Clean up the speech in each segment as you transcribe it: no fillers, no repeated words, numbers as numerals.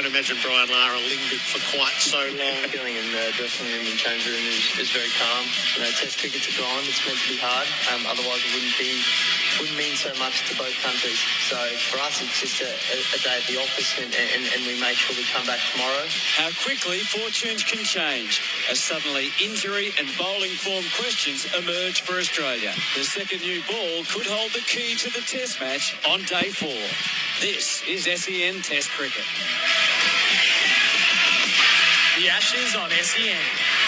can't imagine Brian Lara limbic for quite so long. Feeling in the dressing room and change room is very calm. You know, Test cricket's a grind. It's meant to be hard. Otherwise, it wouldn't mean so much to both countries. So for us, it's just a day at the office, and we make sure we come back tomorrow. How quickly fortunes can change as suddenly injury and bowling form questions emerge for Australia. The second new ball could hold the key to the Test match on day 4. This is SEN Test Cricket. The Ashes on SEN.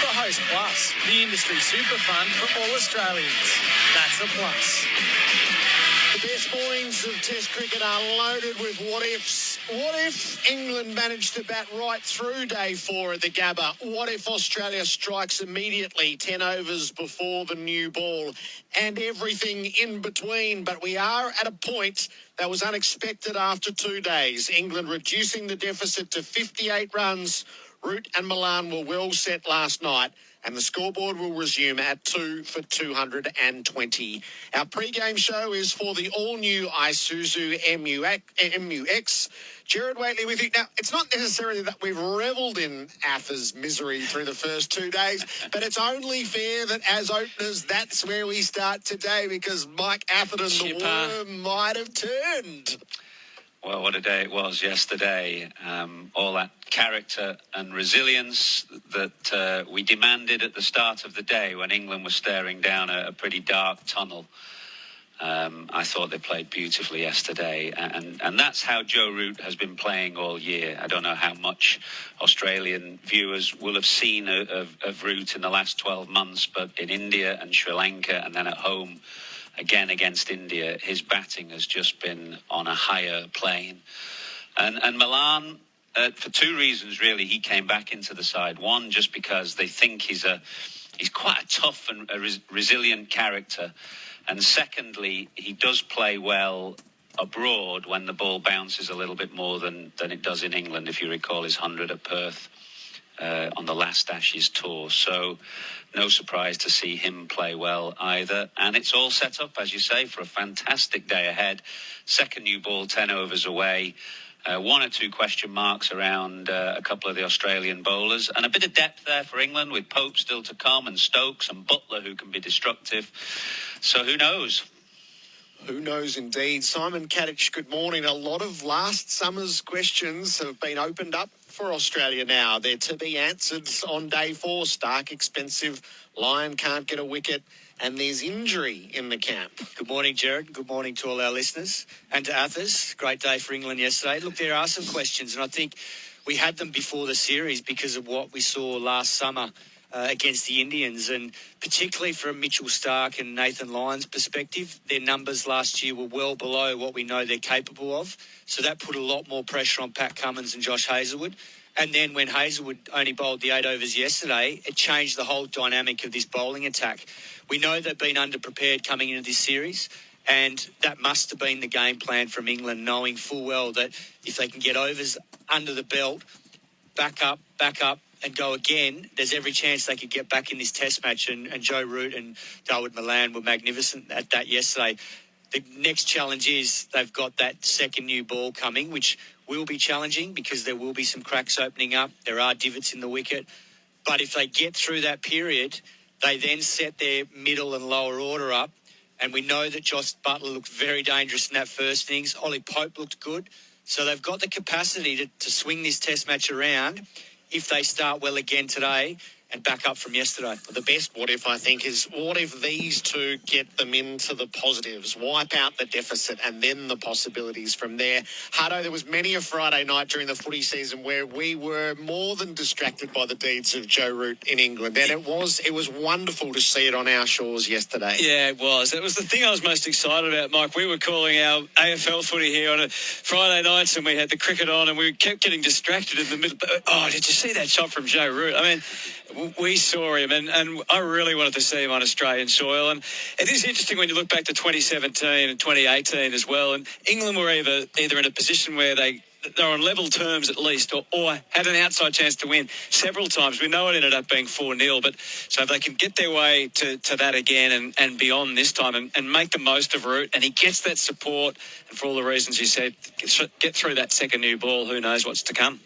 For Host Plus, the industry super fund for all Australians. That's a plus. The best mornings of Test cricket are loaded with what-ifs. What if England managed to bat right through day 4 at the Gabba? What if Australia strikes immediately 10 overs before the new ball? And everything in between. But we are at a point that was unexpected after 2 days. England reducing the deficit to 58 runs. Root and Milan were well set last night, and the scoreboard will resume at 2 for 220. Our pre-game show is for the all-new Isuzu MU-X. Gerard Whateley with you. Now, it's not necessarily that we've revelled in Ather's misery through the first 2 days, but it's only fair that as openers, that's where we start today, because Mike Atherton, the worm, might have turned. Well, what a day it was yesterday. All that character and resilience that we demanded at the start of the day when England was staring down a pretty dark tunnel. I thought they played beautifully yesterday. And that's how Joe Root has been playing all year. I don't know how much Australian viewers will have seen of Root in the last 12 months, but in India and Sri Lanka and then at home again against India, his batting has just been on a higher plane. And Milan, for 2 reasons, really, he came back into the side. One, just because they think he's quite a tough and resilient character. And secondly, he does play well abroad when the ball bounces a little bit more than it does in England, if you recall his 100 at Perth on the last Ashes tour. So no surprise to see him play well either. And it's all set up, as you say, for a fantastic day ahead. Second new ball, 10 overs away. 1 or 2 question marks around a couple of the Australian bowlers. And a bit of depth there for England, with Pope still to come and Stokes and Butler, who can be destructive. So who knows? Who knows indeed. Simon Katich, good morning. A lot of last summer's questions have been opened up for Australia now. They're to be answered on day 4. Stark, expensive, Lyon can't get a wicket, and there's injury in the camp. Good morning, Gerard. Good morning to all our listeners. And to Athers, great day for England yesterday. Look, there are some questions, and I think we had them before the series because of what we saw last summer against the Indians, and particularly from Mitchell Starc and Nathan Lyon's perspective, their numbers last year were well below what we know they're capable of. So that put a lot more pressure on Pat Cummins and Josh Hazlewood. And then when Hazlewood only bowled the 8 overs yesterday, it changed the whole dynamic of this bowling attack. We know they've been underprepared coming into this series, and that must have been the game plan from England, knowing full well that if they can get overs under the belt, back up, and go again, there's every chance they could get back in this Test match. And Joe Root and Dawood Malan were magnificent at that yesterday. The next challenge is they've got that second new ball coming, which will be challenging because there will be some cracks opening up. There are divots in the wicket. But if they get through that period, they then set their middle and lower order up. And we know that Josh Butler looked very dangerous in that first innings. Ollie Pope looked good. So they've got the capacity to swing this Test match around if they start well again today and back up from yesterday. The best what if, I think, is what if these two get them into the positives, wipe out the deficit, and then the possibilities from there. Hardo, there was many a Friday night during the footy season where we were more than distracted by the deeds of Joe Root in England, and it was wonderful to see it on our shores yesterday. Yeah, it was. It was the thing I was most excited about, Mike. We were calling our AFL footy here on a Friday nights, and we had the cricket on, and we kept getting distracted in the middle. Oh, did you see that shot from Joe Root? I mean, we saw him, and I really wanted to see him on Australian soil. And it is interesting when you look back to 2017 and 2018 as well. And England were either in a position where they're on level terms at least, or had an outside chance to win several times. We know it ended up being 4-0, but so if they can get their way to that again and beyond this time and make the most of Root, and he gets that support, and for all the reasons you said, get through that second new ball, who knows what's to come.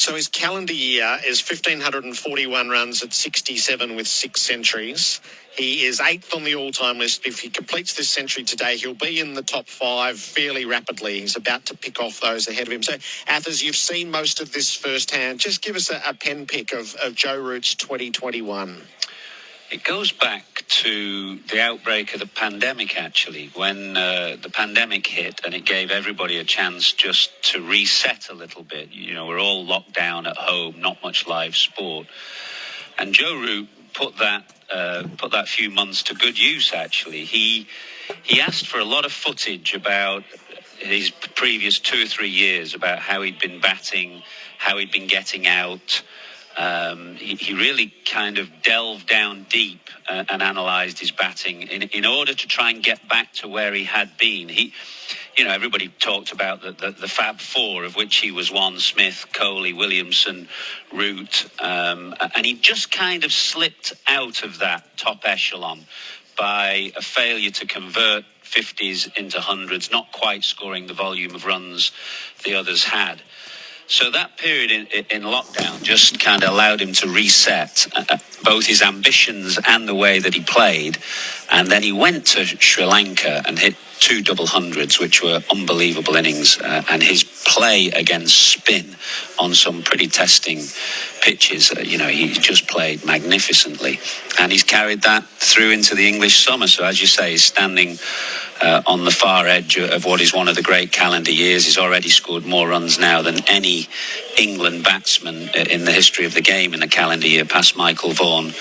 So his calendar year is 1,541 runs at 67 with 6 centuries. He is 8th on the all-time list. If he completes this century today, he'll be in the top 5 fairly rapidly. He's about to pick off those ahead of him. So, Athers, you've seen most of this firsthand. Just give us a pen pick of Joe Root's 2021. It goes back to the outbreak of the pandemic, actually, when the pandemic hit and it gave everybody a chance just to reset a little bit. You know, we're all locked down at home, not much live sport. And Joe Root put that few months to good use, actually. He asked for a lot of footage about his previous 2 or 3 years, about how he'd been batting, how he'd been getting out. He really kind of delved down deep and analysed his batting in order to try and get back to where he had been. Everybody talked about the Fab Four, of which he was one: Smith, Kohli, Williamson, Root, and he just kind of slipped out of that top echelon by a failure to convert 50s into 100s, not quite scoring the volume of runs the others had. So that period in lockdown just kind of allowed him to reset both his ambitions and the way that he played. And then he went to Sri Lanka and hit 2 double hundreds, which were unbelievable innings. And his play against spin on some pretty testing pitches, he just played magnificently. And he's carried that through into the English summer. So as you say, he's standing on the far edge of what is one of the great calendar years. He's already scored more runs now than any England batsman in the history of the game in a calendar year, past Michael Vaughan,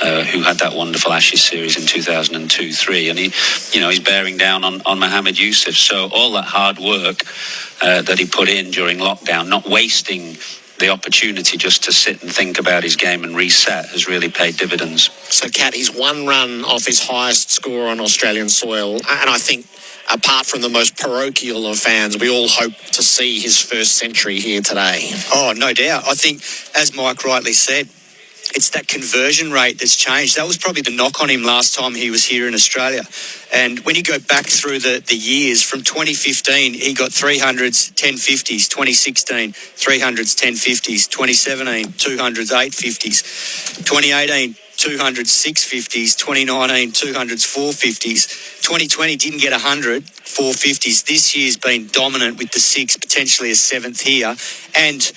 who had that wonderful Ashes series in 2002-03. And he's bearing down on Mohamed Yusuf. So all that hard work that he put in during lockdown, not wasting the opportunity just to sit and think about his game and reset, has really paid dividends. So, Kat, he's 1 run off his highest score on Australian soil. And I think, apart from the most parochial of fans, we all hope to see his first century here today. Oh, no doubt. I think, as Mike rightly said, it's that conversion rate that's changed. That was probably the knock on him last time he was here in Australia. And when you go back through the years, from 2015, he got 300s, 1050s, 2016, 300s, 1050s, 2017, 200s, 850s, 2018, 200s, 650s, 2019, 200s, 450s, 2020 didn't get 100, 450s. This year's been dominant with the 6, potentially a 7th here, and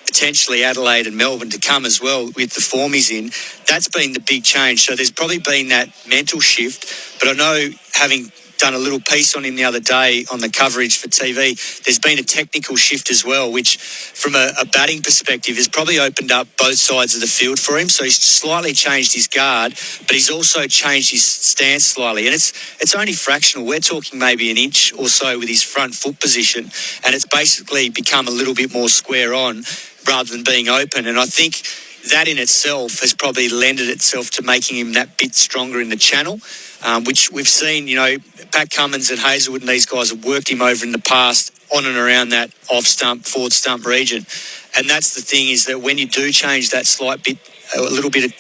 potentially Adelaide and Melbourne to come as well with the form he's in. That's been the big change. So there's probably been that mental shift. But I know, having done a little piece on him the other day on the coverage for TV, there's been a technical shift as well, which from a batting perspective has probably opened up both sides of the field for him. So he's slightly changed his guard, but he's also changed his stance slightly. And it's only fractional. We're talking maybe an inch or so with his front foot position. And it's basically become a little bit more square on rather than being open. And I think that in itself has probably lended itself to making him that bit stronger in the channel, which we've seen, Pat Cummins and Hazelwood and these guys have worked him over in the past on and around that off-stump, forward stump region. And that's the thing, is that when you do change that slight bit, a little bit of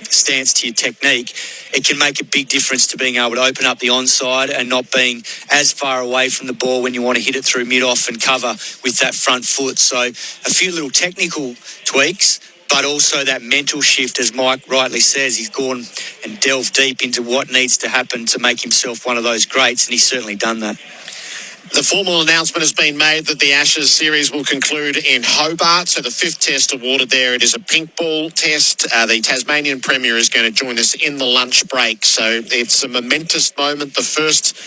stance to your technique, it can make a big difference to being able to open up the onside and not being as far away from the ball when you want to hit it through mid-off and cover with that front foot. So a few little technical tweaks, but also that mental shift, as Mike rightly says. He's gone and delved deep into what needs to happen to make himself one of those greats, and he's certainly done that. The formal announcement has been made that the Ashes series will conclude in Hobart. So the 5th test awarded there. It is a pink ball test. The Tasmanian Premier is going to join us in the lunch break. So it's a momentous moment. The first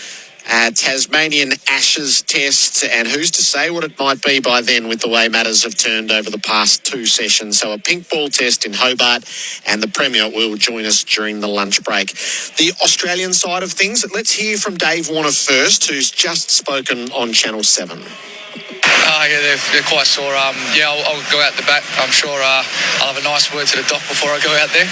Tasmanian Ashes test, and who's to say what it might be by then with the way matters have turned over the past 2 sessions. So a pink ball test in Hobart, and the Premier will join us during the lunch break. The Australian side of things, let's hear from Dave Warner first, who's just spoken on Channel 7. Yeah, they're quite sore. I'll go out the bat. I'm sure I'll have a nice word to the doc before I go out there.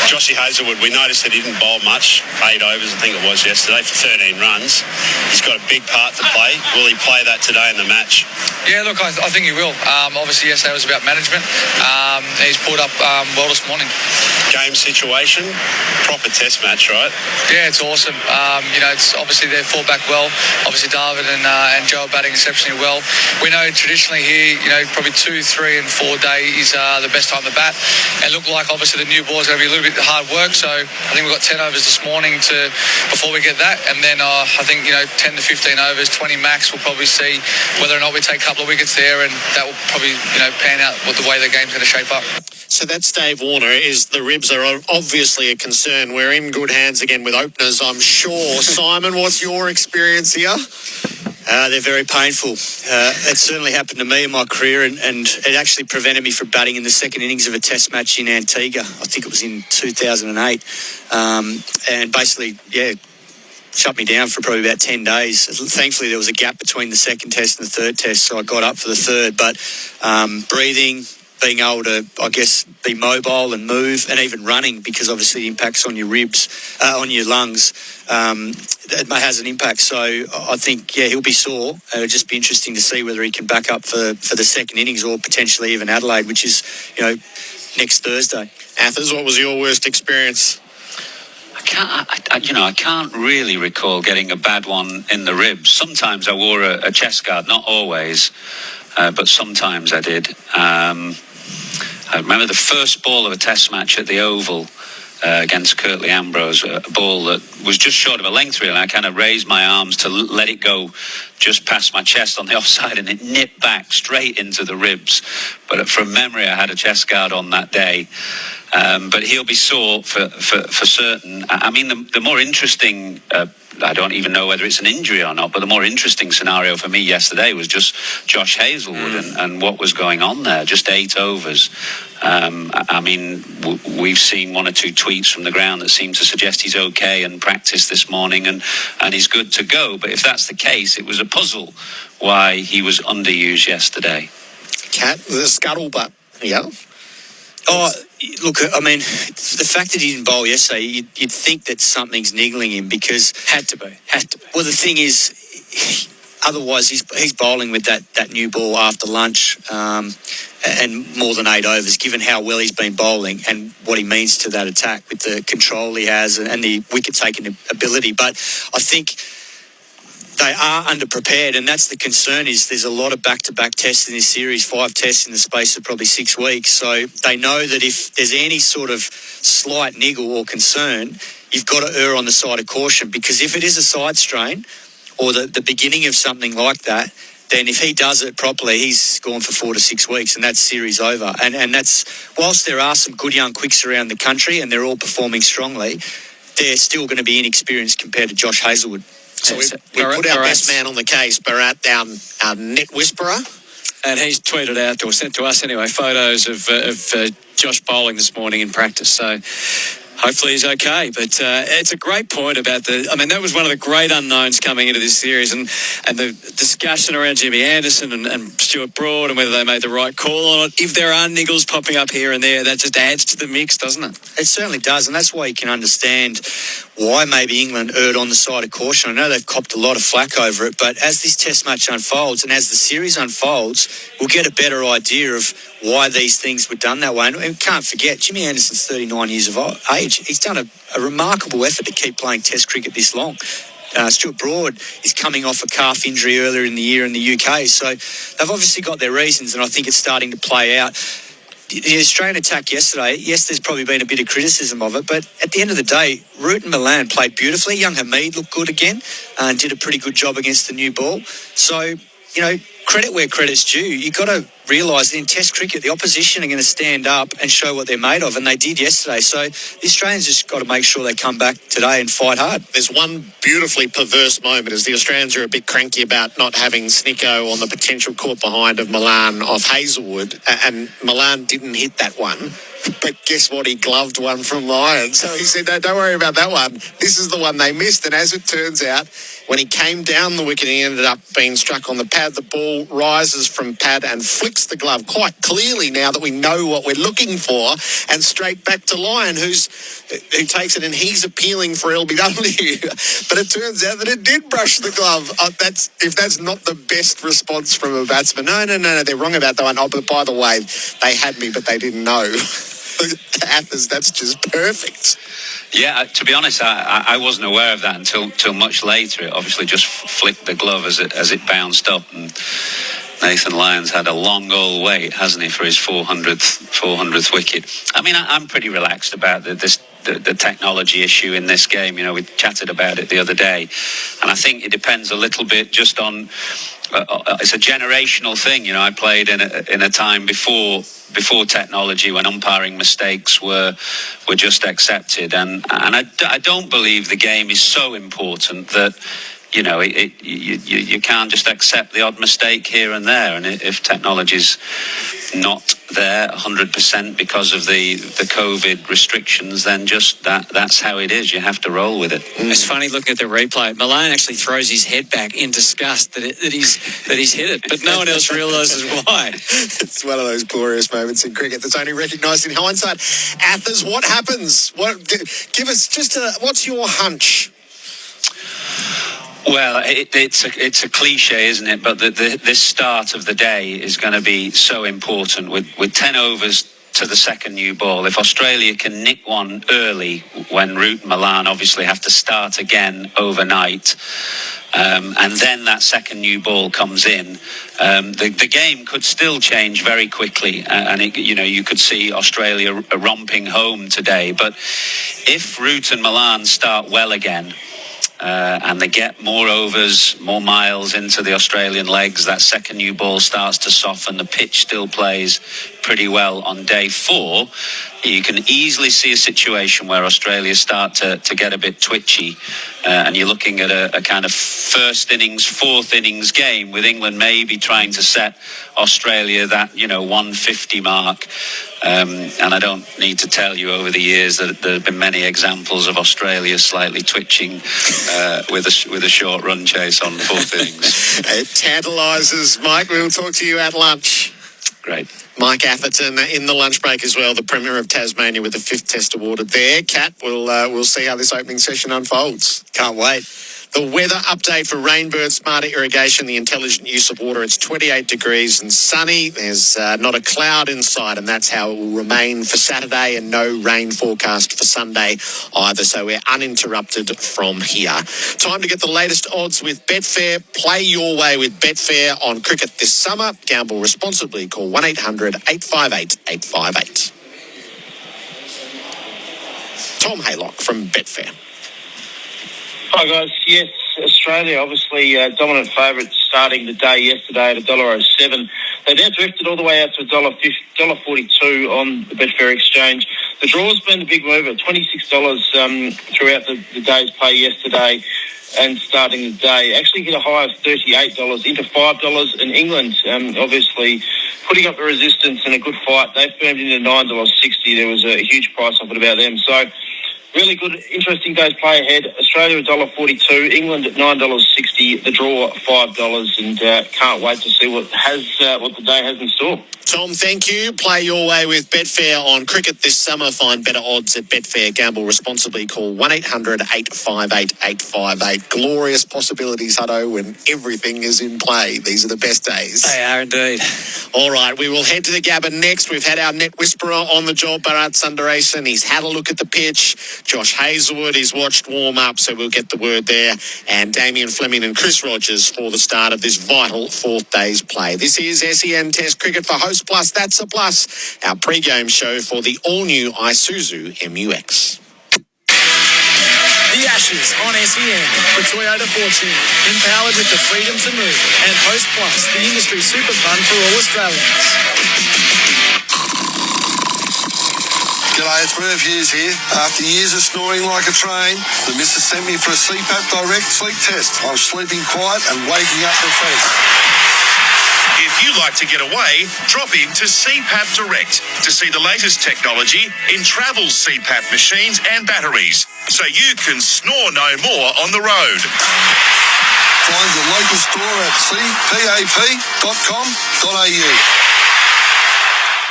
Joshy Hazelwood, we noticed that he didn't bowl much, 8 overs I think it was yesterday, for 13 runs. He's got a big part to play. Will he play that today in the match? Yeah, look, I think he will. Obviously yesterday was about management. He's pulled up well this morning. Game situation, proper test match, right? Yeah, it's awesome. It's obviously they fought back well. Obviously David and Joe are batting exceptionally well. We know traditionally here, probably 2, 3 and 4 days are the best time to bat. And look like obviously the new ball is going to be a little bit hard work. So I think we've got 10 overs this morning before we get that. And then I think, 10 to 15 overs, 20 max, we'll probably see whether or not we take a couple of wickets there, and that will probably, pan out with the way the game's going to shape up. So that's Dave Warner. The ribs are obviously a concern. We're in good hands again with openers, I'm sure. Simon, what's your experience here? They're very painful. It certainly happened to me in my career, and it actually prevented me from batting in the second innings of a test match in Antigua. I think it was in 2008. And basically, shut me down for probably about 10 days. Thankfully, there was a gap between the second test and the third test, so I got up for the third. But breathing, being able to, I guess, be mobile and move, and even running, because obviously the impacts on your ribs, on your lungs, it has an impact. So I think, he'll be sore. It'll just be interesting to see whether he can back up for the second innings, or potentially even Adelaide, which is, next Thursday. Athers, what was your worst experience? I can't really recall getting a bad one in the ribs. Sometimes I wore a chest guard, not always, but sometimes I did. I remember the first ball of a test match at the Oval against Curtly Ambrose, a ball that was just short of a length really. I kind of raised my arms to let it go just past my chest on the offside, and it nipped back straight into the ribs. But from memory, I had a chest guard on that day. But he'll be sore for certain. I mean, the more interesting, I don't even know whether it's an injury or not, but the more interesting scenario for me yesterday was just Josh Hazlewood and what was going on there. Just 8 overs. We've seen 1 or 2 tweets from the ground that seem to suggest he's okay and practiced this morning and he's good to go. But if that's the case, it was a puzzle why he was underused yesterday. Cat, the scuttlebutt. Yeah. Oh, look, I mean, the fact that he didn't bowl yesterday, you'd think that something's niggling him, because... Had to be. Well, the thing is, otherwise he's bowling with that new ball after lunch, and more than 8 overs, given how well he's been bowling and what he means to that attack with the control he has and the wicket-taking ability. But I think they are underprepared, and that's the concern. Is there's a lot of back-to-back tests in this series, 5 tests in the space of probably 6 weeks. So they know that if there's any sort of slight niggle or concern, you've got to err on the side of caution, because if it is a side strain or the beginning of something like that, then if he does it properly, he's gone for 4 to 6 weeks, and that's series over. And that's, whilst there are some good young quicks around the country and they're all performing strongly, they're still going to be inexperienced compared to Josh Hazlewood. So we put our best man on the case, Bharat, our net whisperer. And he's tweeted out, or sent to us anyway, photos of Josh bowling this morning in practice. So hopefully he's okay. But it's a great point about that was one of the great unknowns coming into this series, and the discussion around Jimmy Anderson and Stuart Broad and whether they made the right call on it. If there are niggles popping up here and there, that just adds to the mix, doesn't it? It certainly does, and that's why you can understand why maybe England erred on the side of caution. I know they've copped a lot of flack over it, but as this test match unfolds and as the series unfolds, we'll get a better idea of why these things were done that way. And we can't forget, Jimmy Anderson's 39 years of age. He's done a remarkable effort to keep playing test cricket this long. Stuart Broad is coming off a calf injury earlier in the year in the UK. So they've obviously got their reasons, and I think it's starting to play out. The Australian attack yesterday, yes, there's probably been a bit of criticism of it, but at the end of the day, Root and Milan played beautifully. Young Hamid looked good again and did a pretty good job against the new ball. So, credit where credit's due. You've got to realise that in Test cricket, the opposition are going to stand up and show what they're made of, and they did yesterday. So the Australians just got to make sure they come back today and fight hard. There's one beautifully perverse moment as the Australians are a bit cranky about not having Snicko on the potential caught behind of Milan off Hazlewood, and Milan didn't hit that one. But guess what? He gloved one from Lyon. So he said, no, don't worry about that one. This is the one they missed. And as it turns out, when he came down the wicket, he ended up being struck on the pad. The ball rises from pad and flicks the glove quite clearly now that we know what we're looking for, and straight back to Lyon, who takes it, and he's appealing for LBW. But it turns out that it did brush the glove. If that's not the best response from a batsman. No, they're wrong about that one. Oh, but by the way, they had me, but they didn't know. Athens, that's just perfect. Yeah, to be honest, I wasn't aware of that until much later. It obviously just flicked the glove as it bounced up, and Nathan Lyons had a long old wait, hasn't he, for his 400th wicket. I mean, I'm pretty relaxed about the technology issue in this game. You know, we chatted about it the other day, and I think it depends a little bit just on. It's a generational thing, you know. I played in a time before technology, when umpiring mistakes were just accepted, and I don't believe the game is so important that, you know, you can't just accept the odd mistake here and there. And if technology's not there 100% because of the COVID restrictions, then just that's how it is. You have to roll with it. It's funny looking at the replay. Malone actually throws his head back in disgust that he's hit it, but no one else realises why. It's one of those glorious moments in cricket that's only recognised in hindsight. Athers, what happens? Give us just what's your hunch? Well, it's a cliche, isn't it? But this start of the day is going to be so important with 10 overs to the second new ball. If Australia can nick one early, when Root and Milan obviously have to start again overnight, and then that second new ball comes in, the game could still change very quickly, and you could see Australia romping home today. But if Root and Milan start well again, and they get more overs, more miles into the Australian legs, that second new ball starts to soften, the pitch still plays pretty well on day 4, you can easily see a situation where Australia start to get a bit twitchy, and you're looking at a kind of first innings, fourth innings game, with England maybe trying to set Australia that 150 mark. And I don't need to tell you, over the years, that there have been many examples of Australia slightly twitching with a short run chase on fourth innings. It tantalises. Mike, we'll talk to you at lunch. Great. Mike Atherton in the lunch break as well, the Premier of Tasmania, with the 5th test awarded there. Kat, we'll see how this opening session unfolds. Can't wait. The weather update for Rainbird Smarter Irrigation, the intelligent use of water. It's 28 degrees and sunny. There's not a cloud in sight, and that's how it will remain for Saturday, and no rain forecast for Sunday either. So we're uninterrupted from here. Time to get the latest odds with Betfair. Play your way with Betfair on cricket this summer. Gamble responsibly. Call 1-800-858-858. Tom Haylock from Betfair. Hi guys, yes, Australia obviously dominant favourites starting the day yesterday at $1.07. They now drifted all the way out to $1.42 on the Betfair exchange. The draw's been the big mover, $26 throughout the day's play yesterday and starting the day. Actually hit a high of $38 into $5 in England, obviously putting up the resistance in a good fight. They firmed into $9.60. There was a huge price off it about them. So really good, interesting day's play ahead. Australia $1.42, England at $9.60, the draw $5, and can't wait to see what the day has in store. Tom, thank you. Play your way with Betfair on cricket this summer. Find better odds at Betfair. Gamble responsibly. Call 1-800-858-858. Glorious possibilities, Hutto, when everything is in play. These are the best days. They are indeed. All right, we will head to the Gabba next. We've had our net whisperer on the job, Bharat Sundaresan. He's had a look at the pitch. Josh Hazelwood, he's watched warm up, so we'll get the word there. And Damien, Fleming and Chris Rogers for the start of this vital 4th day's play. This is SEN Test Cricket for Host Plus. That's a plus. Our pre-game show for the all-new Isuzu MU-X. The Ashes on SEN for Toyota Fortune, empowered with the freedom to move, and Host Plus, the industry super fund for all Australians. G'day, it's Merv Hughes here. After years of snoring like a train, the missus sent me for a CPAP Direct sleep test. I'm sleeping quiet and waking up refreshed. If you like to get away, drop in to CPAP Direct to see the latest technology in travel CPAP machines and batteries, so you can snore no more on the road. Find your local store at cpap.com.au.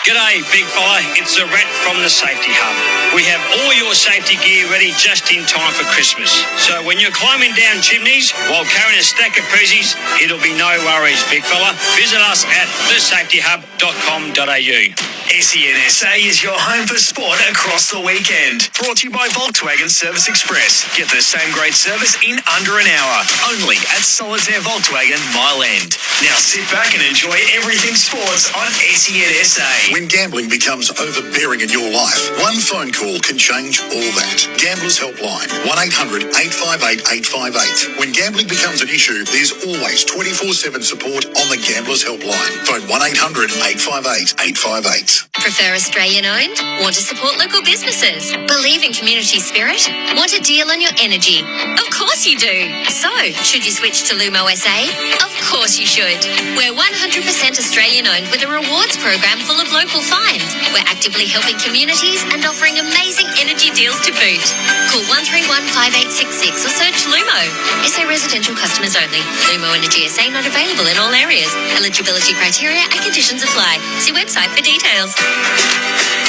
G'day, big fella. It's the Rat from the Safety Hub. We have all your safety gear ready just in time for Christmas. So when you're climbing down chimneys while carrying a stack of prezzies, it'll be no worries, big fella. Visit us at thesafetyhub.com.au. SENSA is your home for sport across the weekend. Brought to you by Volkswagen Service Express. Get the same great service in under an hour. Only at Solitaire Volkswagen Mile End. Now sit back and enjoy everything sports on SENSA. When gambling becomes overbearing in your life, one phone call can change all that. Gamblers Helpline, 1-800-858-858. When gambling becomes an issue, there's always 24/7 support on the Gamblers Helpline. Phone 1-800-858-858. Prefer Australian owned? Want to support local businesses? Believe in community spirit? Want a deal on your energy? Of course you do. So, should you switch to Lumo SA? Of course you should. We're 100% Australian owned with a rewards program full of local finds. We're actively helping communities and offering amazing energy deals to boot. Call 131-5866 or search Lumo. SA residential customers only. Lumo Energy SA not available in all areas. Eligibility criteria and conditions apply. See website for details.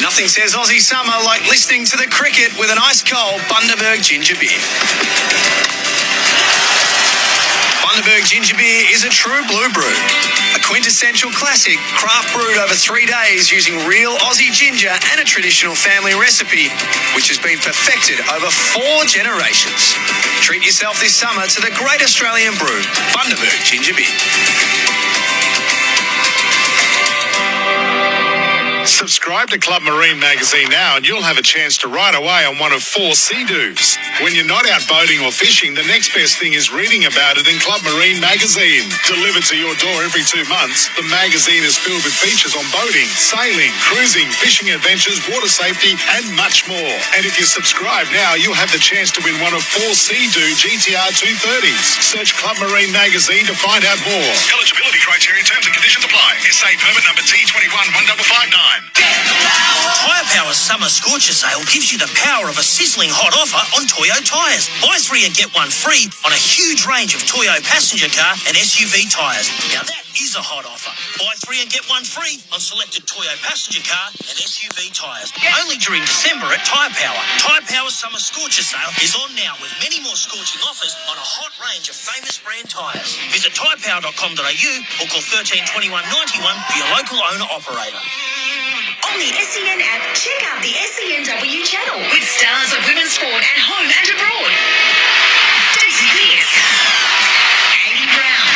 Nothing says Aussie summer like listening to the cricket with an ice-cold Bundaberg ginger beer. Bundaberg ginger beer is a true blue brew. A quintessential classic, craft brewed over 3 days using real Aussie ginger and a traditional family recipe, which has been perfected over 4 generations. Treat yourself this summer to the great Australian brew, Bundaberg ginger beer. Subscribe to Club Marine magazine now and you'll have a chance to ride away on one of 4 sea-doos. When you're not out boating or fishing, the next best thing is reading about it in Club Marine magazine. Delivered to your door every 2 months, the magazine is filled with features on boating, sailing, cruising, fishing adventures, water safety and much more. And if you subscribe now, you'll have the chance to win one of 4 Sea-Doo GTR 230s. Search Club Marine magazine to find out more. Eligibility criteria, terms and conditions apply. SA permit number T211559. Tyre Power's summer scorcher sale gives you the power of a sizzling hot offer on Toyo tyres. Buy 3 and get 1 free on a huge range of Toyo passenger car and SUV tyres. Now that is a hot offer. Buy 3 and get 1 free on selected Toyo passenger car and SUV tyres. Only during December at Tyre Power. Tyre Power's summer scorcher sale is on now with many more scorching offers on a hot range of famous brand tyres. Visit tyrepower.com.au or call 13 21 91 for your local owner operator. On the SEN app, check out the SENW channel with stars of women's sport at home and abroad. Daisy Pierce, Healy Brown,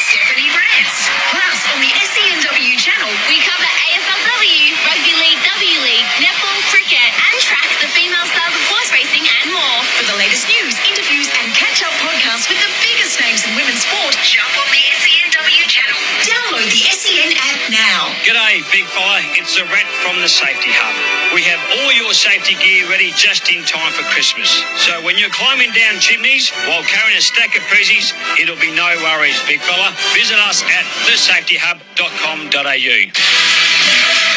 Stephanie Brance. Plus, on the SENW channel, we cover AFLW, Rugby League, W League, netball, cricket, and track the female stars of horse racing and more. For the latest news, interviews, and catch-up podcasts with the biggest names in women's sport, jump on the SENW channel. Download the SEN app now. G'day, big fella. It's a rat from the Safety Hub. We have all your safety gear ready just in time for Christmas. So when you're climbing down chimneys while carrying a stack of prezzies, it'll be no worries, big fella. Visit us at thesafetyhub.com.au.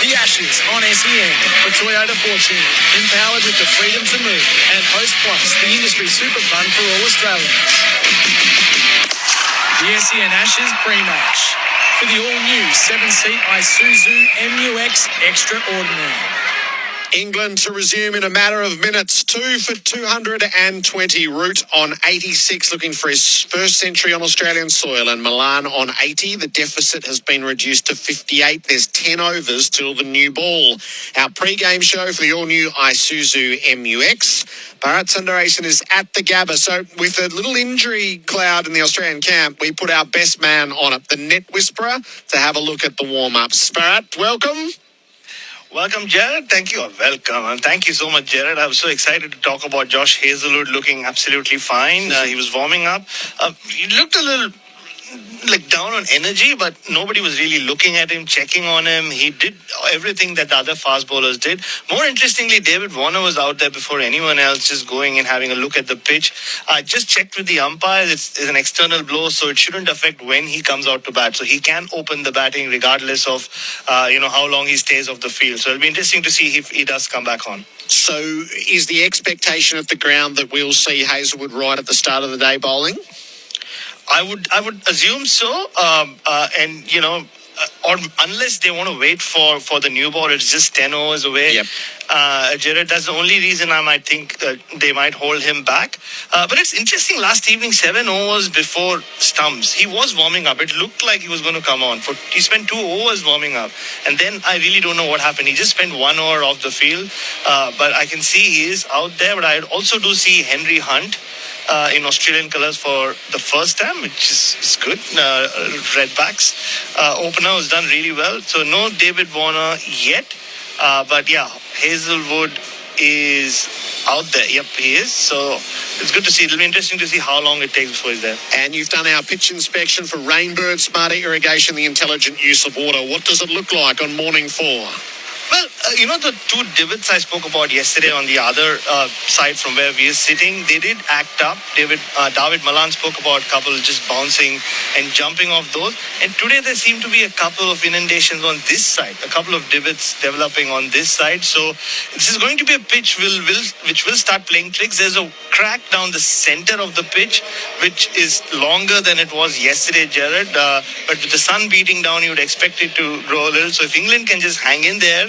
The Ashes on SEN for Toyota Fortune. Empowered with the freedom to move. And Host Plus, the industry super fun for all Australians. The SEN Ashes pre-match. For the all-new 7-seat Isuzu MUX Extraordinary. England to resume in a matter of minutes. 2 for 220. Root on 86, looking for his first century on Australian soil. And Milan on 80. The deficit has been reduced to 58. There's 10 overs till the new ball. Our pre-game show for the all-new Isuzu MUX. Bharat Sundaresan is at the Gabba. So with a little injury cloud in the Australian camp, we put our best man on it, the net whisperer, to have a look at the warm-ups. Bharat, welcome. Welcome, Gerard. Thank you. Welcome. And thank you so much, Gerard. I was so excited to talk about Josh Hazlewood looking absolutely fine. He was warming up. He looked a little like down on energy, but nobody was really looking at him, checking on him. He did everything that the other fast bowlers did. More interestingly, David Warner was out there before anyone else, just going and having a look at the pitch. I just checked with the umpires. It's an external blow, so it shouldn't affect when he comes out to bat. So he can open the batting regardless of how long he stays off the field. So it'll be interesting to see if he does come back on. So is the expectation at the ground that we'll see Hazlewood right at the start of the day bowling? I would assume so, or unless they want to wait for the new ball, it's just 10 overs away. Yep. Jared, that's the only reason I might think they might hold him back. But it's interesting, last evening, 7 overs before stumps, he was warming up. It looked like he was going to come on. He spent 2 overs warming up. And then I really don't know what happened. He just spent 1 hour off the field. But I can see he is out there. But I also do see Henry Hunt in Australian colours for the first time, which is good. Redbacks. Opener has done really well. So no David Warner yet. But yeah, Hazelwood is out there. Yep, he is. So it's good to see. It'll be interesting to see how long it takes before he's there. And you've done our pitch inspection for Rainbird, Smarter Irrigation, the intelligent use of water. What does it look like on morning 4? Well, the 2 divots I spoke about yesterday on the other side from where we are sitting, they did act up. David Malan spoke about a couple just bouncing and jumping off those. And today there seem to be a couple of inundations on this side, a couple of divots developing on this side. So this is going to be a pitch which will start playing tricks. There's a crack down the center of the pitch, which is longer than it was yesterday, Gerard. But with the sun beating down, you would expect it to grow a little. So if England can just hang in there,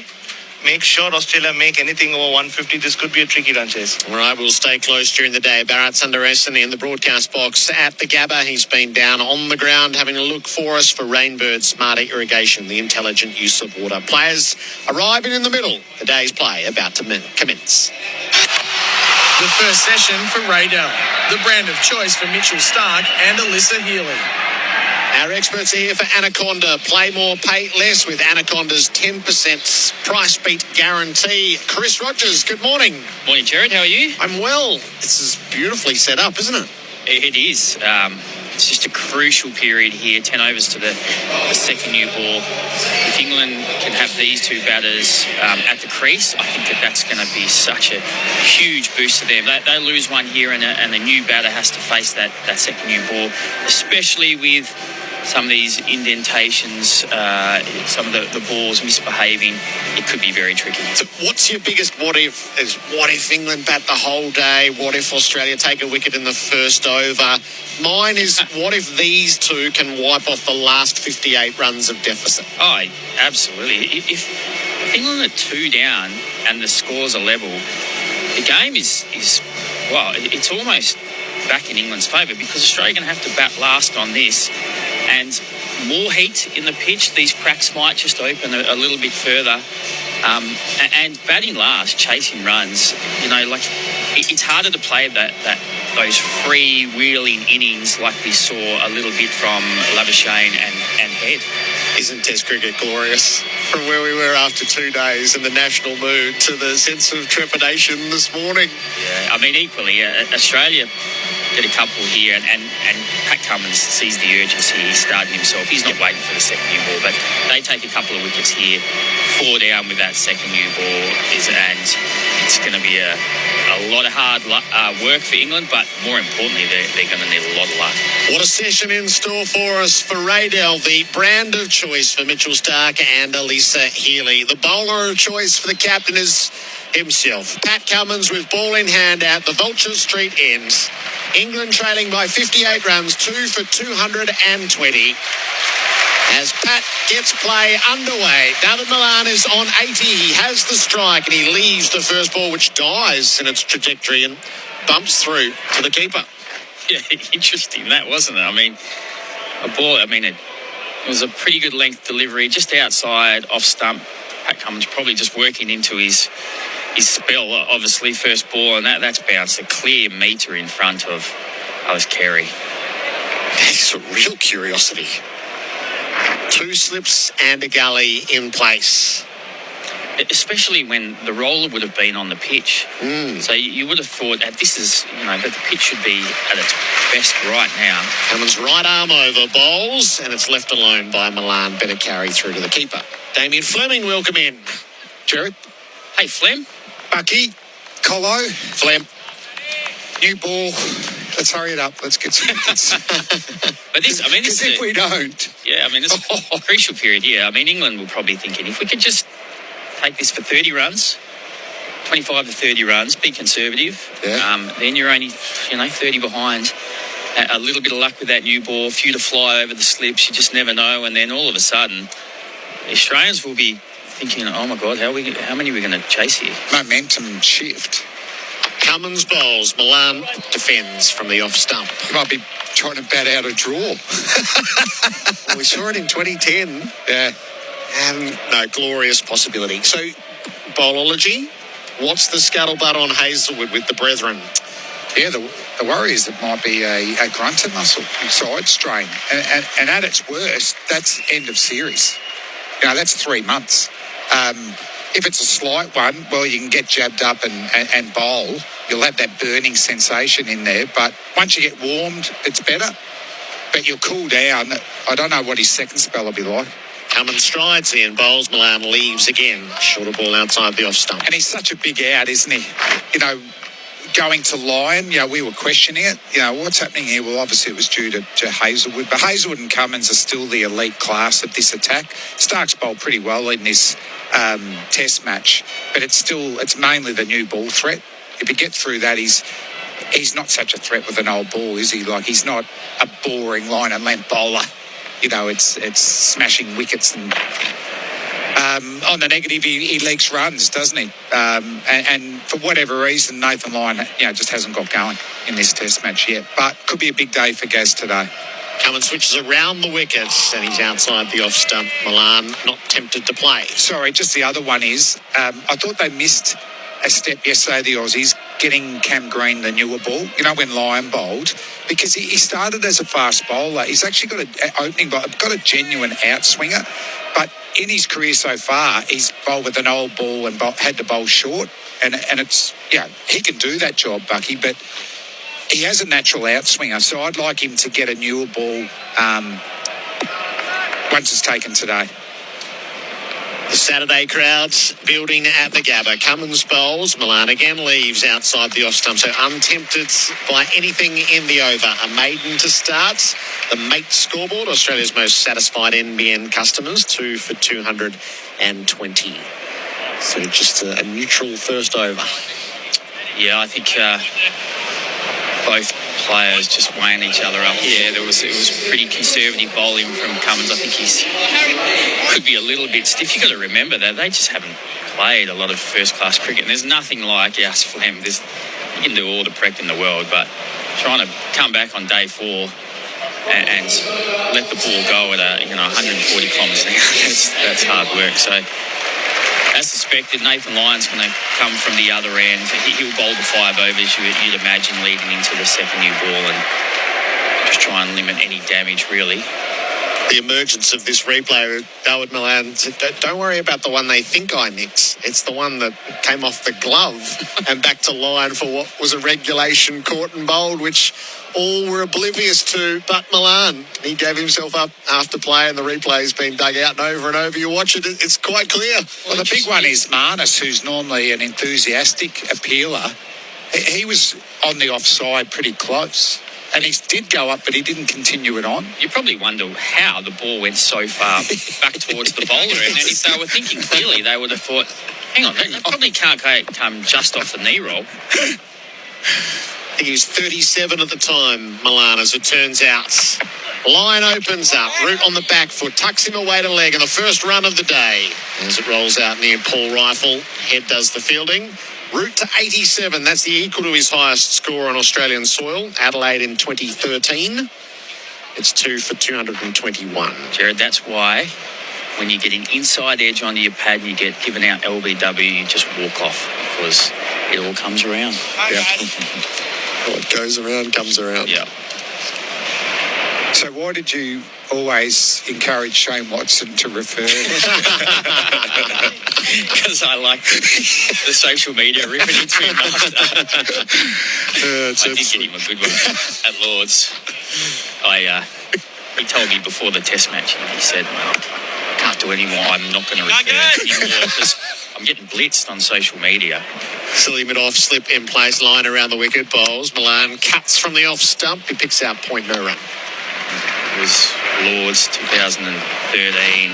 make sure Australia make anything over 150. This could be a tricky run chase. All right, we'll stay close during the day. Bharat Sundaresan in the broadcast box at the Gabba. He's been down on the ground having a look for us for Rainbird, Smarter Irrigation, the intelligent use of water. Players arriving in the middle. The day's play about to commence. The first session for Raydell, the brand of choice for Mitchell Starc and Alyssa Healy. Our experts are here for Anaconda. Play more, pay less with Anaconda's 10% price beat guarantee. Chris Rogers, good morning. Morning, Gerard. How are you? I'm well. This is beautifully set up, isn't it? It is. It's just a crucial period here. 10 overs to the second new ball. If England can have these 2 batters at the crease, I think that's going to be such a huge boost to them. They lose one here and the new batter has to face that second new ball, especially with some of these indentations, some of the balls misbehaving. It could be very tricky. So what's your biggest what if? Is what if England bat the whole day? What if Australia take a wicket in the first over? Mine is what if these 2 can wipe off the last 58 runs of deficit? Oh, absolutely. If England are 2 down and the scores are level, the game is it's almost back in England's favour because Australia are going to have to bat last on this. And more heat in the pitch, these cracks might just open a little bit further. And batting last, chasing runs, it's harder to play those free-wheeling innings like we saw a little bit from Labuschagne and Head. Isn't Test cricket glorious? From where we were after 2 days in the national mood to the sense of trepidation this morning. Yeah, I mean, equally, Australia did a couple here, and Pat Cummins sees the urgency. He's starting himself. He's not waiting for the second new ball, but they take a couple of wickets here. 4 down with that second new ball, and it's going to be a lot of hard work for England, but more importantly, they're going to need a lot of luck. What a session in store for us for Raydell, the brand of choice for Mitchell Starc and Alyssa Healy. The bowler of choice for the captain is himself, Pat Cummins, with ball in hand at the Vulture Street ends. England trailing by 58 runs, 2 for 220. As Pat gets play underway, David Malan is on 80. He has the strike and he leaves the first ball, which dies in its trajectory and bumps through to the keeper. Yeah, interesting that, wasn't it? I mean, it was a pretty good length delivery, just outside, off stump. Pat Cummins probably just working into his spell, obviously, first ball, and that's bounced a clear metre in front of Alice Carey. That's a real curiosity. 2 slips and a gully in place. Especially when the roller would have been on the pitch. So you would have thought that that the pitch should be at its best right now. Cummins' right arm over bowls, and it's left alone by Malan. Better carry through to the keeper. Damien Fleming will come in. Gerard. Hey, Flem. Bucky. Colo. Flem. New ball. Let's hurry it up. Let's get some hits. But this is if we don't. Yeah, this is a crucial period. Yeah, England will probably thinking if we could just take this for 30 runs, 25 to 30 runs, be conservative. Yeah. Then you're only, 30 behind. A little bit of luck with that new ball, a few to fly over the slips. You just never know. And then all of a sudden, Australians will be thinking, oh my God, how many are we going to chase here? Momentum shift. Cummins bowls. Milan defends from the off stump. You might be trying to bat out a draw. Well, we saw it in 2010. Yeah. And no, glorious possibility. So, bowlology, what's the scuttlebutt on Hazelwood with the brethren? Yeah, the worry is it might be a grunter muscle side strain. And at its worst, that's end of series. You know, that's 3 months. If it's a slight one, well, you can get jabbed up and bowl. You'll have that burning sensation in there. But once you get warmed, it's better. But you'll cool down. I don't know what his second spell will be like. Cummins strides in, bowls. Milan leaves again. Shorter ball outside the off stump. And he's such a big out, isn't he? You know, going to line, you know, we were questioning it. You know, what's happening here? Well, obviously it was due to Hazelwood. But Hazelwood and Cummins are still the elite class of this attack. Stark's bowled pretty well in this test match. But it's mainly the new ball threat. If you get through that, he's not such a threat with an old ball, is he? Like, he's not a boring line and length bowler. You know, it's smashing wickets and on the negative, he leaks runs, doesn't he? And for whatever reason, Nathan Lyon, you know, just hasn't got going in this test match yet. But could be a big day for Gaz today. Cummins switches around the wickets and he's outside the off stump. Milan not tempted to play. Sorry, just the other one is, I thought they missed a step yesterday, the Aussies, getting Cam Green the newer ball, you know, when Lyon bowled, because he started as a fast bowler. He's actually got an opening bowl, got a genuine outswinger, but in his career so far, he's bowled with an old ball and had to bowl short, and it's, yeah, he can do that job, Bucky, but he has a natural outswinger, so I'd like him to get a newer ball once it's taken today. The Saturday crowds building at the Gabba. Cummins bowls. Milan again leaves outside the off stump. So untempted by anything in the over. A maiden to start. The mate scoreboard. Australia's most satisfied NBN customers. 2 for 220. So just a neutral first over. Yeah, I think both players just weighing each other up. Yeah, it was pretty conservative bowling from Cummins. I think he's could be a little bit stiff. You've got to remember that they just haven't played a lot of first-class cricket. And there's nothing like us for him. You can do all the prep in the world, but trying to come back on day 4 and let the ball go at 140 kilometres an hour, that's hard work. So, as suspected, Nathan Lyon's going to come from the other end. He'll bowl the 5 overs, you'd imagine, leading into the second new ball and just try and limit any damage, really. The emergence of this replay, Dawood Milan, don't worry about the one they think I mix. It's the one that came off the glove and back to line for what was a regulation caught and bowled, which all were oblivious to. But Milan, he gave himself up after play, and the replay's been dug out and over. You watch it, it's quite clear. Well, the big one is Marnus, who's normally an enthusiastic appealer. He was on the offside pretty close. And he did go up, but he didn't continue it on. You probably wonder how the ball went so far back towards the bowler. And then if they were thinking clearly, they would have thought, hang on, that probably can't come just off the knee roll. I think he was 37 at the time, Milan, as it turns out. Line opens up, Root on the back foot, tucks him away to leg, and the first run of the day. As it rolls out near Paul Rifle, Head does the fielding. Root to 87, that's the equal to his highest score on Australian soil. Adelaide in 2013. It's 2 for 221. Gerard, that's why when you get an inside edge onto your pad and you get given out LBW, you just walk off because it all comes around. Yeah. What goes around comes around. Yeah. So why did you always encourage Shane Watson to refer? Because I like the social media ripping into him after. I did get him a good one at Lord's. He told me before the test match, he said, well, I can't do any more. I'm not going to refer anymore because I'm getting blitzed on social media. Silly mid-off slip in place, line around the wicket, bowls. Milan cuts from the off stump. He picks out point, no run. It was Lord's 2013.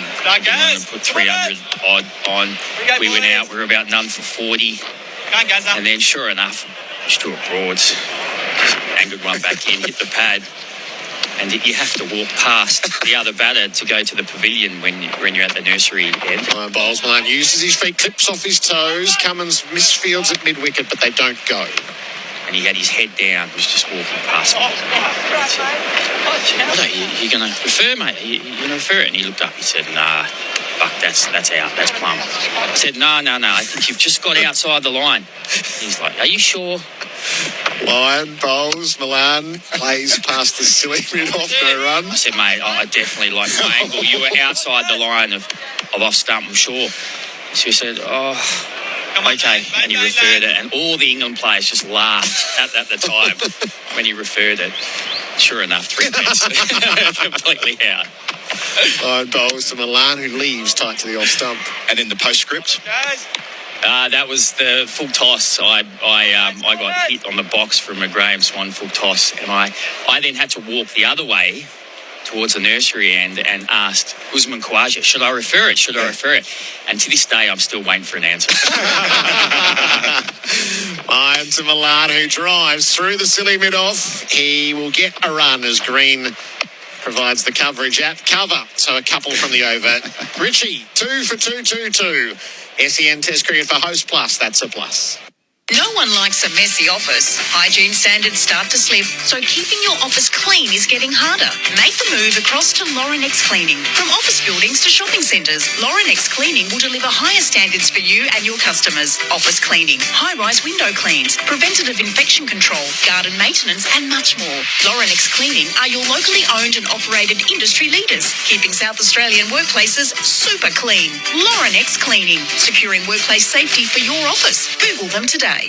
Put 300 odd on. We went out. We were about none for 40. And then, sure enough, Stuart Broads just angled one back in, hit the pad. And you have to walk past the other batter to go to the pavilion when you're at the nursery end. Bowles Milan uses his feet, clips off his toes. Cummins misfields at mid-wicket, but they don't go. And he had his head down, was just walking past me. I said, what are you going to refer, mate? You going to refer it? And he looked up, he said, nah, fuck, that's out, that's plumb. I said, no, I think you've just got outside the line. He's like, are you sure? Lyon, Bowles, Milan plays past the silly mid-off, no run. I said, mate, I definitely like my angle. You were outside the line of off stump, I'm sure. So he said, okay, and he referred it, and all the England players just laughed at the time when he referred it. Sure enough, 3 minutes, completely out. Lyon, Bowles to Milan, who leaves tight to the off stump. And in the postscript? That was the full toss. I got hit on the box from a Graham Swan full toss, and I then had to walk the other way towards the nursery end and asked Usman Khawaja, should I refer it? And to this day, I'm still waiting for an answer. Lyon to Milan, who drives through the silly mid-off. He will get a run as Green provides the coverage at cover. So a couple from the over. Richie, 2 for 2. SEN Test Cricket for Host Plus. That's a plus. No one likes a messy office. Hygiene standards start to slip, so keeping your office clean is getting harder. Make the move across to Laurenex Cleaning. From office buildings to shopping centres, Laurenex Cleaning will deliver higher standards for you and your customers. Office cleaning, high-rise window cleans, preventative infection control, garden maintenance and much more. Laurenex Cleaning are your locally owned and operated industry leaders, keeping South Australian workplaces super clean. Laurenex Cleaning, securing workplace safety for your office. Google them today.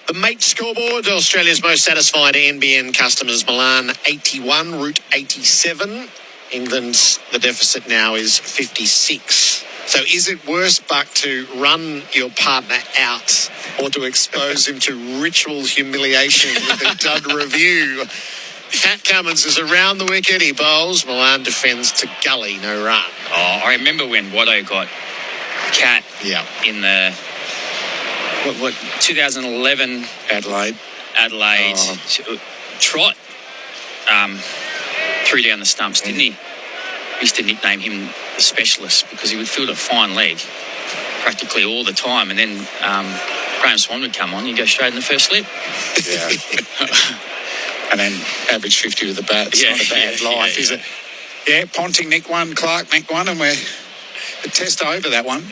The Mate scoreboard, Australia's most satisfied NBN customers, Milan 81, Root 87. England's, the deficit now is 56. So is it worse, Buck, to run your partner out or to expose him to ritual humiliation with a dud review? Pat Cummins is around the wicket, he bowls, Milan defends to gully, no run. Oh, I remember when Watto got Cat in the... What 2011 Adelaide trot threw down the stumps, didn't he? We used to nickname him the specialist because he would field a fine leg practically all the time, and then Graham Swan would come on, he'd go straight in the first slip. And then average 50 with the bat. It's not a bad life, is it? Yeah, Ponting nick one, Clark nick one, and we're a test over that one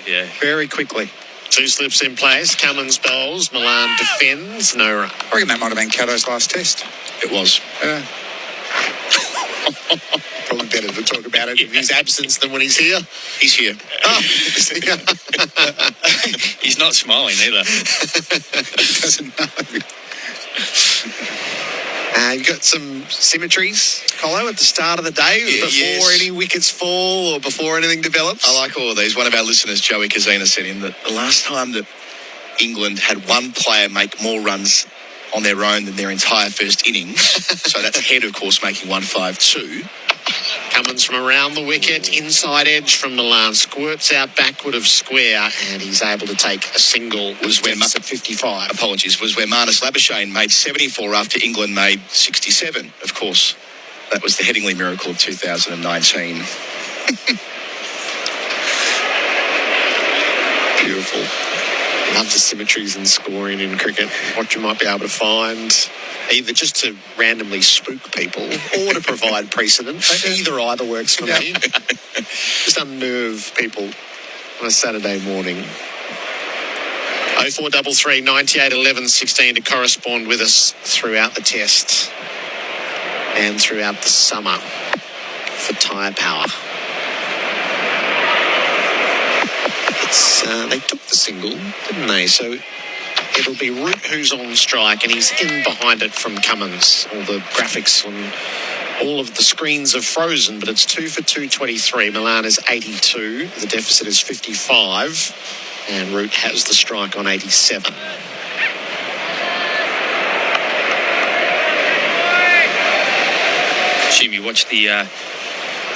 very quickly. 2 slips in place. Cummins bowls. Milan defends. No run. I reckon that might have been Cato's last test. It was. Probably better to talk about it in his absence than when he's here. He's here. Oh, he's not smiling either. Doesn't know. You've got some symmetries, Colo, at the start of the day before any wickets fall or before anything develops. I like all of these. One of our listeners, Joey Kazina, said in that the last time that England had one player make more runs on their own than their entire first innings, so that's Head, of course, making 152. Cummins from around the wicket, inside edge from Milan, squirts out backward of square, and he's able to take a single. Was where at 55. Apologies. Was where Marnus Labuschagne made 74 after England made 67. Of course, that was the Headingley miracle of 2019. Beautiful. Love the symmetries and scoring in cricket. What you might be able to find, either just to randomly spook people or to provide precedent. Either works for me. Just unnerve people on a Saturday morning. 0433 98 11 16 to correspond with us throughout the test and throughout the summer for Tyre Power. They took the single, didn't they? So it'll be Root who's on strike, and he's in behind it from Cummins. All the graphics on all of the screens are frozen, but it's 2 for 223. Milan is 82. The deficit is 55. And Root has the strike on 87. Assume you watched the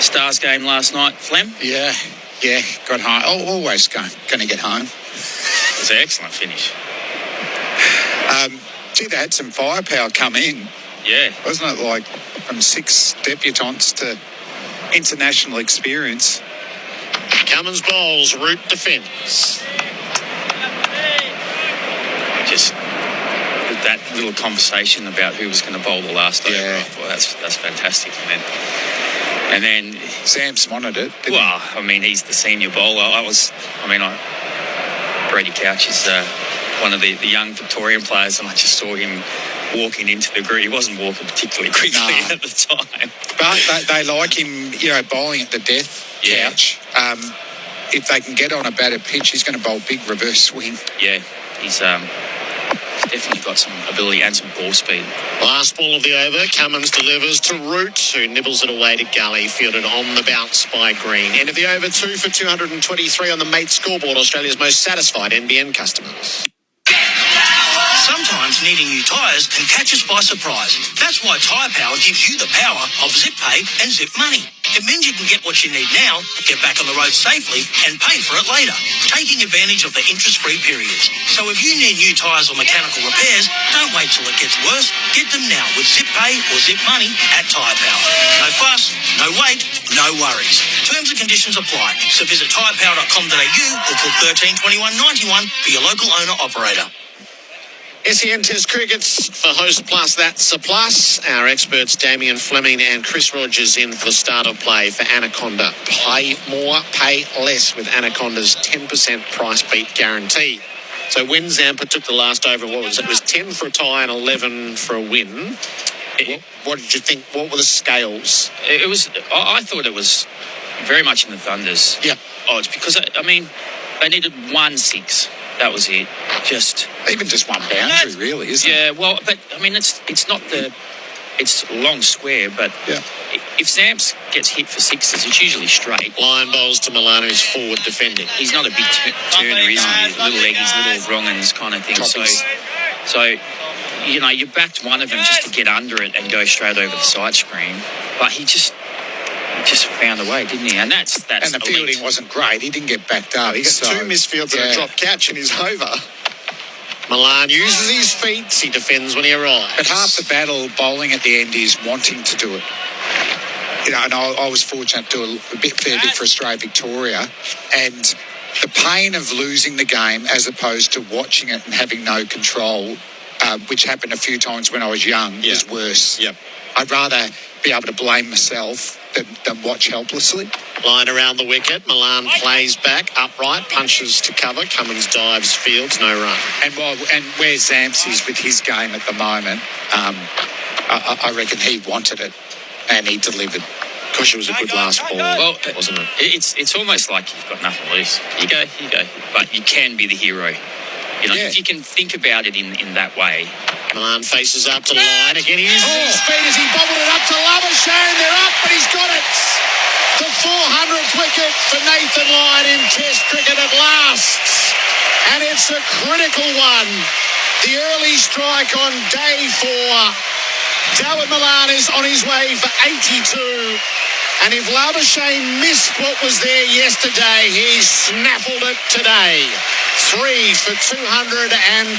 Stars game last night, Flem? Yeah, got home. Always going to get home. It was an excellent finish. They had some firepower come in Yeah. Wasn't it like from 6 debutantes to international experience? Cummins bowls, Root defence. Just that little conversation about who was going to bowl the last over. I thought that's fantastic. And then Sam's wanted it. Well, I mean, he's the senior bowler. Brady Couch is one of the young Victorian players, and I just saw him walking into the grid. He wasn't walking particularly quickly at the time. But they like him, bowling at the death couch. If they can get on a battered pitch, he's going to bowl big reverse swing. Yeah, he's definitely got some ability and some ball speed. Last ball of the over, Cummins delivers to Root, who nibbles it away to Gully, fielded on the bounce by Green. End of the over, 2 for 223 on the Mate scoreboard, Australia's most satisfied NBN customers. Sometimes needing new tyres can catch us by surprise. That's why Tyre Power gives you the power of Zip Pay and Zip Money. It means you can get what you need now, get back on the road safely, and pay for it later, taking advantage of the interest-free periods. So if you need new tyres or mechanical repairs, don't wait till it gets worse. Get them now with Zip Pay or Zip Money at Tyre Power. No fuss, no wait, no worries. Terms and conditions apply. So visit tyrepower.com.au or call 13 21 91 for your local owner-operator. SEN Test Crickets for Host Plus, that's a plus. Our experts Damien, Fleming and Chris Rogers in for the start of play for Anaconda. Play more, pay less with Anaconda's 10% price beat guarantee. So when Zampa took the last over, what was it? It was 10 for a tie and 11 for a win. What did you think? What were the scales? I thought it was very much in the Thunder's odds because, they needed 1-6. That was it. Even just one boundary, really, isn't it? Yeah, well, but, it's not it's long square, but if Zamps gets hit for sixes, it's usually straight. Line bowls to Milano, who's forward defending. He's not a big turner, isn't he? Little leggies, little wrongins kind of thing. So, you backed one of them just to get under it and go straight over the side screen, but he just found a way, didn't he? And that's and the fielding wasn't great. He didn't get backed up. He got 2 misfields and a drop catch and he's over. Milan uses his feet. He defends when he arrives. But half the battle bowling at the end is wanting to do it. And I was fortunate to do a fair bit for Australia Victoria, and the pain of losing the game as opposed to watching it and having no control, which happened a few times when I was young, is worse. Yep. I'd rather be able to blame myself than watch helplessly. Line around the wicket. Milan plays back, upright, punches to cover. Cummins dives, fields, no run. And where Zamps is with his game at the moment, I reckon he wanted it and he delivered. Gosh, it was a good last ball, wasn't it? It's almost like you've got nothing to lose. You go. But you can be the hero. If you can think about it in that way. Milan faces up to the line. Again, he uses his feet as he bobbled it up to Labuschagne. They're up, but he's got it. The 400th wicket for Nathan Lyon in Test cricket at last. And it's a critical one. The early strike on day 4. Dawid Malan is on his way for 82. And if Labuschagne missed what was there yesterday, he snaffled it today. 3 for 223.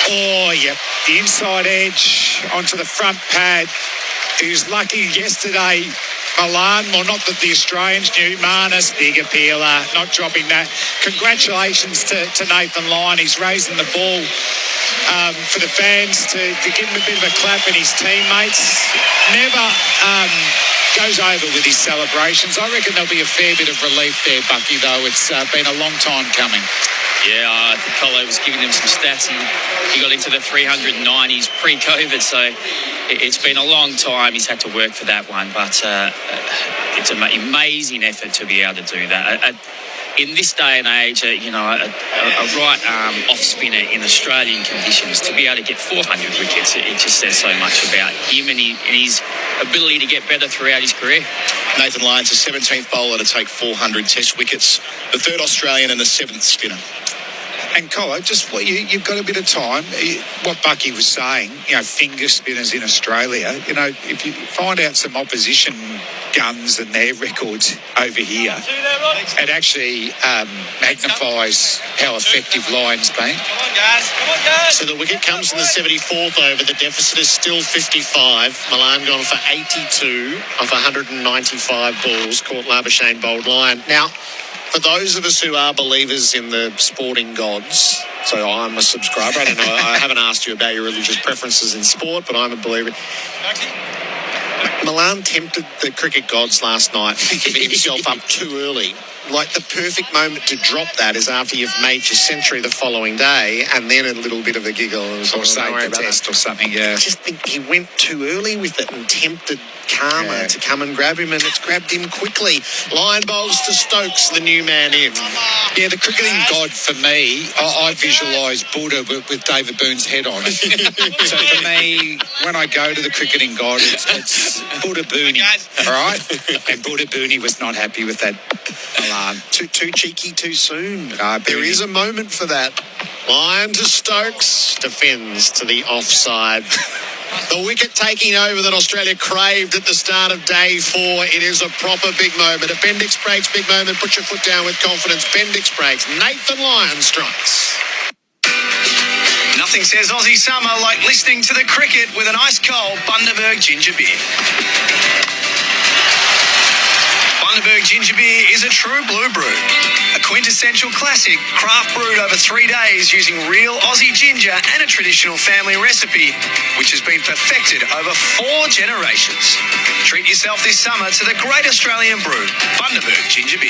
Oh, yep. The inside edge onto the front pad. He was lucky yesterday. Milan, well, not that the Australians knew. Marnus, big appealer, not dropping that. Congratulations to Nathan Lyon. He's raising the ball for the fans to give him a bit of a clap and his teammates. Never goes over with his celebrations. I reckon there'll be a fair bit of relief there, Bucky, though. It's been a long time coming. Yeah, I think Colo was giving him some stats. He got into the 390s pre-COVID, so it's been a long time. He's had to work for that one, but it's an amazing effort to be able to do that. In this day and age, a right arm off spinner in Australian conditions, to be able to get 400 wickets, it just says so much about him and his ability to get better throughout his career. Nathan Lyon's the 17th bowler to take 400 Test wickets, the 3rd Australian and the 7th spinner. And Colo, you've got a bit of time. What Bucky was saying, finger spinners in Australia. If you find out some opposition guns and their records over here, it actually magnifies how effective Lions been. So the wicket comes in the 74th over. The deficit is still 55. Milan gone for 82 of 195 balls. Caught Labuschagne bowled Lyon. Now, for those of us who are believers in the sporting gods, so I'm a subscriber. I don't know. I haven't asked you about your religious preferences in sport, but I'm a believer. Milan tempted the cricket gods last night, giving himself up too early. Like, the perfect moment to drop that is after you've made your century the following day, and then a little bit of a giggle or save the test or something. Yeah, I just think he went too early with it and tempted Karma to come and grab him, and it's grabbed him quickly. Lyon bowls to Stokes, the new man in. Yeah, the cricketing god for me, I visualise Buddha with David Boone's head on it. So for me, when I go to the cricketing god, it's Buddha Booney, all right? And Buddha Booney was not happy with that alarm. Too cheeky too soon. There is a moment for that. Lyon to Stokes, defends to the offside. The wicket taking over that Australia craved at the start of day 4. It is a proper big moment. A Bendix breaks, big moment. Put your foot down with confidence. Bendix breaks. Nathan Lyon strikes. Nothing says Aussie summer like listening to the cricket with an ice cold Bundaberg ginger beer. Bundaberg ginger beer is a true blue brew. A quintessential classic, craft brewed over 3 days using real Aussie ginger and a traditional family recipe, which has been perfected over 4 generations. Treat yourself this summer to the great Australian brew, Bundaberg ginger beer.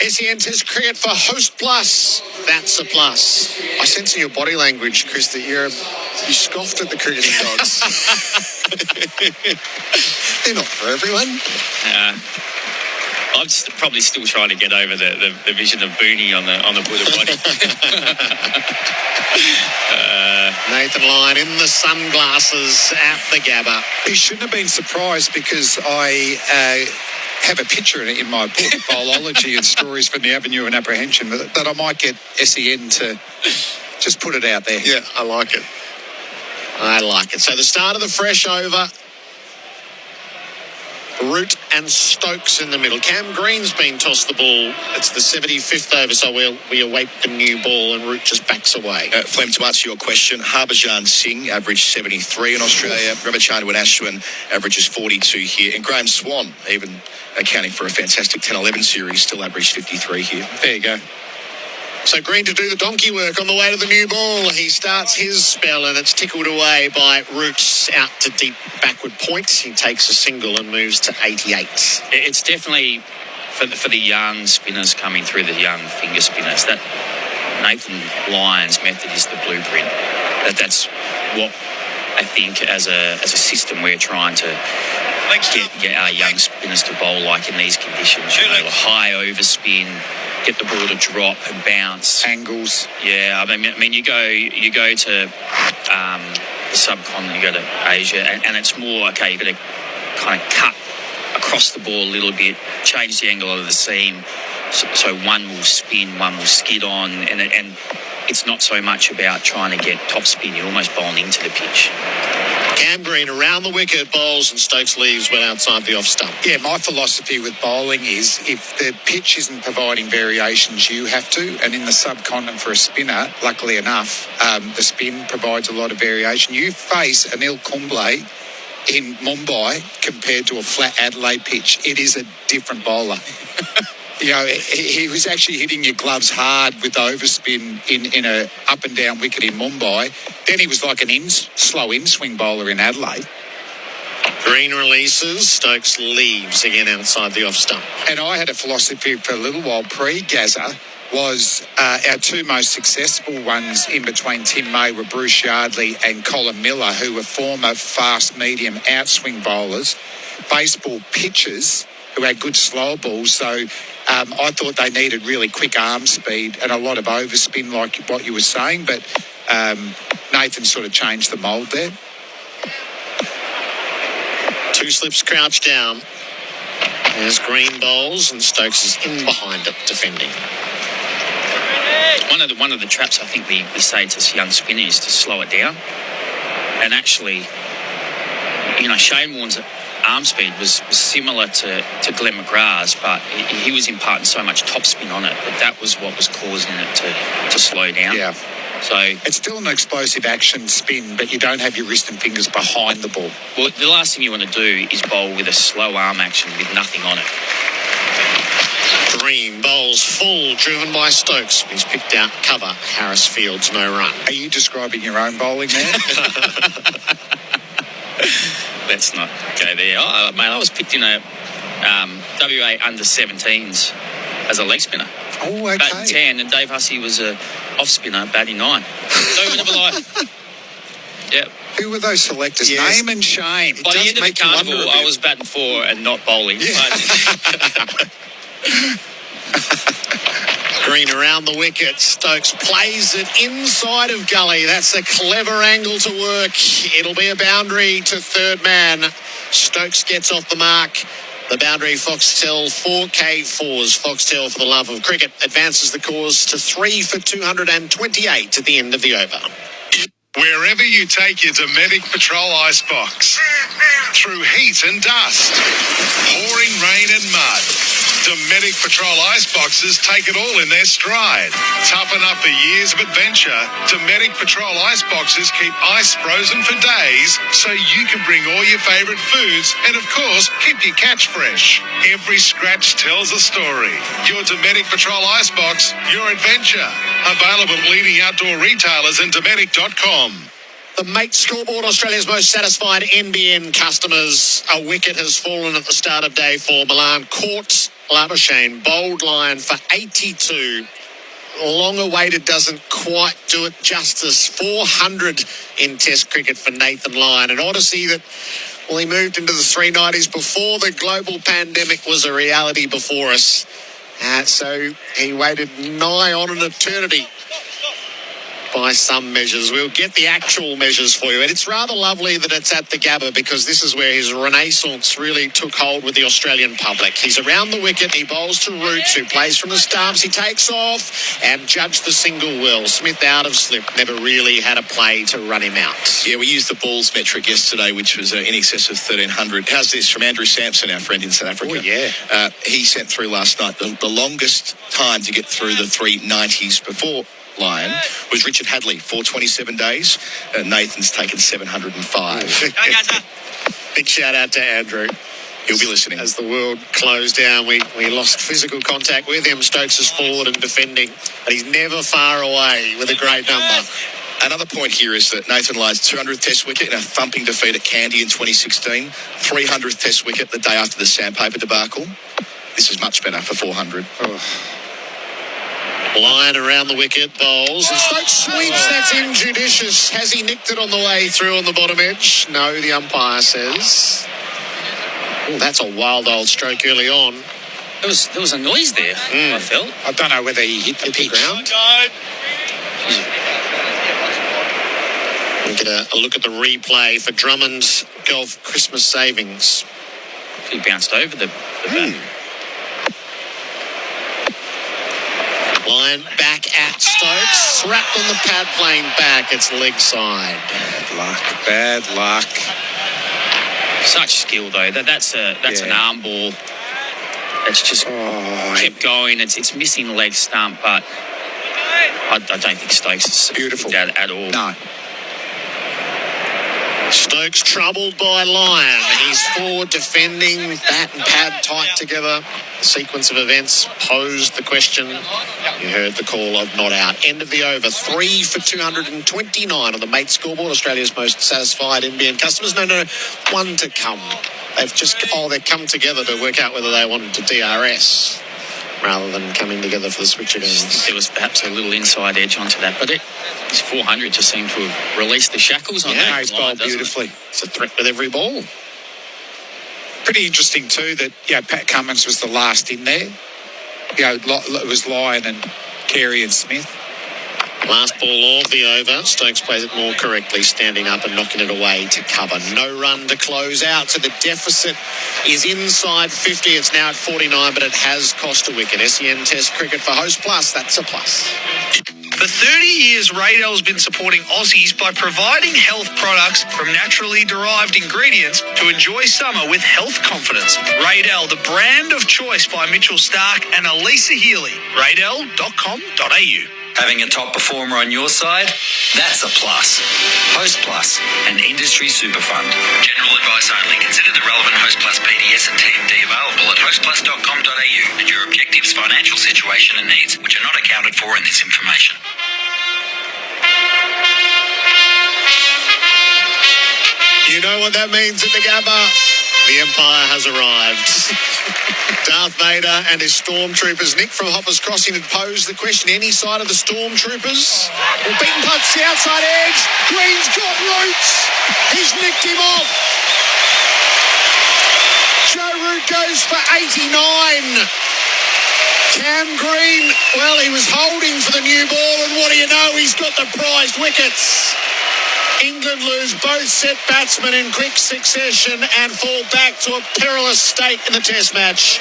SEN Test cricket for Host Plus. That's a plus. I sense in your body language, Chris, that you scoffed at the cricketing gods. They're not for everyone. I'm probably still trying to get over the vision of Booney on the Buddha body. Nathan Lyon in the sunglasses at the Gabba. He shouldn't have been surprised because I have a picture in my book, Biology and Stories from the Avenue and Apprehension, that I might get SEN to just put it out there. Yeah, I like it. I like it. So the start of the fresh over. Root and Stokes in the middle. Cam Green's been tossed the ball. It's the 75th over, so we await the new ball, and Root just backs away. Flem, to answer your question, Harbhajan Singh averaged 73 in Australia. Ravichandran Ashwin averages 42 here. And Graham Swan, even accounting for a fantastic 10-11 series, still averaged 53 here. There you go. So Green to do the donkey work on the way to the new ball. He starts his spell, and it's tickled away by Roots out to deep backward point. He takes a single and moves to 88. It's definitely for the young spinners coming through, the young finger spinners, that Nathan Lyon's method is the blueprint. That's what I think as a system we're trying to get our young spinners to bowl like in these conditions. You know, a high overspin, get the ball to drop and bounce. Angles. Yeah, I mean, you go to the subcontinent, you go to Asia, and it's more, okay, you've got to kind of cut across the ball a little bit, change the angle of the seam, so one will spin, one will skid on, and it's not so much about trying to get top spin, you're almost bowling into the pitch. Cam Green around the wicket, bowls, and Stokes leaves well outside the off stump. Yeah, my philosophy with bowling is if the pitch isn't providing variations, you have to. And in the subcontinent for a spinner, luckily enough, the spin provides a lot of variation. You face Anil Kumble in Mumbai compared to a flat Adelaide pitch. It is a different bowler. You know, he was actually hitting your gloves hard with the overspin in a up and down wicket in Mumbai. Then he was like slow in-swing bowler in Adelaide. Green releases, Stokes leaves again outside the off stump. And I had a philosophy for a little while pre-Gazza was our two most successful ones in between Tim May were Bruce Yardley and Colin Miller, who were former fast medium outswing bowlers, baseball pitchers who had good slow balls. So I thought they needed really quick arm speed and a lot of overspin like what you were saying, but Nathan sort of changed the mould there. Two slips crouch down. There's Green bowls and Stokes is in behind it defending. One of the traps I think we say to young spinners is to slow it down. And actually, Shane Warne's arm speed was similar to Glenn McGrath's, but he was imparting so much topspin on it that was what was causing it to slow down. Yeah. So it's still an explosive action spin, but you don't have your wrist and fingers behind the ball. Well, the last thing you want to do is bowl with a slow arm action with nothing on it. Green bowls full, driven by Stokes. He's picked out cover. Harris Fields, no run. Are you describing your own bowling there? Let's not go there. I was picked in a WA under-17s as a leg spinner. Oh, okay. Batting 10, and Dave Hussey was a off-spinner batting 9. So whenever Yep. Who were those selectors? Yes. Name and shame. By the end of the carnival, I was batting 4 and not bowling. Yeah. Green around the wicket. Stokes plays it inside of gully. That's a clever angle to work. It'll be a boundary to third man. Stokes gets off the mark. The boundary, Foxtel 4K4s. Foxtel, for the love of cricket, advances the cause to 3 for 228 at the end of the over. Wherever you take your Dometic Patrol icebox, through heat and dust, pouring rain and mud, Dometic Patrol iceboxes take it all in their stride. Toughen up the years of adventure. Dometic Patrol iceboxes keep ice frozen for days so you can bring all your favourite foods and, of course, keep your catch fresh. Every scratch tells a story. Your Dometic Patrol icebox, your adventure. Available at leading outdoor retailers and Dometic.com. The Mate Scoreboard, Australia's most satisfied NBN customers. A wicket has fallen at the start of day 4. Milan caught Labuschagne, bowled line for 82. Long awaited, doesn't quite do it justice. 400 in Test cricket for Nathan Lyon. An odyssey that, well, he moved into the 390s before the global pandemic was a reality before us. So he waited nigh on an eternity by some measures. We'll get the actual measures for you. And it's rather lovely that it's at the Gabba, because this is where his renaissance really took hold with the Australian public. He's around the wicket. He bowls to Roots, who plays from the stumps. He takes off and judged the single well. Smith out of slip. Never really had a play to run him out. Yeah, we used the balls metric yesterday, which was in excess of 1,300. How's this from Andrew Sampson, our friend in South Africa? Oh, yeah. He sent through last night the longest time to get through the 390s before Lion was Richard Hadley, 427 days. Nathan's taken 705. Big shout out to Andrew. He'll be listening. As the world closed down, we lost physical contact with him. Stokes is forward and defending, but he's never far away with a great number. Another point here is that Nathan Lyon's 200th Test wicket in a thumping defeat at Kandy in 2016, 300th Test wicket the day after the sandpaper debacle. This is much better for 400. Oh. Lyon around the wicket, bowls, and Stokes sweeps. That's injudicious. Has he nicked it on the way through on the bottom edge? No, the umpire says. Oh, that's a wild old stroke early on. There was a noise there, I felt. I don't know whether he hit the pitch. Ground. We'll get a look at the replay for Drummond's golf Christmas savings. He bounced over the bat. Lyon back at Stokes, wrapped on the pad, playing back. It's leg side. Bad luck. Such skill though. That's an arm ball. It's just kept going. It's missing the leg stump, but I don't think Stokes is beautiful at all. No. Stokes troubled by Lyon. He's forward defending, bat and pad tight together. The sequence of events posed the question. You heard the call of not out. End of the over. 3 for 229 on the Mate Scoreboard. Australia's most satisfied NBN customers. No, one to come. They've come together to work out whether they wanted to DRS rather than coming together for the switcher games. There was perhaps a little inside edge onto that, but it's 400 just seemed to have released the shackles on that. He's bowled beautifully. It's a threat with every ball. Pretty interesting too that Pat Cummins was the last in there. It was Lyon and Carey and Smith. Last ball of the over. Stokes plays it more correctly, standing up and knocking it away to cover. No run to close out, so the deficit is inside 50. It's now at 49, but it has cost a wicket. SEN Test cricket for Host Plus. That's a plus. For 30 years, Raydell's been supporting Aussies by providing health products from naturally derived ingredients to enjoy summer with health confidence. Raydell, the brand of choice by Mitchell Starc and Elisa Healy. Raydell.com.au. Having a top performer on your side? That's a plus. Host Plus, an industry super fund. General advice only. Consider the relevant Host Plus PDS and TMD available at hostplus.com.au and your objectives, financial situation and needs, which are not accounted for in this information. You know what that means at the Gabba? The Empire has arrived. Darth Vader and his stormtroopers. Nick from Hoppers Crossing had posed the question, any side of the stormtroopers? Well, beaten punch the outside edge. Green's got roots. He's nicked him off. Joe Root goes for 89. Cam Green, well, he was holding for the new ball, and what do you know? He's got the prized wickets. England lose both set batsmen in quick succession and fall back to a perilous state in the Test match.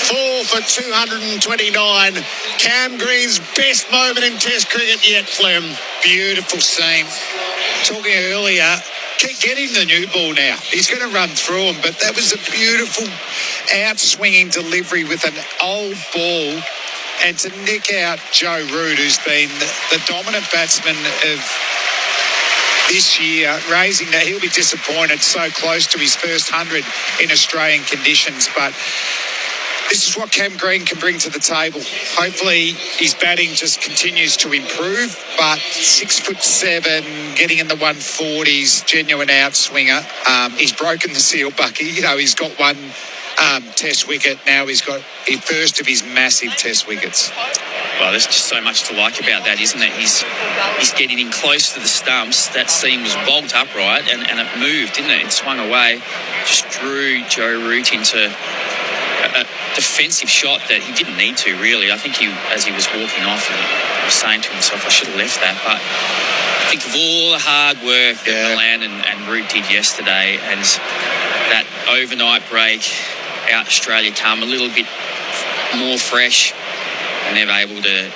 4 for 229. Cam Green's best moment in Test cricket yet, Clem. Beautiful scene. Talking earlier, get him the new ball now. He's going to run through him, but that was a beautiful out-swinging delivery with an old ball. And to nick out Joe Root, who's been the dominant batsman of this year, raising that. He'll be disappointed, so close to his first 100 in Australian conditions, but this is what Cam Green can bring to the table. Hopefully his batting just continues to improve, but 6'7", getting in the 140s, genuine outswinger. He's broken the seal, Bucky. You know, he's got one Test wicket. Now he's got his first of his massive Test wickets. Well, there's just so much to like about that, isn't it? He's getting in close to the stumps. That seam was bolt upright and it moved, didn't it? It swung away, just drew Joe Root into a defensive shot that he didn't need to, really. I think as he was walking off, he was saying to himself, I should have left that. But think of all the hard work that Milan and Root did yesterday, and that overnight break out Australia come a little bit more fresh, and they're able to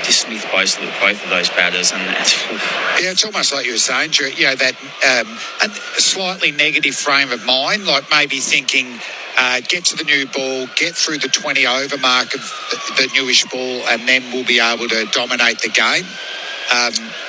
dismiss both of those batters. And yeah, it's almost like you were saying, you know, that a slightly negative frame of mind, like maybe thinking, get to the new ball, get through the 20 over mark of the newish ball, and then we'll be able to dominate the game.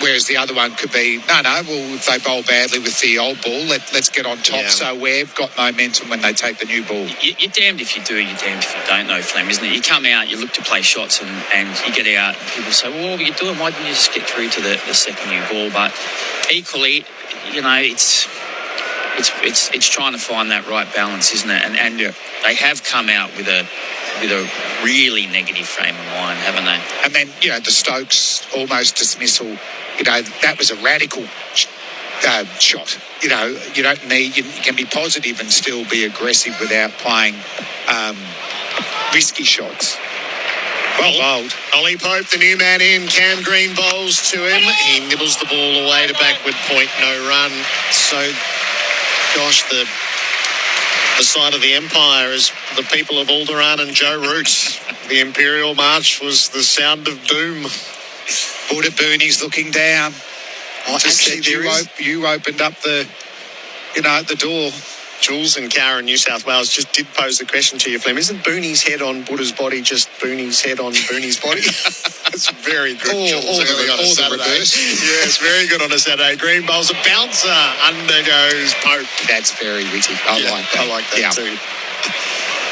Whereas the other one could be, well, if they bowl badly with the old ball, let's get on top so we've got momentum when they take the new ball. You're damned if you do, you're damned if you don't, though, Flem, isn't it? You come out, you look to play shots and you get out, people say, well, what are you doing? Why didn't you just get through to the second new ball? But equally, you know, it's trying to find that right balance, isn't it? And they have come out with a really negative frame of mind, haven't they? And then, you know, the Stokes almost dismissal, you know, that was a radical shot. You know, you don't need, you can be positive and still be aggressive without playing risky shots. Well bowled. Ollie Pope, the new man in. Cam Green bowls to him. He nibbles the ball away to backward point, no run. So, gosh, the side of the Empire is the people of Alderaan and Joe Root. The Imperial March was the sound of doom. Buddha Booney's looking down. You opened up the door. Jules and Karen, New South Wales, just did pose the question to you, Flem. Isn't Booney's head on Buddha's body just Booney's head on Booney's body? That's very good, Jules. Or the reverse. Yes, very good on a Saturday. Green bowls a bouncer. Under goes Pope. That's very witty. I like that. I like that too.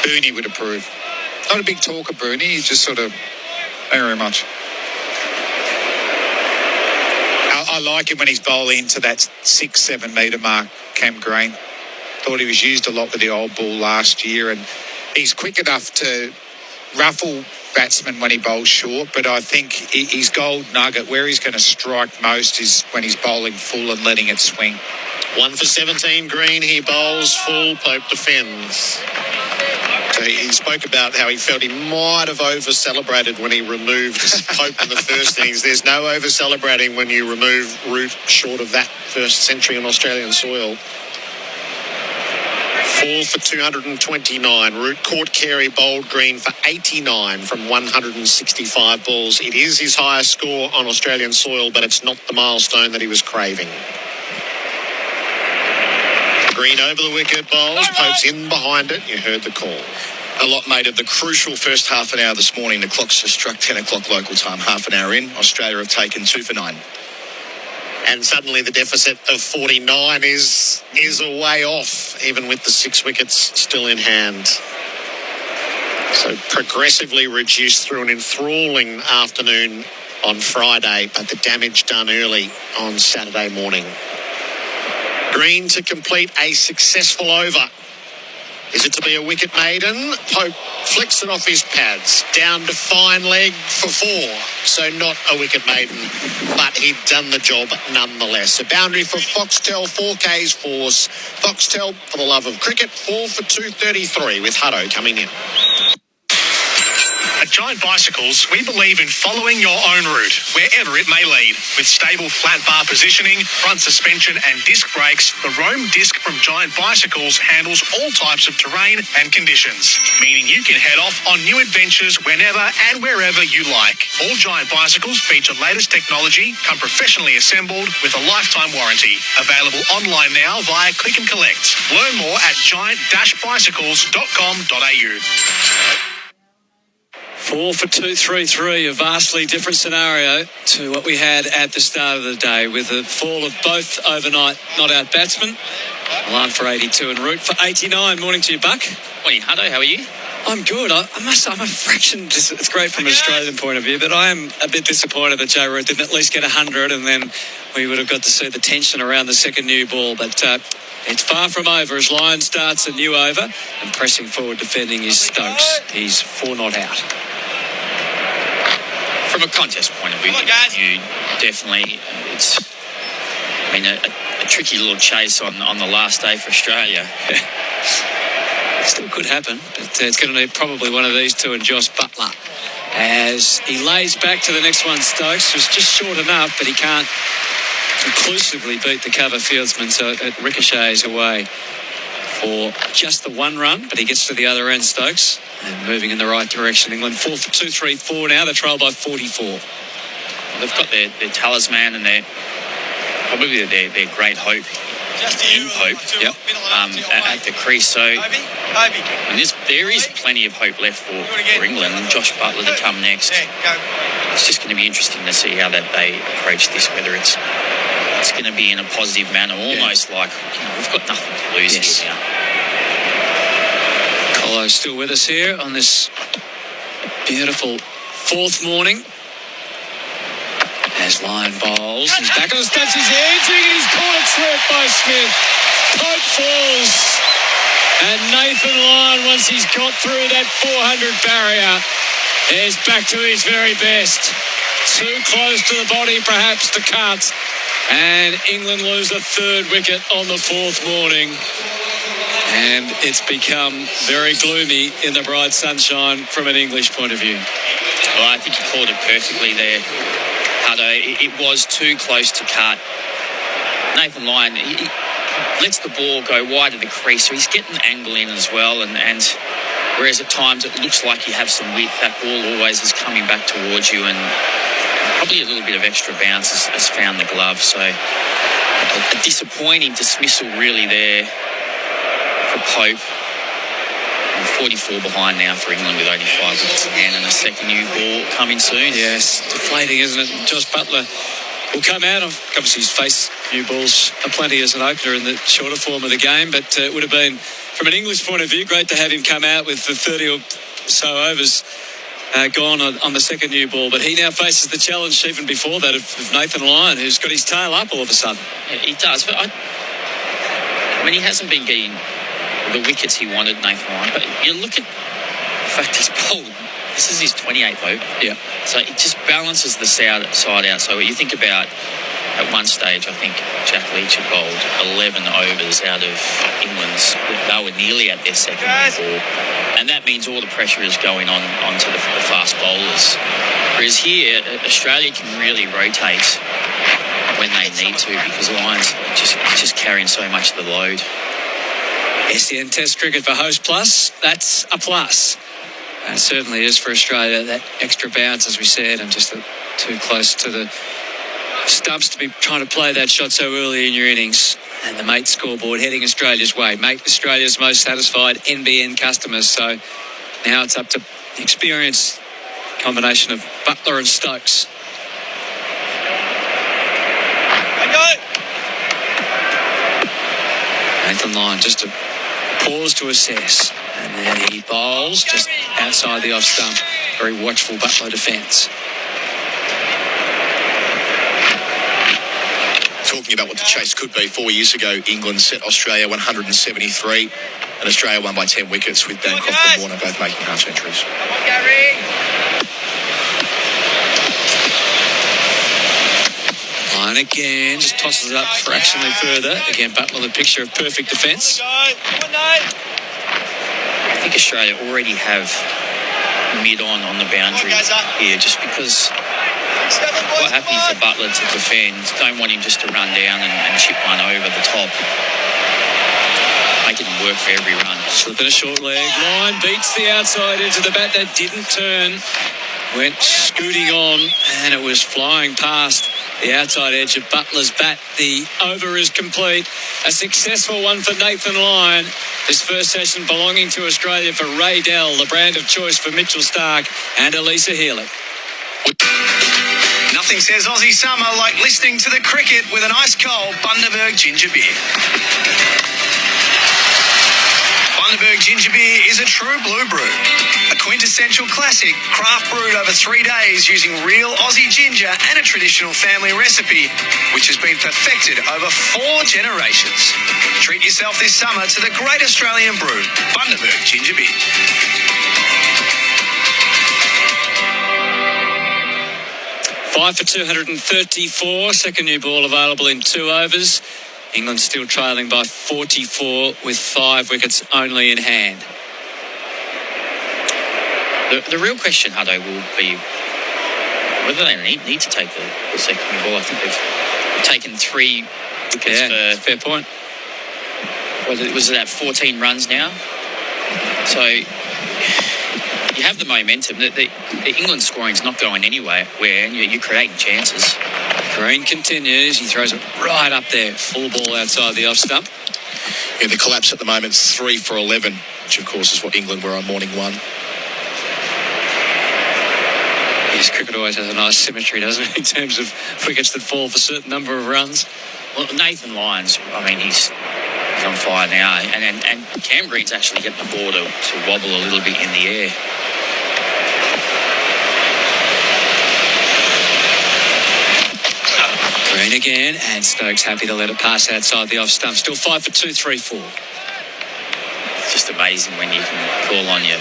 Booney would approve. Not a big talker, Booney. He just sort of, thank you very much. I like him when he's bowling into that 6-7 metre mark, Cam Green. Thought he was used a lot with the old ball last year, and he's quick enough to ruffle batsmen when he bowls short, but I think his gold nugget, where he's going to strike most, is when he's bowling full and letting it swing. 1 for 17, Green. He bowls full. Pope defends. So he spoke about how he felt he might have over-celebrated when he removed Pope in the first innings. There's no over-celebrating when you remove Root short of that first century on Australian soil. 4 for 229. Root caught Carey bowled Green for 89 from 165 balls. It is his highest score on Australian soil, but it's not the milestone that he was craving. Green over the wicket, bowls. Pope's in behind it. You heard the call. A lot made of the crucial first half an hour this morning. The clock's just struck 10 o'clock local time. Half an hour in, Australia have taken 2 for 9. And suddenly the deficit of 49 is a way off, even with the 6 wickets still in hand. So progressively reduced through an enthralling afternoon on Friday, but the damage done early on Saturday morning. Green to complete a successful over. Is it to be a wicket maiden? Pope flicks it off his pads. Down to fine leg for 4. So not a wicket maiden, but he'd done the job nonetheless. A boundary for Foxtel, 4Ks force. Foxtel, for the love of cricket, 4 for 233 with Hudson coming in. At Giant Bicycles, we believe in following your own route, wherever it may lead. With stable flat bar positioning, front suspension and disc brakes, the Roam disc from Giant Bicycles handles all types of terrain and conditions, meaning you can head off on new adventures whenever and wherever you like. All Giant Bicycles feature latest technology, come professionally assembled with a lifetime warranty. Available online now via Click and Collect. Learn more at giant-bicycles.com.au. 4 for 233, a vastly different scenario to what we had at the start of the day, with a fall of both overnight not-out batsmen. Line for 82 and Root for 89. Morning to you, Buck. Morning, Huddo. How are you? I'm good. I'm a fraction. It's great from an Australian point of view, but I am a bit disappointed that Joe Root didn't at least get 100, and then we would have got to see the tension around the second new ball. But it's far from over as Lyon starts a new over and pressing forward defending his Stokes. He's 4 not out. From a contest point of view, you definitely, it's, I mean, a tricky little chase on the last day for Australia. Still could happen, but it's going to need probably one of these two and Josh Butler. As he lays back to the next one, Stokes was just short enough, but he can't conclusively beat the cover fieldsman, so it ricochets away for just the 1 run, but he gets to the other end, Stokes, and moving in the right direction. England 4 for 234 now. They're trailed by 44. They've got their talisman and their great hope in Pope at the crease. So there is plenty of hope left for England and Josh Butler to come next. It's just going to be interesting to see how that they approach this, whether it's going to be in a positive manner, almost like we've got nothing to lose here now. Colo's still with us here on this beautiful 4th morning. As Lyon bowls, he's back on the stumps, he's edging and he's caught it slip by Smith. Pope falls. And Nathan Lyon, once he's got through that 400 barrier, is back to his very best. Too close to the body perhaps to cut. And England lose a 3rd wicket on the 4th morning. And it's become very gloomy in the bright sunshine from an English point of view. Well, I think you called it perfectly there, Huddo. It was too close to cut. Nathan Lyon, he lets the ball go wide of the crease, so he's getting the angle in as well. And whereas at times it looks like you have some width, that ball always is coming back towards you, and probably a little bit of extra bounce has found the glove. So a disappointing dismissal really there for Pope. 44 behind now for England with 85 wickets in hand and a second new ball coming soon. Yes, deflating, isn't it? Josh Butler will come out. Obviously, he's faced new balls aplenty as an opener in the shorter form of the game, but it would have been, from an English point of view, great to have him come out with the 30 or so overs gone on the second new ball. But he now faces the challenge even before that of Nathan Lyon, who's got his tail up all of a sudden. Yeah, he does, but I mean, he hasn't been getting the wickets he wanted, Nathan Lyon. But you look at the fact he's bowled. This is his 28th over. Yeah. So it just balances the side out. So you think about, at one stage, I think Jack Leach had bowled 11 overs out of England's. They were nearly at their second ball. And that means all the pressure is going onto the fast bowlers. Whereas here, Australia can really rotate when they need to, because Lyon's just carrying so much of the load. SEN Test cricket for Host Plus, that's a plus. And it certainly is for Australia, that extra bounce, as we said, and just too close to the stumps to be trying to play that shot so early in your innings. And the mate scoreboard heading Australia's way. Make Australia's most satisfied NBN customers. So now it's up to the experienced combination of Butler and Stokes. Nathan Lyon just a pause to assess. And then he bowls just outside the off stump. Very watchful Butler defence. Talking about what the chase could be, 4 years ago, England set Australia 173, and Australia won by 10 wickets with Bancroft and Warner both making half centuries. Line again, just tosses it up fractionally further. Again, Butler, the picture of perfect defence. I think Australia already have mid-on the boundary here, just because quite happy for Butler to defend. Don't want him just to run down and chip one over the top. Making him work for every run. Slipping a short leg. Line beats the outside edge of the bat. That didn't turn. Went scooting on, and it was flying past the outside edge of Butler's bat. The over is complete. A successful one for Nathan Lyon. This first session belonging to Australia for Ray Dell, the brand of choice for Mitchell Starc and Elisa Healy. Nothing says Aussie summer like listening to the cricket with an ice-cold Bundaberg ginger beer. Bundaberg ginger beer is a true blue brew. A quintessential classic, craft brewed over 3 days using real Aussie ginger and a traditional family recipe, which has been perfected over 4 generations. Treat yourself this summer to the great Australian brew, Bundaberg ginger beer. 5 for 234. Second new ball available in 2 overs. England still trailing by 44 with 5 wickets only in hand. The real question, Huddo, will be whether they need to take the second new ball. I think they've taken 3 wickets for... Fair point. Was it at 14 runs now? So you have the momentum. The England scoring's not going anywhere, and you're creating chances. Green continues. He throws it right up there. Full ball outside the off stump. Yeah, the collapse at the moment is 3 for 11, which of course is what England were on morning 1. Yes, cricket always has a nice symmetry, doesn't it, in terms of wickets that fall for a certain number of runs. Well, Nathan Lyons, I mean, he's on fire now, and Cam Green's actually getting the ball to wobble a little bit in the air. Green again, and Stokes happy to let it pass outside the off stump. Still 5 for 234. It's just amazing when you can call on your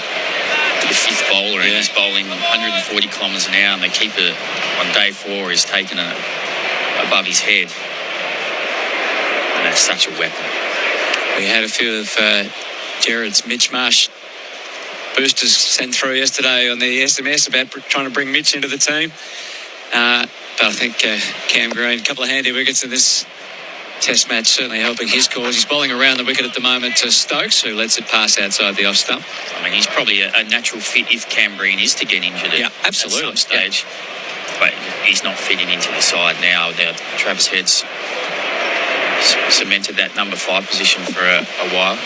5th bowler and he's bowling 140 kilometres an hour, and the keeper on day 4 is taking it above his head. And that's such a weapon. We had a few of Gerard's Mitch Marsh boosters sent through yesterday on the SMS about trying to bring Mitch into the team. But I think Cam Green, a couple of handy wickets in this Test match, certainly helping his cause. He's bowling around the wicket at the moment to Stokes, who lets it pass outside the off stump. I mean, he's probably a natural fit if Cam Green is to get injured at some stage. Yeah. But he's not fitting into the side now. Travis Head's cemented that number 5 position for a while.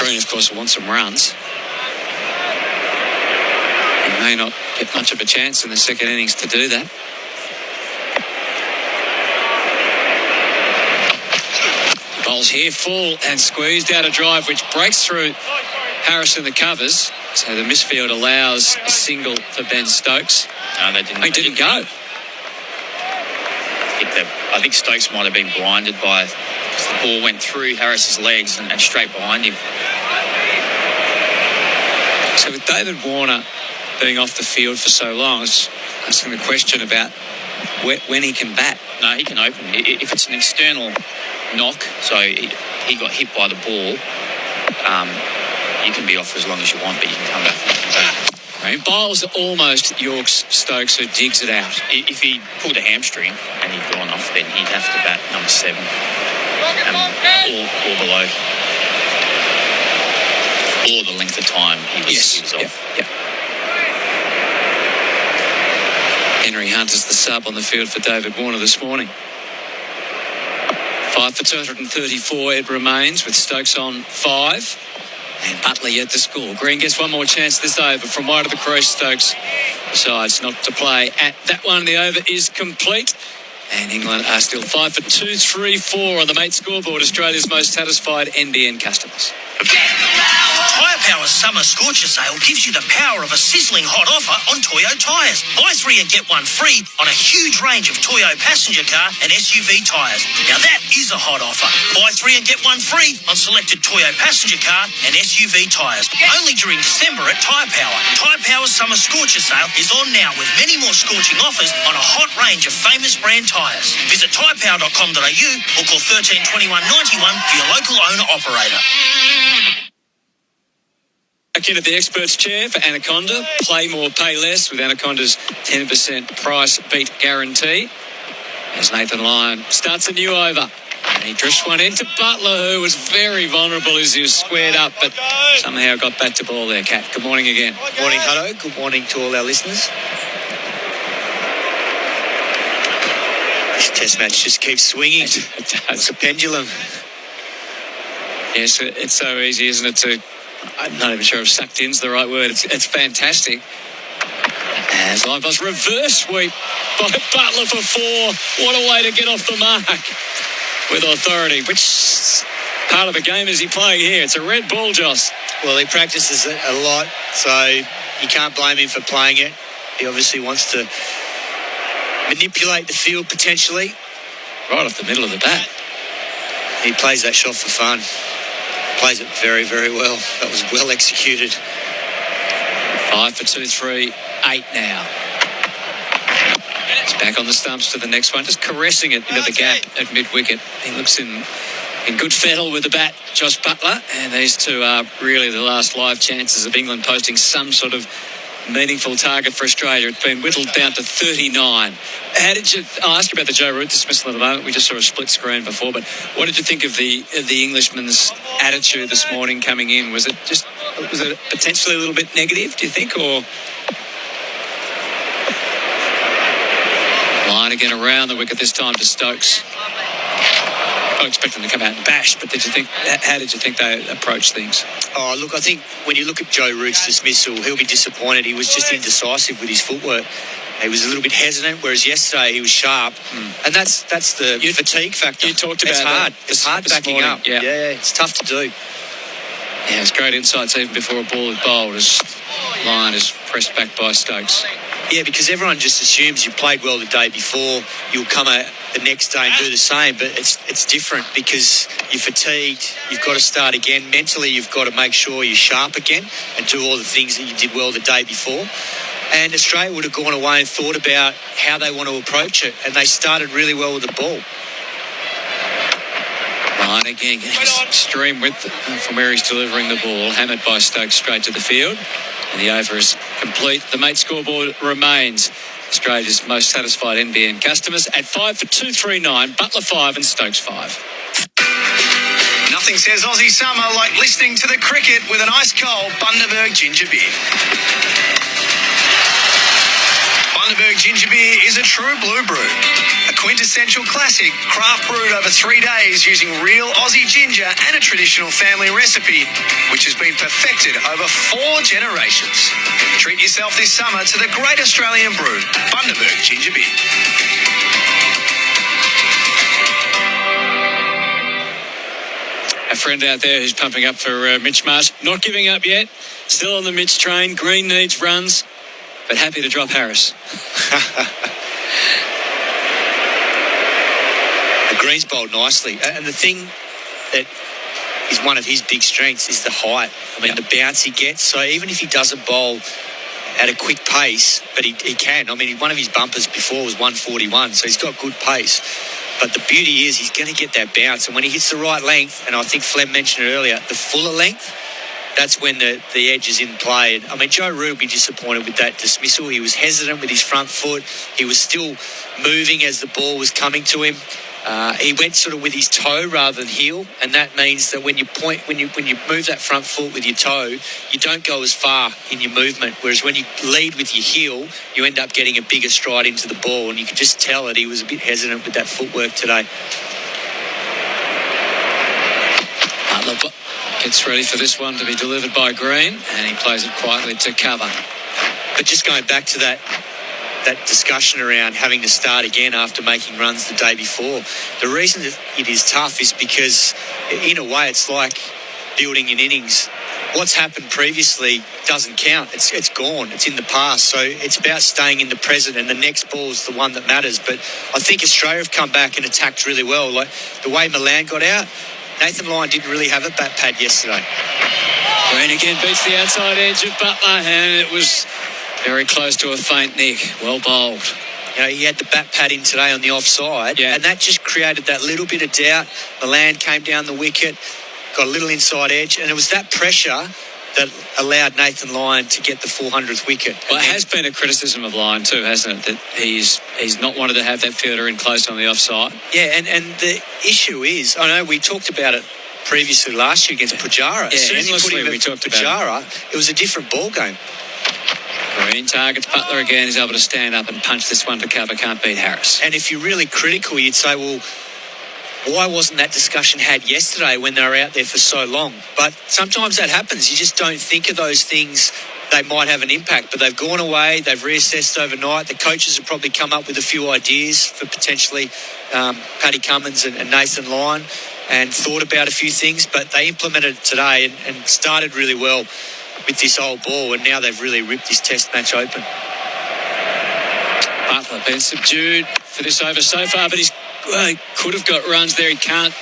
Green, of course, will want some runs. He may not get much of a chance in the second innings to do that. He bowls here full and squeezed out a drive which breaks through Harris in the covers. So the misfield allows a single for Ben Stokes. No, they didn't go. I think Stokes might have been blinded by the ball went through Harris's legs and straight behind him. So with David Warner being off the field for so long, I was asking the question about when he can bat. No, he can open. If it's an external knock, so he got hit by the ball, you can be off for as long as you want, but you can come back. He bowls almost York's Stokes, who digs it out. If he pulled a hamstring and he'd gone off, then he'd have to bat number 7. or below. Or the length of time he was off. Yeah. Henry Hunt is the sub on the field for David Warner this morning. 5 for 234 it remains, with Stokes on 5. And Butler yet to score. Green gets one more chance this over from wide of the crease. Stokes decides not to play at that one. The over is complete. And England are still 5 for 234 on the mate scoreboard. Australia's most satisfied NBN customers. Tyre Power's summer scorcher sale gives you the power of a sizzling hot offer on Toyo tyres. Buy 3 and get 1 free on a huge range of Toyo passenger car and SUV tyres. Now that is a hot offer. Buy 3 and get 1 free on selected Toyo passenger car and SUV tyres. Only during December at Tyre Power. Tyre Power's summer scorcher sale is on now with many more scorching offers on a hot range of famous brand tyres. Visit tyrepower.com.au or call 13 21 91 for your local owner-operator. Back into the experts chair for Anaconda. Play more, pay less with Anaconda's 10% price beat guarantee. As Nathan Lyon starts a new over. And he drifts one into Butler, who was very vulnerable as he was squared up, but somehow got back to ball there, Kat. Good morning again. Morning, Hutto. Good morning to all our listeners. This test match just keeps swinging. It does. It's a pendulum. Yes, it's so easy, isn't it, to... I'm not even sure if sucked in's the right word. It's fantastic. As line pass, reverse sweep by Butler for 4. What a way to get off the mark with authority. Which part of the game is he playing here? It's a red ball, Joss. Well, he practices it a lot, so you can't blame him for playing it. He obviously wants to manipulate the field potentially. Right off the middle of the bat. He plays that shot for fun. Plays it very, very well. That was well executed. 5 for 2-3, 8 now. He's back on the stumps to the next one, just caressing it into the gap at mid-wicket. He looks in good fettle with the bat, Josh Butler, and these two are really the last live chances of England posting some sort of meaningful target for Australia. It's been whittled down to 39. I'll ask you about the Joe Root dismissal in a moment. We just saw a split screen before, but what did you think of the Englishman's attitude this morning coming in? Was it potentially a little bit negative, do you think, or line again around the wicket this time to Stokes? I expect them to come out and bash, but how did you think they approached things? Oh, look, I think when you look at Joe Root's dismissal, he'll be disappointed. He was just indecisive with his footwork. He was a little bit hesitant, whereas yesterday he was sharp. And that's the fatigue factor. You talked about it's hard. that. It's hard backing morning. up. Yeah, it's tough to do. Yeah, it's great insights even before a ball is bowled as line is pressed back by Stokes. Yeah, because everyone just assumes you played well the day before, you'll come out the next day and do the same. But it's different because you're fatigued. You've got to start again. Mentally, you've got to make sure you're sharp again and do all the things that you did well the day before. And Australia would have gone away and thought about how they want to approach it. And they started really well with the ball. Line again, stream width from where he's delivering the ball. Hammered by Stokes straight to the field. And the over is complete. The mate scoreboard remains Australia's most satisfied NBN customers at 5 for 239, Butler 5 and Stokes 5. Nothing says Aussie summer like listening to the cricket with an ice-cold Bundaberg ginger beer. Bundaberg ginger beer is a true blue brew. A quintessential classic, craft brewed over 3 days using real Aussie ginger and a traditional family recipe, which has been perfected over 4 generations. Treat yourself this summer to the great Australian brew, Bundaberg ginger beer. A friend out there who's pumping up for Mitch Marsh, not giving up yet, still on the Mitch train. Green needs runs, but happy to drop Harris. Green's bowled nicely. And the thing that is one of his big strengths is the height. I mean, the bounce he gets. So even if he doesn't bowl at a quick pace, but he can. I mean, one of his bumpers before was 141, so he's got good pace. But the beauty is he's going to get that bounce. And when he hits the right length, and I think Flem mentioned it earlier, the fuller length, that's when the edge is in play. And, I mean, Joe Root will be disappointed with that dismissal. He was hesitant with his front foot. He was still moving as the ball was coming to him. He went sort of with his toe rather than heel, and that means that when you move that front foot with your toe, you don't go as far in your movement. Whereas when you lead with your heel, you end up getting a bigger stride into the ball, and you can just tell that he was a bit hesitant with that footwork today. Butler gets ready for this one to be delivered by Green, and he plays it quietly to cover. But just going back to that discussion around having to start again after making runs the day before, the reason that it is tough is because, in a way, it's like building an innings. What's happened previously doesn't count. It's gone. It's in the past. So it's about staying in the present, and the next ball is the one that matters. But I think Australia have come back and attacked really well. Like the way Milan got out, Nathan Lyon didn't really have a bat pad yesterday. Green again beats the outside edge of Butler, and it was very close to a faint nick. Well bowled. You know, he had the bat pad in today on the offside, and that just created that little bit of doubt. Milan came down the wicket, got a little inside edge, and it was that pressure that allowed Nathan Lyon to get the 400th wicket. Well, it has been a criticism of Lyon too, hasn't it? That he's not wanted to have that fielder in close on the offside. Yeah, and the issue is, I know we talked about it previously last year against Pujara. Yeah, as soon as endlessly he put him we at talked Pujara, about it was a different ball game. Green targets Butler again. He's able to stand up and punch this one to cover. Can't beat Harris. And if you're really critical, you'd say, well, why wasn't that discussion had yesterday when they were out there for so long? But sometimes that happens. You just don't think of those things. They might have an impact, but they've gone away. They've reassessed overnight. The coaches have probably come up with a few ideas for potentially Paddy Cummins and Nathan Lyon, and thought about a few things, but they implemented it today and started really well with this old ball, and now they've really ripped this test match open. Butler been subdued for this over so far, but he could have got runs there. He can't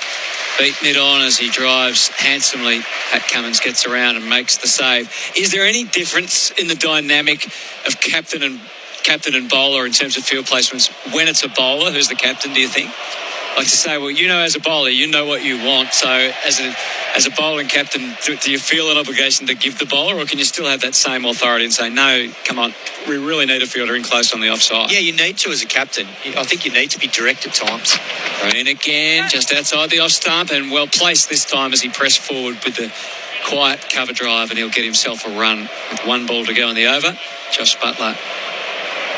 beat mid on as he drives handsomely. Pat Cummins gets around and makes the save. Is there any difference in the dynamic of captain and bowler in terms of field placements when it's a bowler who's the captain, do you think? Like to say, well, as a bowler, you know what you want. So as a bowling captain, do you feel an obligation to give the bowler, or can you still have that same authority and say, no, come on, we really need a fielder in close on the offside? Yeah, you need to as a captain. I think you need to be direct at times. Green again, just outside the off stump, and well placed this time as he pressed forward with the quiet cover drive, and he'll get himself a run with one ball to go in the over. Josh Butler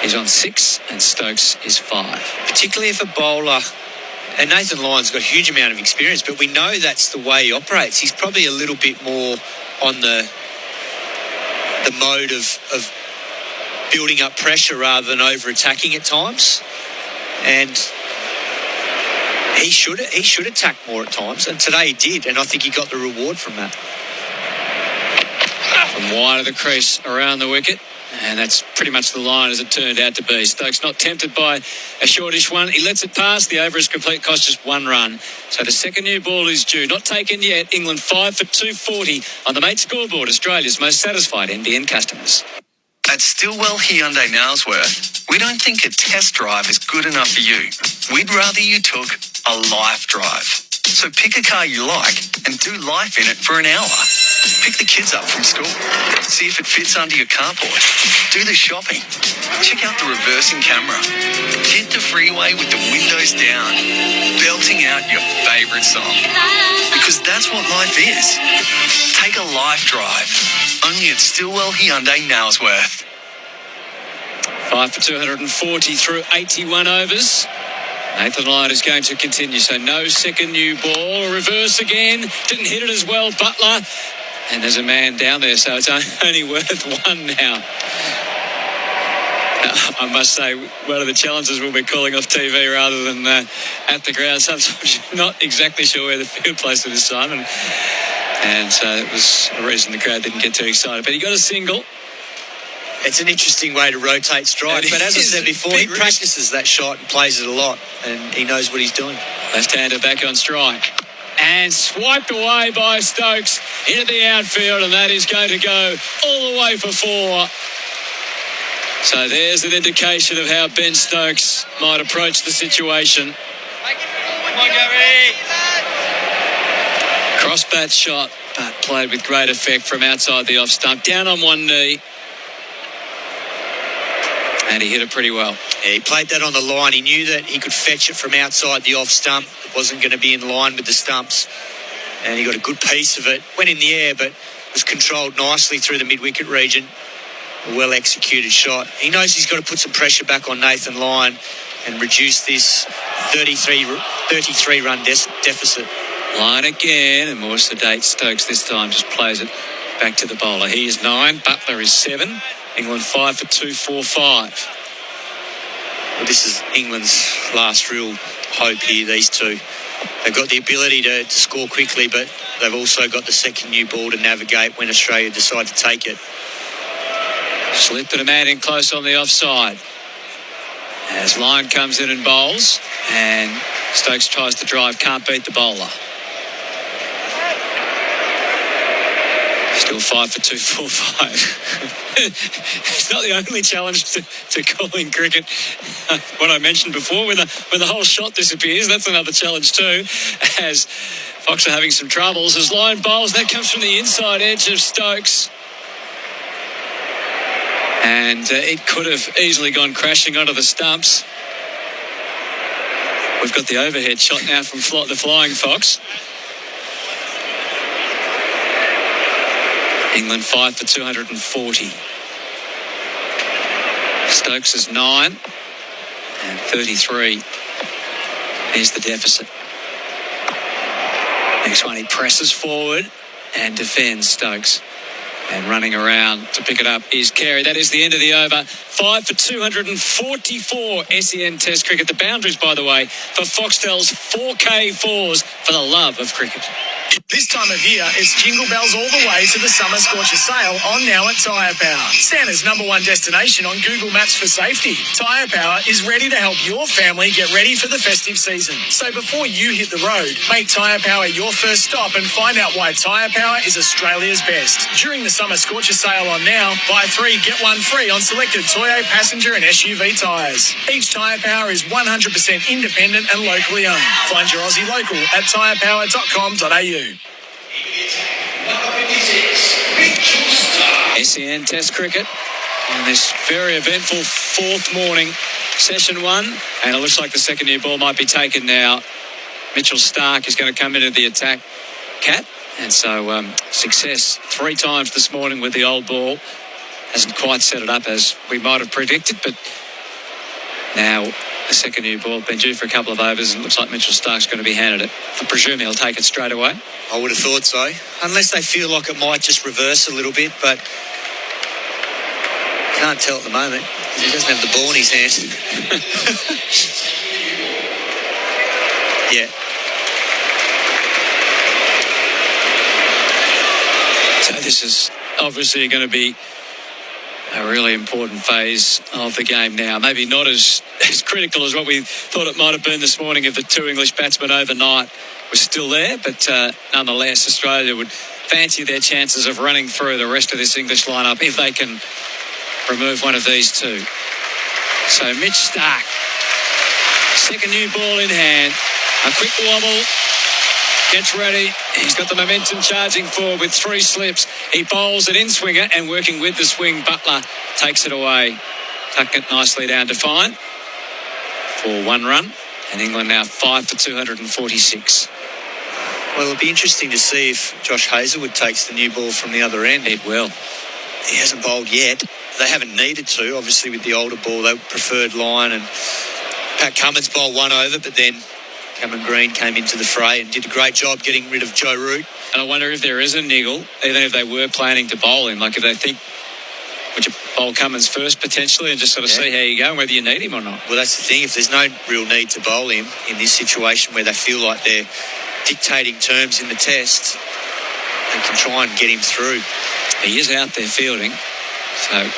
is on 6 and Stokes is 5. Particularly if a bowler... And Nathan Lyon's got a huge amount of experience, but we know that's the way he operates. He's probably a little bit more on the mode of building up pressure rather than over-attacking at times. And he should attack more at times, and today he did, and I think he got the reward from that. From wide of the crease around the wicket. And that's pretty much the line as it turned out to be. Stokes not tempted by a shortish one. He lets it pass. The over is complete, cost just 1 run. So the second new ball is due. Not taken yet. England 5 for 240 on the mate scoreboard. Australia's most satisfied NBN customers. At Stillwell Hyundai Nailsworth, we don't think a test drive is good enough for you. We'd rather you took a life drive. So pick a car you like and do life in it for an hour. Pick the kids up from school. See if it fits under your carport. Do the shopping. Check out the reversing camera. Hit the freeway with the windows down, belting out your favourite song. Because that's what life is. Take a life drive. Only at Stillwell Hyundai Nailsworth. 5 for 240 through 81 overs. Nathan Lyon is going to continue, so no second new ball. A reverse again, didn't hit it as well, Butler. And there's a man down there, so it's only worth 1 now. I must say, one of the challenges will be calling off TV rather than at the ground. Sometimes you're not exactly sure where the field placed at this time. And so it was a reason the crowd didn't get too excited. But he got a single. It's an interesting way to rotate strike, but as I said before, he practices that shot and plays it a lot, and he knows what he's doing. Left-hander back on strike. And swiped away by Stokes into the outfield, and that is going to go all the way for 4. So there's an indication of how Ben Stokes might approach the situation. Come on, Gary. Cross-bat shot, but played with great effect from outside the off stump. Down on one knee. And he hit it pretty well. Yeah, he played that on the line. He knew that he could fetch it from outside the off stump. It wasn't going to be in line with the stumps. And he got a good piece of it. Went in the air, but was controlled nicely through the mid-wicket region. A well-executed shot. He knows he's got to put some pressure back on Nathan Lyon and reduce this 33-run deficit. Lyon again, and more sedate Stokes this time just plays it back to the bowler. He is 9, Butler is 7. England 5 for 2, 4, 5. Well, this is England's last real hope here, these two. They've got the ability to score quickly, but they've also got the second new ball to navigate when Australia decide to take it. Slipped and a man in close on the offside. As Lyon comes in and bowls, and Stokes tries to drive, can't beat the bowler. Still 5 for 2, 4, 5. It's not the only challenge to calling cricket. What I mentioned before, when the whole shot disappears, that's another challenge too. As Fox are having some troubles, as Lyon bowls, that comes from the inside edge of Stokes. And it could have easily gone crashing onto the stumps. We've got the overhead shot now from the Flying Fox. England 5 for 240. Stokes is 9 and 33. There's the deficit. Next one, he presses forward and defends Stokes. And running around to pick it up is Carey. That is the end of the over. 5 for 244 SEN Test cricket. The boundaries, by the way, for Foxtel's 4K4s for the love of cricket. This time of year, it's jingle bells all the way to the Summer Scorcher sale on now at Tyre Power. Santa's #1 destination on Google Maps for safety. Tyre Power is ready to help your family get ready for the festive season. So before you hit the road, make Tyre Power your first stop and find out why Tyre Power is Australia's best. During the Summer Scorcher sale on now, buy 3, get 1 free on selected Toyo passenger and SUV tyres. Each Tyre Power is 100% independent and locally owned. Find your Aussie local at tyrepower.com.au. SEN Test cricket on this very eventful 4th morning, session 1, and it looks like the second new ball might be taken now. Mitchell Starc is going to come into the attack, Cat, and so success 3 times this morning with the old ball. Hasn't quite set it up as we might have predicted, but now the second new ball been due for a couple of overs, and it looks like Mitchell Starc's going to be handed it. I presume he'll take it straight away. I would have thought so, unless they feel like it might just reverse a little bit, but can't tell at the moment. He doesn't have the ball in his hand. Yeah. So this is obviously going to be a really important phase of the game now. Maybe not as critical as what we thought it might have been this morning if the 2 English batsmen overnight were still there, but nonetheless, Australia would fancy their chances of running through the rest of this English lineup if they can remove one of these two. So Mitch Starc, second new ball in hand, a quick wobble, gets ready. He's got the momentum charging forward with 3 slips. He bowls an in-swinger, and working with the swing, Butler takes it away. Tuck it nicely down to fine for 1 run. And England now 5 for 246. Well, it'll be interesting to see if Josh Hazlewood takes the new ball from the other end. It will. He hasn't bowled yet. They haven't needed to. Obviously, with the older ball, they preferred Lyon, and Pat Cummins bowled 1 over, but then Cameron Green came into the fray and did a great job getting rid of Joe Root. And I wonder if there is a niggle, even if they were planning to bowl him, like if they think, would you bowl Cummins first potentially and just sort of see how you go and whether you need him or not? Well, that's the thing. If there's no real need to bowl him in this situation where they feel like they're dictating terms in the test, they can try and get him through. He is out there fielding, so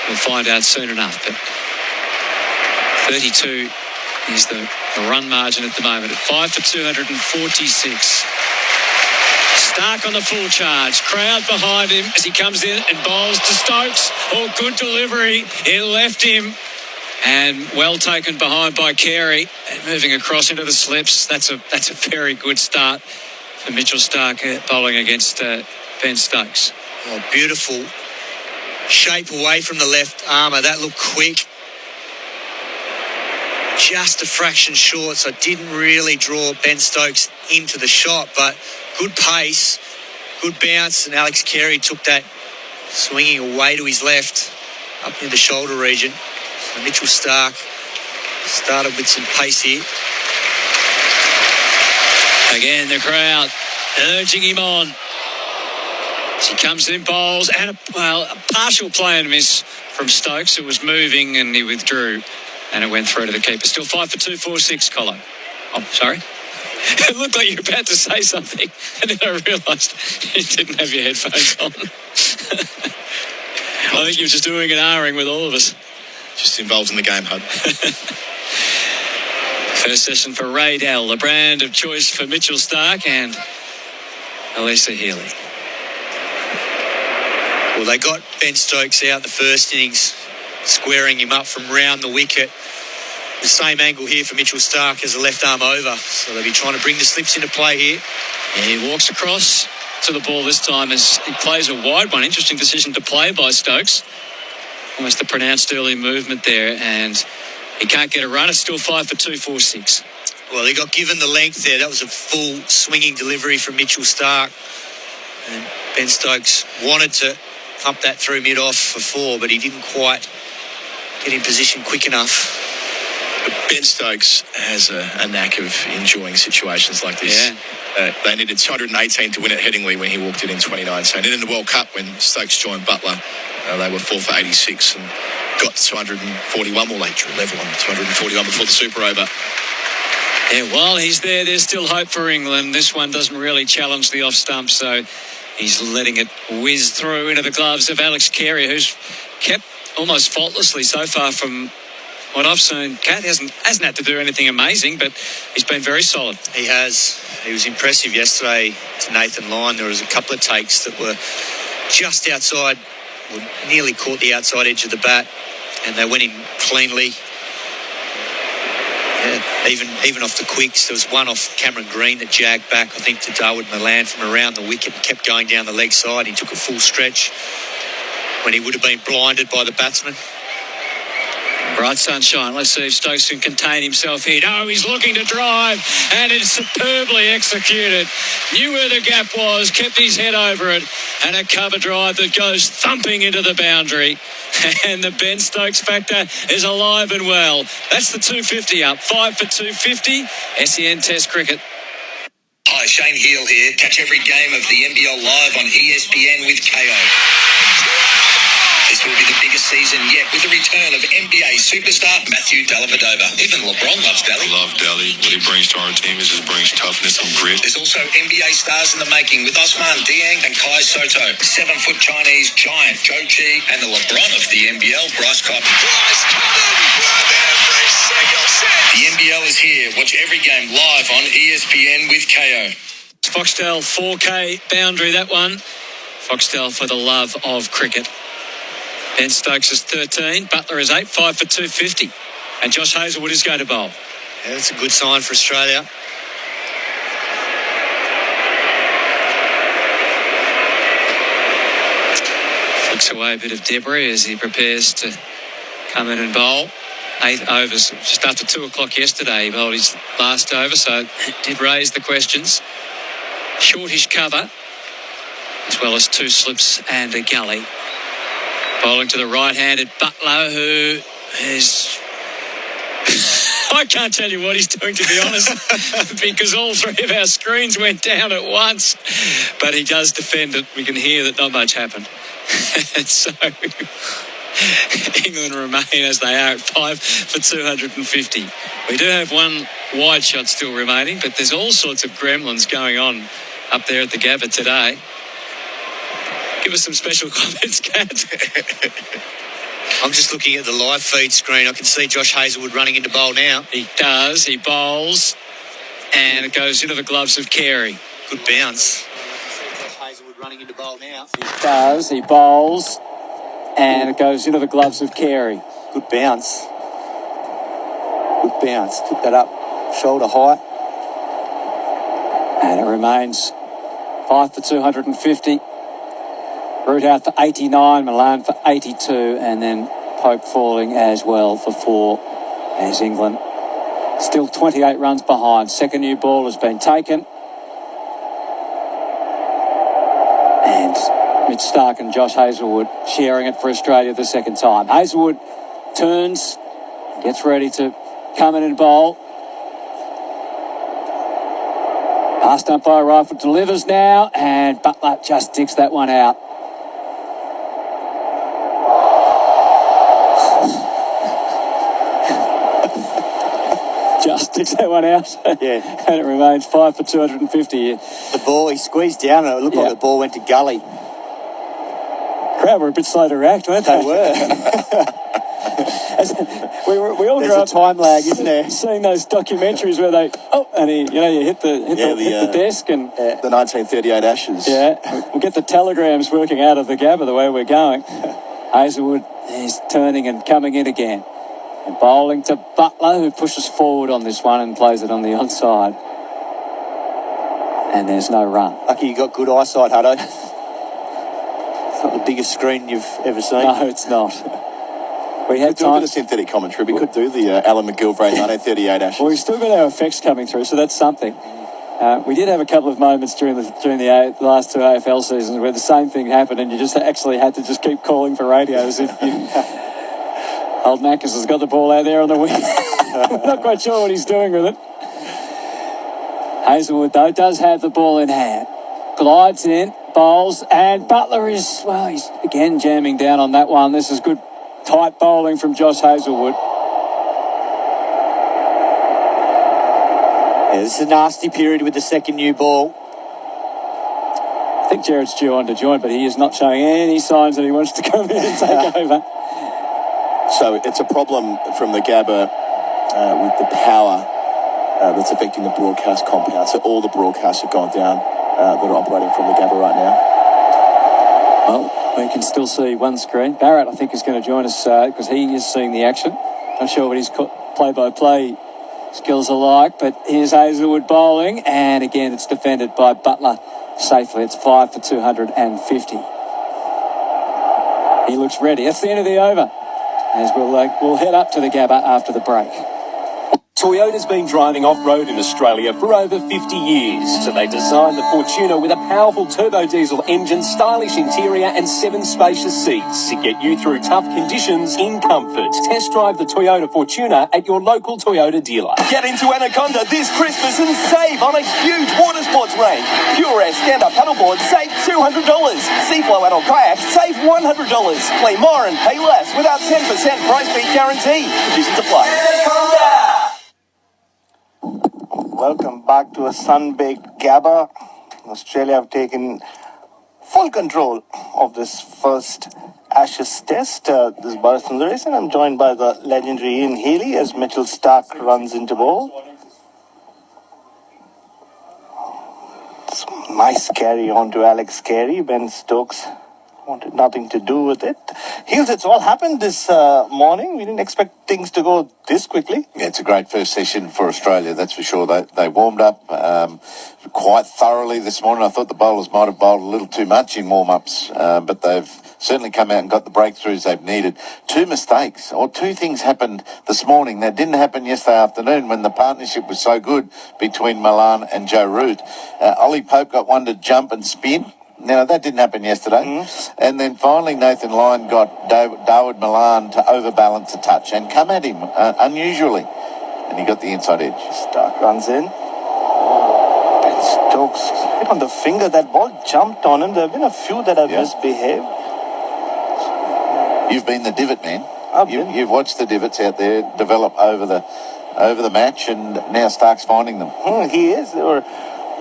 we'll find out soon enough. But 32 is the run margin at the moment at 5 for 246. Starc on the full charge. Crowd behind him as he comes in and bowls to Stokes. Oh, good delivery. It left him. And well taken behind by Carey. And moving across into the slips. That's a very good start for Mitchell Starc bowling against Ben Stokes. Oh, beautiful shape away from the left armour. That looked quick. just a fraction short, so didn't really draw Ben Stokes into the shot, but good pace, good bounce, and Alex Carey took that swinging away to his left, up near the shoulder region. So Mitchell Starc started with some pace here. Again, the crowd urging him on. As he comes in, bowls, and a partial play and miss from Stokes. It was moving and he withdrew, and it went through to the keeper. Still 5 for 2, 4-6, Colo. Oh, sorry. It looked like you were about to say something, and then I realised you didn't have your headphones on. I think you were just doing an R-ing with all of us. Just involved in the game, Hud. First session for Ray Dell, the brand of choice for Mitchell Starc and Elisa Healy. Well, they got Ben Stokes out in the first innings, squaring him up from round the wicket. The same angle here for Mitchell Starc as a left arm over. So they'll be trying to bring the slips into play here. And he walks across to the ball this time as he plays a wide one. Interesting decision to play by Stokes. Almost a pronounced early movement there, and he can't get a run. It's still 5 for 2, 4-6. Well, he got given the length there. That was a full swinging delivery from Mitchell Starc. And Ben Stokes wanted to pump that through mid-off for 4, but he didn't quite get in position quick enough. But Ben Stokes has a knack of enjoying situations like this. Yeah. They needed 218 to win at Headingley when he walked in 2019. And in the World Cup, when Stokes joined Butler, they were 4 for 86 and got 241 more late, drew level on 241 before the Super over. Yeah, while he's there, there's still hope for England. This one doesn't really challenge the off stump, so he's letting it whiz through into the gloves of Alex Carey, who's kept almost faultlessly so far from what I've seen. Cat hasn't had to do anything amazing, but he's been very solid. He has. He was impressive yesterday to Nathan Lyon. There was a couple of takes that were just outside, or nearly caught the outside edge of the bat, and they went in cleanly. Yeah, even off the quicks, there was one off Cameron Green that jagged back, I think, to Darwood Milan from around the wicket and kept going down the leg side. He took a full stretch when he would have been blinded by the batsman. Bright sunshine. Let's see if Stokes can contain himself here. No, he's looking to drive, and it's superbly executed. Knew where the gap was, kept his head over it, and a cover drive that goes thumping into the boundary. And the Ben Stokes factor is alive and well. That's the 250 up. 5 for 250. SEN Test Cricket. Hi, Shane Heal here. Catch every game of the NBL live on ESPN with KO. This will be the biggest season yet with the return of NBA superstar Matthew Dellavedova. Even LeBron loves Delly. I love Delly. What he brings to our team is he brings toughness and grit. There's also NBA stars in the making with Osman Dieng and Kai Soto, 7-foot Chinese giant Joe Chi, and the LeBron of the NBL, Bryce Cotton. Bryce Cotton won every single set. The NBL is here. Watch every game live on ESPN with KO. Foxtel 4K boundary, that one. Foxtel for the love of cricket. Ben Stokes is 13, Butler is 8, 5 for 250. And Josh Hazlewood is going to bowl. Yeah, that's a good sign for Australia. Flicks away a bit of debris as he prepares to come in and bowl. 8 overs, just after 2 o'clock yesterday, he bowled his last over, so did raise the questions. Shortish cover, as well as 2 slips and a gully. Bowling to the right-handed Butler, who is... I can't tell you what he's doing, to be honest, because all 3 of our screens went down at once. But he does defend it. We can hear that not much happened. And so England remain as they are at 5 for 250. We do have one wide shot still remaining, but there's all sorts of gremlins going on up there at the Gabba today. Give us some special comments, Kat. I'm just looking at the live feed screen. I can see Josh Hazlewood running into bowl now. He does. He bowls. And it goes into the gloves of Carey. Good bounce. Josh Hazlewood running into bowl now. He does. He bowls. And it goes into the gloves of Carey. Good bounce. Good bounce. Took that up shoulder height. And it remains 5 for 250. Root out for 89, Milan for 82, and then Pope falling as well for 4 as England Still 28 runs behind. Second new ball has been taken. And Mitch Stark and Josh Hazlewood sharing it for Australia the second time. Hazlewood turns, gets ready to come in and bowl. Past umpire rifle delivers now, and Butler just digs that one out. Just digs that one out. Yeah. And it remains 5 for 250. The ball, he squeezed down and it looked like the ball went to gully. Crowd were a bit slow to react, weren't they? They were. we all There's grew a up time lag, isn't there? seeing those documentaries where they, you hit the desk and... the 1938 Ashes. Yeah, we'll get the telegrams working out of the Gabba the way we're going. Hazlewood is turning and coming in again. And bowling to Butler, who pushes forward on this one and plays it on the onside. And there's no run. Lucky you got good eyesight, Hutto. It's not the biggest screen you've ever seen. No, it's not. We had do a bit of synthetic commentary. We could do the Alan McGilvray 1938 Ashes. Well, we've still got our effects coming through, so that's something. We did have a couple of moments during the last two AFL seasons where the same thing happened, and you just actually had to just keep calling for radios if you... Old Mackus has got the ball out there on the wing. Not quite sure what he's doing with it. Hazlewood, though, does have the ball in hand. Glides in, bowls, and Butler is, he's again jamming down on that one. This is good, tight bowling from Josh Hazlewood. Yeah, this is a nasty period with the second new ball. I think Gerard's due on to join, but he is not showing any signs that he wants to come in and take over. So it's a problem from the Gabba with the power that's affecting the broadcast compound. So all the broadcasts have gone down that are operating from the Gabba right now. Well, we can still see one screen. Bharat, I think, is going to join us because he is seeing the action. Not sure what his play-by-play skills are like, but here's Hazlewood bowling, and again it's defended by Butler safely. It's 5 for 250. He looks ready. That's the end of the over. As we'll head up to the Gabba after the break. Toyota's been driving off-road in Australia for over 50 years, so they designed the Fortuner with a powerful turbo diesel engine, stylish interior and 7 spacious seats to get you through tough conditions in comfort. Test drive the Toyota Fortuner at your local Toyota dealer. Get into Anaconda this Christmas and save on a huge water sports range. Pure Air stand-up paddleboard, save $200. Seaflow adult kayak, save $100. Play more and pay less without 10% price beat guarantee. Conditions apply. Anaconda! Welcome back to a sun-baked Gabba. Australia have taken full control of this first Ashes test. This is Bharat Sundaresan. I'm joined by the legendary Ian Healy as Mitchell Stark runs into ball. Nice carry on to Alex Carey. Ben Stokes wanted nothing to do with it. Heels, it's all happened this morning. We didn't expect things to go this quickly. Yeah, it's a great first session for Australia, that's for sure. They warmed up quite thoroughly this morning. I thought the bowlers might have bowled a little too much in warm-ups, but they've certainly come out and got the breakthroughs they've needed. 2 mistakes, or 2 things happened this morning that didn't happen yesterday afternoon when the partnership was so good between Milan and Joe Root. Ollie Pope got one to jump and spin. Now, that didn't happen yesterday. And then finally Nathan Lyon got David Milan to overbalance a touch and come at him unusually. And he got the inside edge. Stark runs in. Ben Stokes hit on the finger. That ball jumped on him. There have been a few that have misbehaved. You've been the divot man. You've watched the divots out there develop over the match, and now Stark's finding them. He is. There were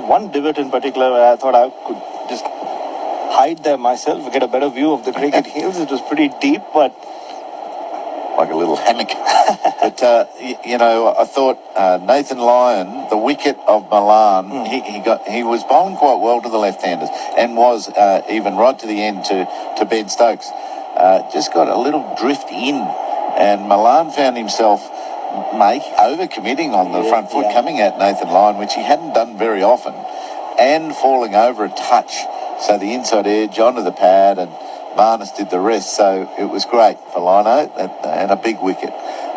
one divot in particular where I thought I could just hide there myself, get a better view of the cricket Heels. It was pretty deep, but like a little hammock. But I thought Nathan Lyon, the wicket of Milan, he was bowling quite well to the left-handers, and was even right to the end to Ben Stokes. Just got a little drift in, and Milan found himself over-committing on the front foot, coming at Nathan Lyon, which he hadn't done very often, and falling over a touch. So the inside edge onto the pad, and Marnus did the rest. So it was great for Lino, and a big wicket.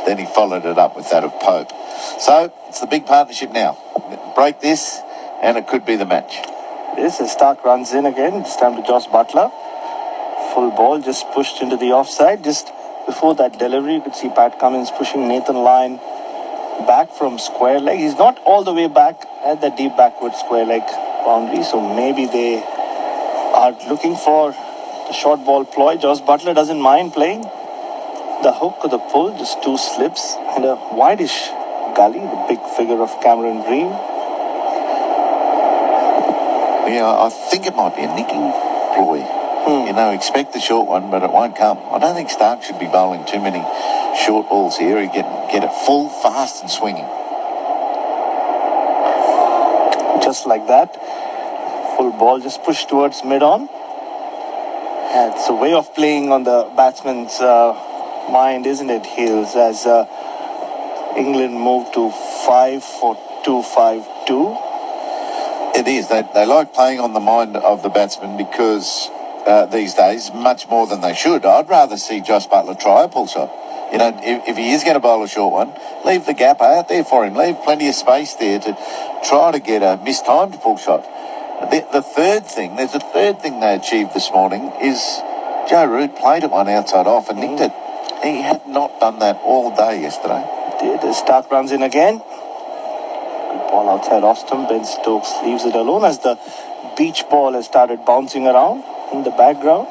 then he followed it up with that of Pope. So it's the big partnership now. Break this, and it could be the match. This is Stark runs in again. This time to Josh Butler. Full ball just pushed into the offside. Just before that delivery, you could see Pat Cummins pushing Nathan Lyon back from square leg. He's not all the way back at the deep backward square leg boundary, so maybe they are looking for the short ball ploy. Josh Butler doesn't mind playing the hook or the pull, just 2 slips and a wideish gully, the big figure of Cameron Green. Yeah, I think it might be a nicking ploy. You know, expect the short one, but it won't come. I don't think Stark should be bowling too many short balls here. He get it full, fast and swinging. Just like that. Full ball just pushed towards mid-on. It's a way of playing on the batsman's mind, isn't it, Heels, as England moved to 5 for 2-5-2. It is. They like playing on the mind of the batsman because these days, much more than they should. I'd rather see Josh Butler try a pull shot. You know, if he is going to bowl a short one, leave the gap out there for him. Leave plenty of space there to try to get a mistimed pull shot. There's a third thing they achieved this morning is Joe Root played it one outside off and nicked it. He had not done that all day yesterday. Did Stark runs in again. Good ball outside off stump. Ben Stokes leaves it alone as the beach ball has started bouncing around in the background.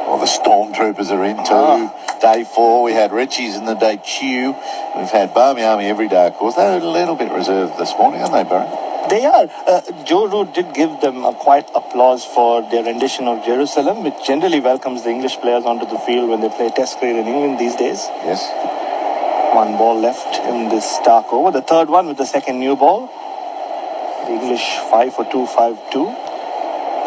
Well, the Stormtroopers are in too. Day 4, we had Richie's in the debut. We've had Barmy Army every day, of course. They're a little bit reserved this morning, aren't they, Bharat? They are. Joe Root did give them a quiet applause for their rendition of Jerusalem, which generally welcomes the English players onto the field when they play Test cricket in England these days. Yes. 1 ball left in this Stark over. The third one with the second new ball. The English 5 for 2-5-2.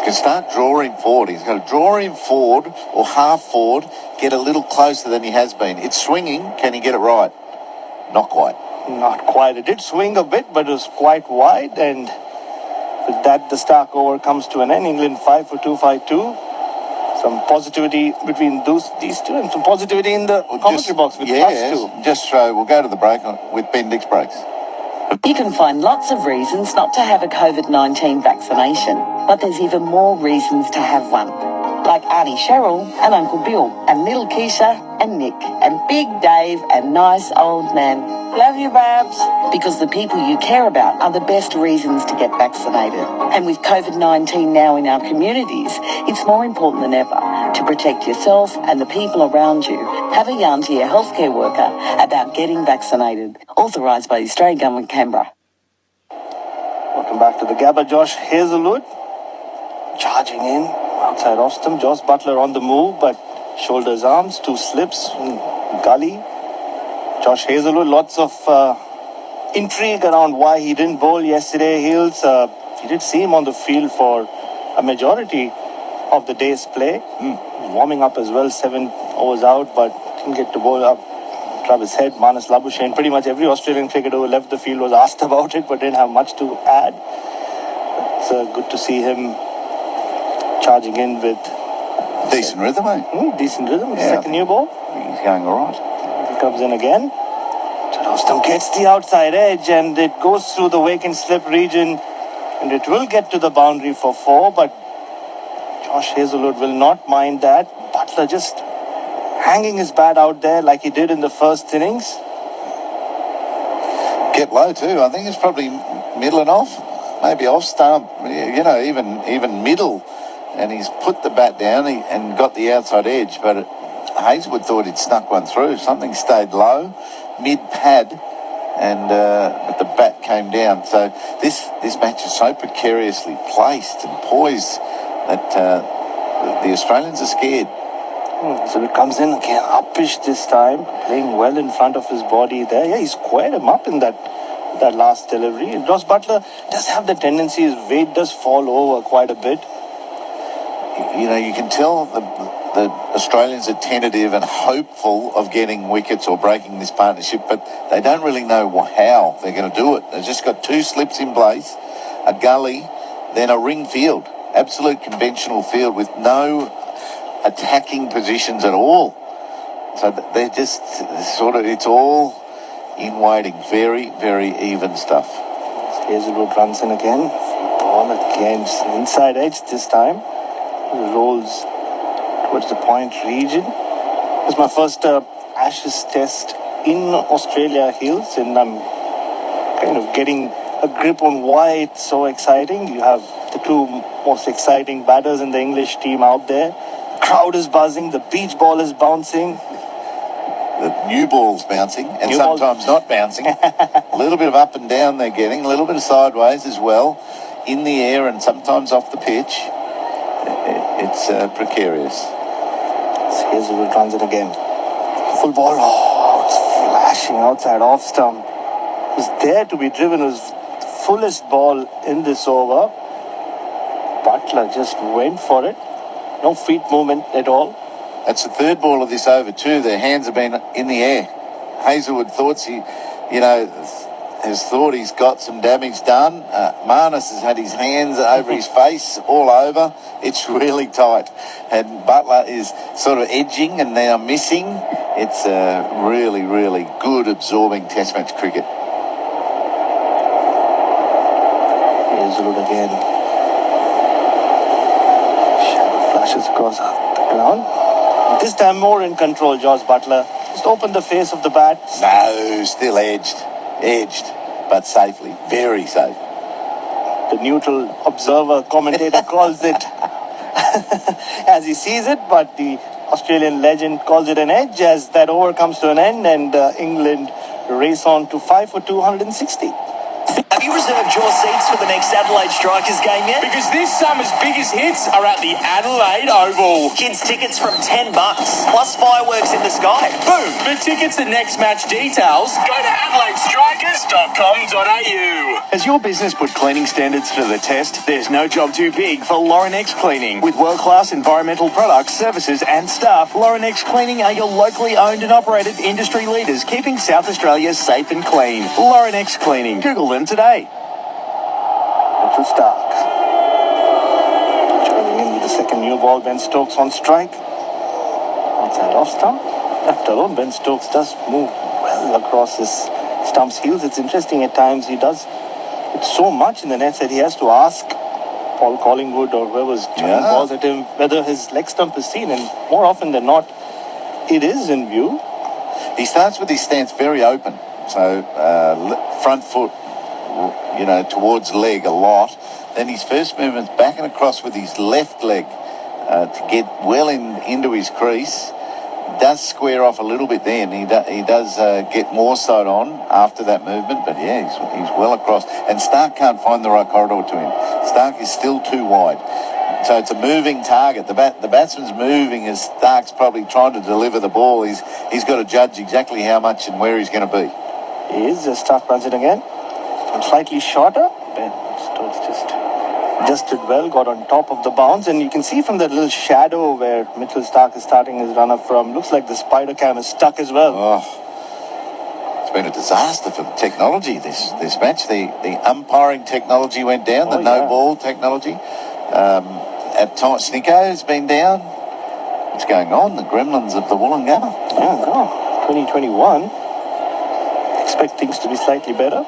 Can start drawing forward. He's got to draw him forward or half forward, get a little closer than he has been. It's swinging. Can he get it right? Not quite. Not quite. It did swing a bit, but it was quite wide, and with that, the Stark over comes to an end. England 5 for 2-5-2. Some positivity between these two, and some positivity in the commentary box with us too. Just we'll go to the break with Bendix Breaks. You can find lots of reasons not to have a COVID-19 vaccination, but there's even more reasons to have one. Like Auntie Cheryl and Uncle Bill and little Keisha and Nick and Big Dave and nice old Nan. Love you, Babs. Because the people you care about are the best reasons to get vaccinated. And with COVID-19 now in our communities, it's more important than ever to protect yourself and the people around you. Have a yarn to your healthcare worker about getting vaccinated. Authorised by the Australian Government, Canberra. Welcome back to the Gabba. Josh Hazlewood charging in outside off stump. Josh Butler on the move, but shoulders, arms, 2 slips, gully. Josh Hazlewood, lots of intrigue around why he didn't bowl yesterday. Hills, you did see him on the field for a majority of the day's play. Warming up as well, 7 overs out, but didn't get to bowl up. Travis Head, Manas Labuschagne, pretty much every Australian cricketer who left the field was asked about it, but didn't have much to add. It's good to see him charging in with decent rhythm, eh? Decent rhythm with the second new ball. He's going all right. He comes in again. Charleston gets the outside edge and it goes through the vacant slip region and it will get to the boundary for 4, but Josh Hazlewood will not mind that. Butler just hanging his bat out there like he did in the first innings. Get low too. I think it's probably middle and off. Maybe off stump, you know, even middle. And he's put the bat down and got the outside edge, but Hazlewood thought he'd snuck one through. Something stayed low, mid-pad, and but the bat came down. So this match is so precariously placed and poised that the Australians are scared. So it comes in again, uppish this time, playing well in front of his body there. Yeah, he squared him up in that last delivery. Josh Butler does have the tendency, his weight does fall over quite a bit. You know, you can tell the Australians are tentative and hopeful of getting wickets or breaking this partnership, but they don't really know how they're going to do it. They've just got 2 slips in place, a gully, then a ring field, absolute conventional field with no attacking positions at all. So they're just sort of, it's all in waiting. Very, very even stuff. Hazelwood runs in again. Ball against inside edge this time. Rolls towards the point region. It's my first Ashes test in Australia Hills, and I'm kind of getting a grip on why it's so exciting. You have the two most exciting batters in the English team out there. The crowd is buzzing, the beach ball is bouncing. The new ball's bouncing, and New sometimes not bouncing. A little bit of up and down they're getting, a little bit of sideways as well, in the air and sometimes off the pitch. It's precarious. Hazelwood runs it again. Full ball. Oh, it's flashing outside off stump. It was there to be driven. It was the fullest ball in this over. Butler just went for it. No feet movement at all. That's the third ball of this over too. Their hands have been in the air. Hazelwood thoughts has thought he's got some damage done. Marnus has had his hands over his face all over. It's really tight. And Butler is sort of edging and now missing. It's really, really good absorbing test match cricket. Hazelwood again. Shadow flashes across the ground. This time more in control, George Butler. Just open the face of the bat. No, still edged, but safely, very safe. The neutral observer commentator calls it as he sees it, but the Australian legend calls it an edge as that over comes to an end and England race on to 5 for 260. Have you reserved your seats for the next Adelaide Strikers game yet? Because this summer's biggest hits are at the Adelaide Oval. Kids tickets from $10, plus fireworks in the sky. Boom! For tickets and next match details, go to adelaidestrikers.com.au. Has your business put cleaning standards to the test? There's no job too big for Laurenex Cleaning. With world-class environmental products, services and staff, Laurenex Cleaning are your locally owned and operated industry leaders, keeping South Australia safe and clean. Laurenex Cleaning. Google them today. Mitchell Stark. Joining in with the second new ball, Ben Stokes on strike. Outside off stump. Left alone, Ben Stokes does move well across his stump's heels. It's interesting at times he does it's so much in the nets that he has to ask Paul Collingwood or whoever's throwing balls at him whether his leg stump is seen, and more often than not it is in view. He starts with his stance very open, so front foot towards leg a lot. Then his first movement's back and across with his left leg to get well into his crease. Does square off a little bit then. He does get more side on after that movement, but yeah, he's well across. And Stark can't find the right corridor to him. Stark is still too wide. So it's a moving target. The batsman's moving as Stark's probably trying to deliver the ball. He's got to judge exactly how much and where he's going to be. He is. Stark runs it again. Slightly shorter. Ben Stokes just adjusted well, got on top of the bounce, and you can see from that little shadow where Mitchell Stark is starting his run up from. Looks like the spider cam is stuck as well. Oh, it's been a disaster for the technology this match. The umpiring technology went down. The no ball technology at times Snicko has been down. What's going on? The gremlins of the Wollongabba. Yeah, no. 2021. Expect things to be slightly better.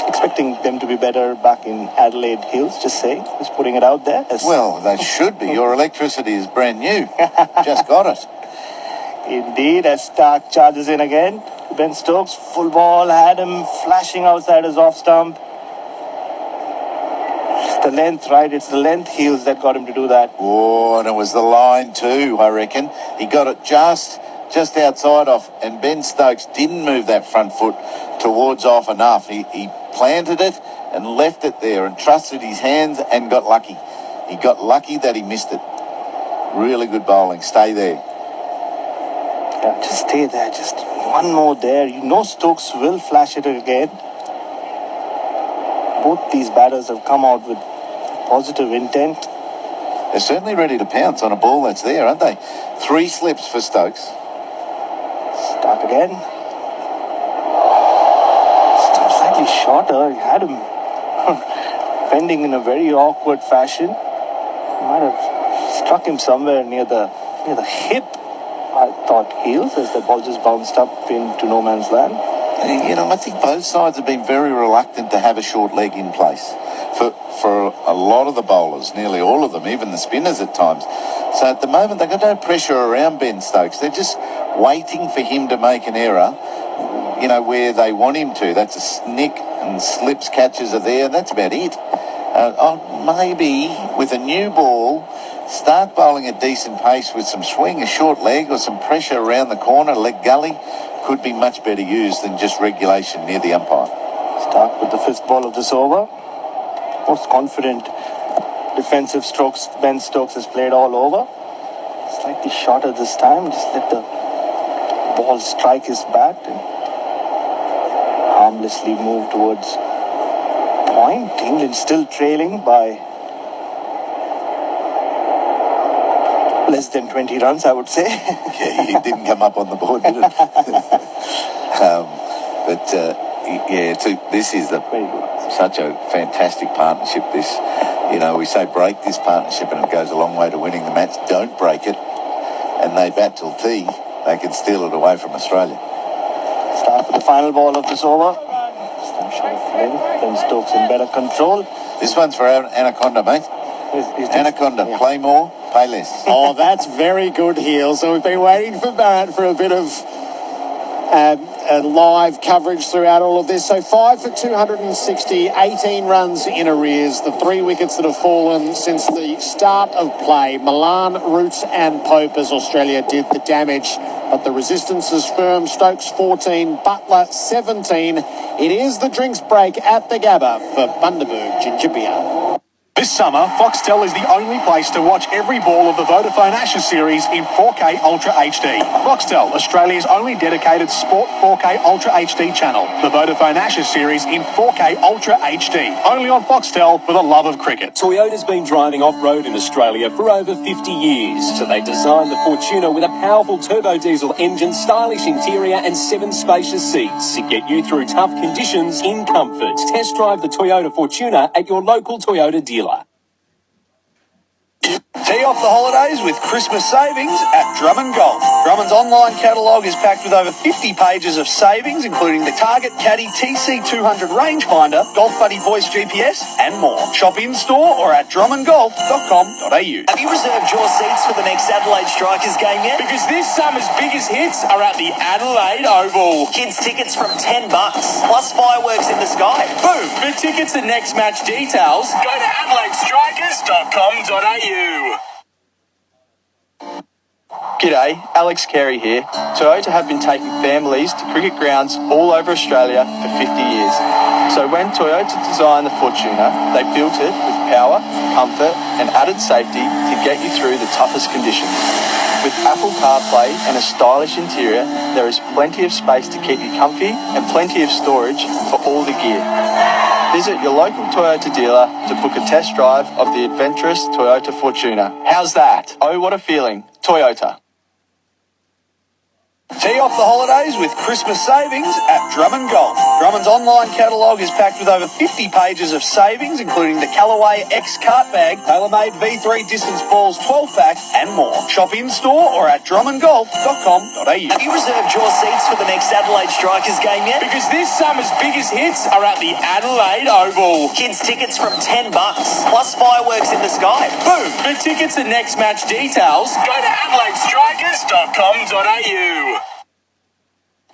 Expecting them to be better back in Adelaide Hills, just saying. Just putting it out there. Well, they should be. Your electricity is brand new. Just got it. Indeed, as Stark charges in again. Ben Stokes, full ball, had him flashing outside his off stump. It's the length, right? It's the length heels that got him to do that. Oh, and it was the line too, I reckon. He got it just outside off, and Ben Stokes didn't move that front foot towards off enough. He planted it and left it there and trusted his hands and got lucky. He got lucky that he missed it. Really good bowling. Stay there. Yeah, just stay there. Just one more there. You know Stokes will flash it again. Both these batters have come out with positive intent. They're certainly ready to pounce on a ball that's there, aren't they? 3 slips for Stokes. Stark again. Slightly shorter. He had him bending in a very awkward fashion. Might have struck him somewhere near the hip. I thought heels as the ball just bounced up into no man's land. You know, I think both sides have been very reluctant to have a short leg in place for a lot of the bowlers, nearly all of them, even the spinners at times. So at the moment, they've got no pressure around Ben Stokes. They're just waiting for him to make an error, you know, where they want him to. That's a snick and slips catches are there. That's about it. Maybe with a new ball, start bowling at decent pace with some swing, a short leg or some pressure around the corner, leg gully, could be much better used than just regulation near the umpire. Start with the fifth ball of this over. Most confident defensive strokes Ben Stokes has played all over. Slightly shorter this time. Just let the ball strike his bat and harmlessly move towards point. England still trailing by less than 20 runs, I would say. Yeah, he didn't come up on the board, did it? This is such a fantastic partnership. This, you know, we say break this partnership and it goes a long way to winning the match. Don't break it, and they bat till tea. They can steal it away from Australia. Start with the final ball of this over. Ben Stokes in better control. This one's for Anaconda, mate. Anaconda, yeah. Play more, pay less. Oh, that's very good, Heel. So we've been waiting for Bharat for a bit of live coverage throughout all of this. So 5 for 260, 18 runs in arrears. The 3 wickets that have fallen since the start of play. Milan, Roots and Pope as Australia did the damage. But the resistance is firm. Stokes 14, Butler 17. It is the drinks break at the Gabba for Bundaberg Ginger Beer. This summer, Foxtel is the only place to watch every ball of the Vodafone Ashes series in 4K Ultra HD. Foxtel, Australia's only dedicated sport 4K Ultra HD channel. The Vodafone Ashes series in 4K Ultra HD. Only on Foxtel for the love of cricket. Toyota's been driving off-road in Australia for over 50 years, so they designed the Fortuner with a powerful turbo diesel engine, stylish interior and 7 spacious seats to get you through tough conditions in comfort. Test drive the Toyota Fortuner at your local Toyota dealer. Tee off the holidays with Christmas savings at Drummond Golf. Drummond's online catalogue is packed with over 50 pages of savings, including the Target Caddy TC200 rangefinder, Golf Buddy Voice GPS, and more. Shop in-store or at drummondgolf.com.au. Have you reserved your seats for the next Adelaide Strikers game yet? Because this summer's biggest hits are at the Adelaide Oval. Kids tickets from $10, plus fireworks in the sky. Boom! For tickets and next match details, go to adelaidestrikers.com.au. G'day, Alex Carey here. Toyota have been taking families to cricket grounds all over Australia for 50 years. So when Toyota designed the Fortuner, they built it with power, comfort and added safety to get you through the toughest conditions. With Apple CarPlay and a stylish interior, there is plenty of space to keep you comfy and plenty of storage for all the gear. Visit your local Toyota dealer to book a test drive of the adventurous Toyota Fortuner. How's that? Oh, what a feeling. Toyota. Tee off the holidays with Christmas savings at Drummond Golf. Drummond's online catalogue is packed with over 50 pages of savings, including the Callaway X Cart Bag, tailor-made V3 Distance Balls 12-pack, and more. Shop in-store or at drummondgolf.com.au. Have you reserved your seats for the next Adelaide Strikers game yet? Because this summer's biggest hits are at the Adelaide Oval. Kids tickets from $10, plus fireworks in the sky. Boom! For tickets and next match details, go to adelaidestrikers.com.au.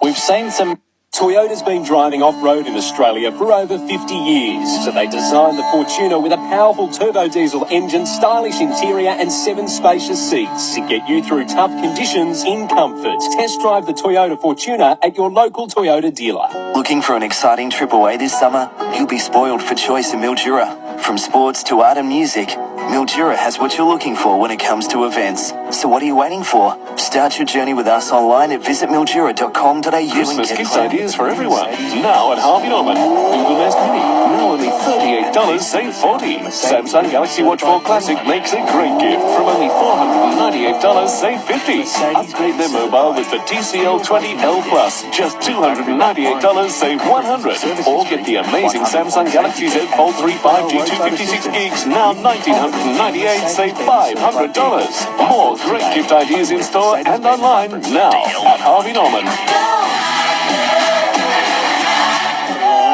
We've seen some... Toyota's been driving off-road in Australia for over 50 years, so they designed the Fortuner with a powerful turbo diesel engine, stylish interior and 7 spacious seats to get you through tough conditions in comfort. Test drive the Toyota Fortuner at your local Toyota dealer. Looking for an exciting trip away this summer? You'll be spoiled for choice in Mildura. From sports to art and music, Mildura has what you're looking for when it comes to events. So what are you waiting for? Start your journey with us online at visitmildura.com.au. Christmas gift ideas for everyone. Now at Harvey Norman. Google Nest Mini. Now only $38, save $40. Samsung Galaxy Watch 4 Classic makes a great gift from only $498, save $50. Upgrade their mobile with the TCL 20L Plus, just $298, save $100. Or get the amazing Samsung Galaxy Z Fold 3 5G 256 gigs, now $1,998, save $500. More great gift ideas in store and online now at Harvey Norman.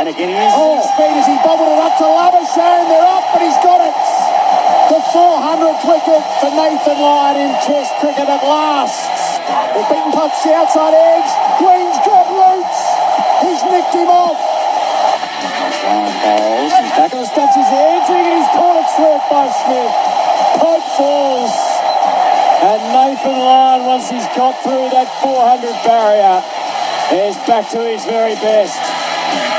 And again, he is in speed as he bobbled it up to Lalor. They're up, but he's got it. The 400th wicket for Nathan Lyon in Test cricket at last. The beaten putt's the outside edge. Green's got roots. He's nicked him off. Bowls. He's back on the stumps. He's edging and he's caught it slipped by Smith. Pope falls. And Nathan Lyon, once he's got through that 400 barrier, is back to his very best.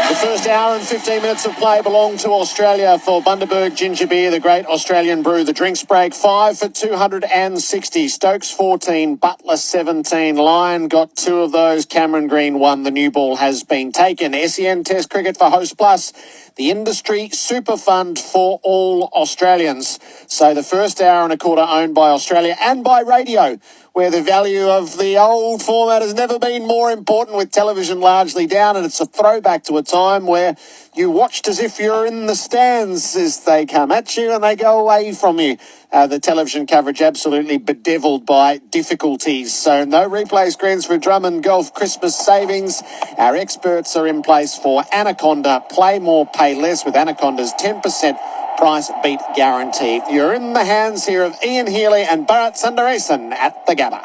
The first hour and 15 minutes of play belong to Australia for Bundaberg Ginger Beer, the great Australian brew. The drinks break 5 for 260. Stokes 14, Butler 17. Lyon got 2 of those. Cameron Green 1. The new ball has been taken. SEN Test Cricket for Host Plus, the industry super fund for all Australians. So the first hour and a quarter owned by Australia and by radio, where the value of the old format has never been more important, with television largely down, and it's a throwback to a time where you watched as if you're in the stands as they come at you and they go away from you. The television coverage absolutely bedevilled by difficulties. So no replay screens for Drummond Golf Christmas savings. Our experts are in place for Anaconda. Play more, pay less with Anaconda's 10% price beat guarantee. You're in the hands here of Ian Healy and Bharat Sundaresan at the Gabba.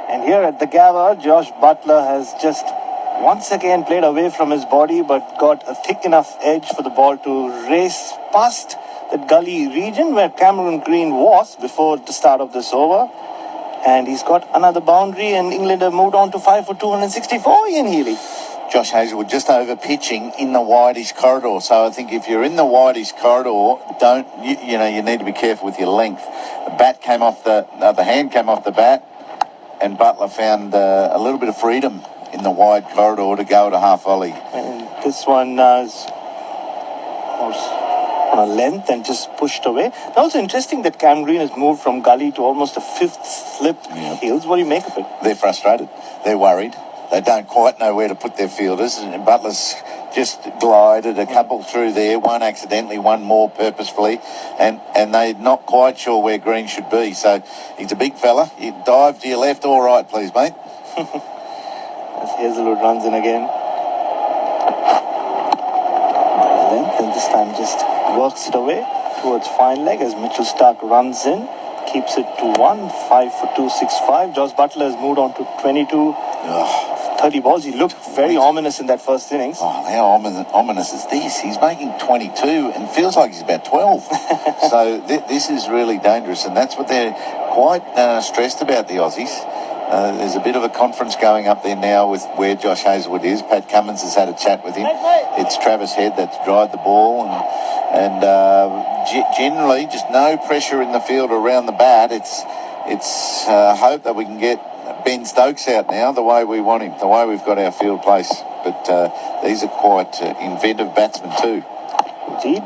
And here at the Gabba, Josh Butler has just once again played away from his body, but got a thick enough edge for the ball to race past that gully region where Cameron Green was before the start of this over. And he's got another boundary, and England have moved on to 5 for 264, Ian Healy. Josh Hazlewood just over pitching in the wideish corridor. So I think if you're in the wideish corridor, you need to be careful with your length. The hand came off the bat, and Butler found a little bit of freedom in the wide corridor to go at a half volley. And this one was on a length and just pushed away. It's also interesting that Cam Green has moved from gully to almost a 5th slip. Heels, what do you make of it? They're frustrated. They're worried. They don't quite know where to put their fielders, and Butler's just glided a couple through there, one accidentally, one more purposefully, and they're not quite sure where Green should be. So he's a big fella. You dive to your left or right, please, mate. As Hazlewood runs in again. Length, and this time just works it away towards fine leg as Mitchell Stark runs in. Keeps it to 1, 5 for 265. Josh Butler has moved on to 22. 30 balls. He looked very ominous in that first innings. Oh, how ominous is this? He's making 22 and feels like he's about 12. So this is really dangerous, and that's what they're quite stressed about, the Aussies. There's a bit of a conference going up there now with where Josh Hazlewood is. Pat Cummins has had a chat with him. It's Travis Head that's dried the ball, and generally just no pressure in the field around the bat. It's hope that we can get Ben Stokes out now the way we want him, the way we've got our field placed. But these are quite inventive batsmen too. Indeed.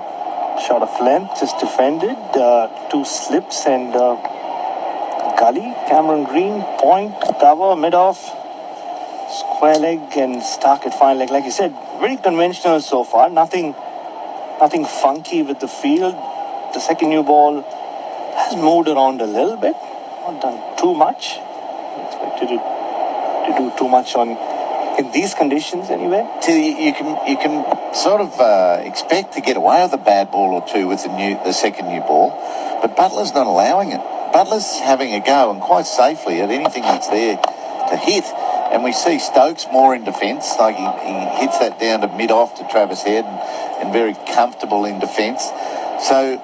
Shot of length, just defended. 2 slips and gully. Cameron Green, point, cover, mid-off, square leg and Stark at fine leg. Like you said, very conventional so far. Nothing funky with the field. The second new ball has moved around a little bit. Not done too much. Expected to do too much in these conditions anyway. So you can sort of expect to get away with a bad ball or two with the second new ball, but Butler's not allowing it. Butler's having a go, and quite safely, at anything that's there to hit. And we see Stokes more in defence, like he hits that down to mid-off to Travis Head and very comfortable in defence. So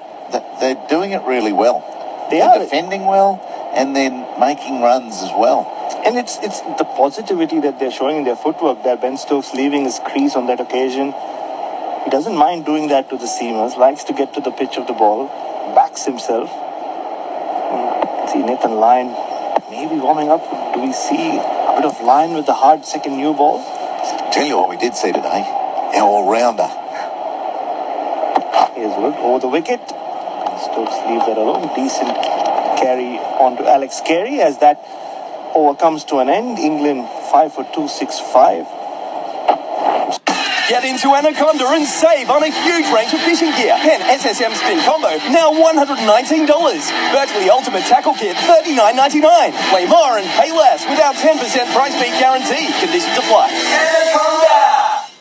they're doing it really well. They're defending well and then making runs as well. And it's the positivity that they're showing in their footwork there. Ben Stokes leaving his crease on that occasion. He doesn't mind doing that to the seamers, likes to get to the pitch of the ball, backs himself. See Nathan Lyon maybe warming up. Do we see a bit of Lyon with the hard second new ball? Tell you what we did see today, our all-rounder. Hazelwood over the wicket. Stokes leave that alone. Decent carry on to Alex Carey as that over comes to an end. England 5 for 265. Get into Anaconda and save on a huge range of fishing gear. Pen SSM Spin Combo, now $119. Virtually Ultimate Tackle Kit, $39.99. Play more and pay less without 10% price beat guarantee. Conditions apply.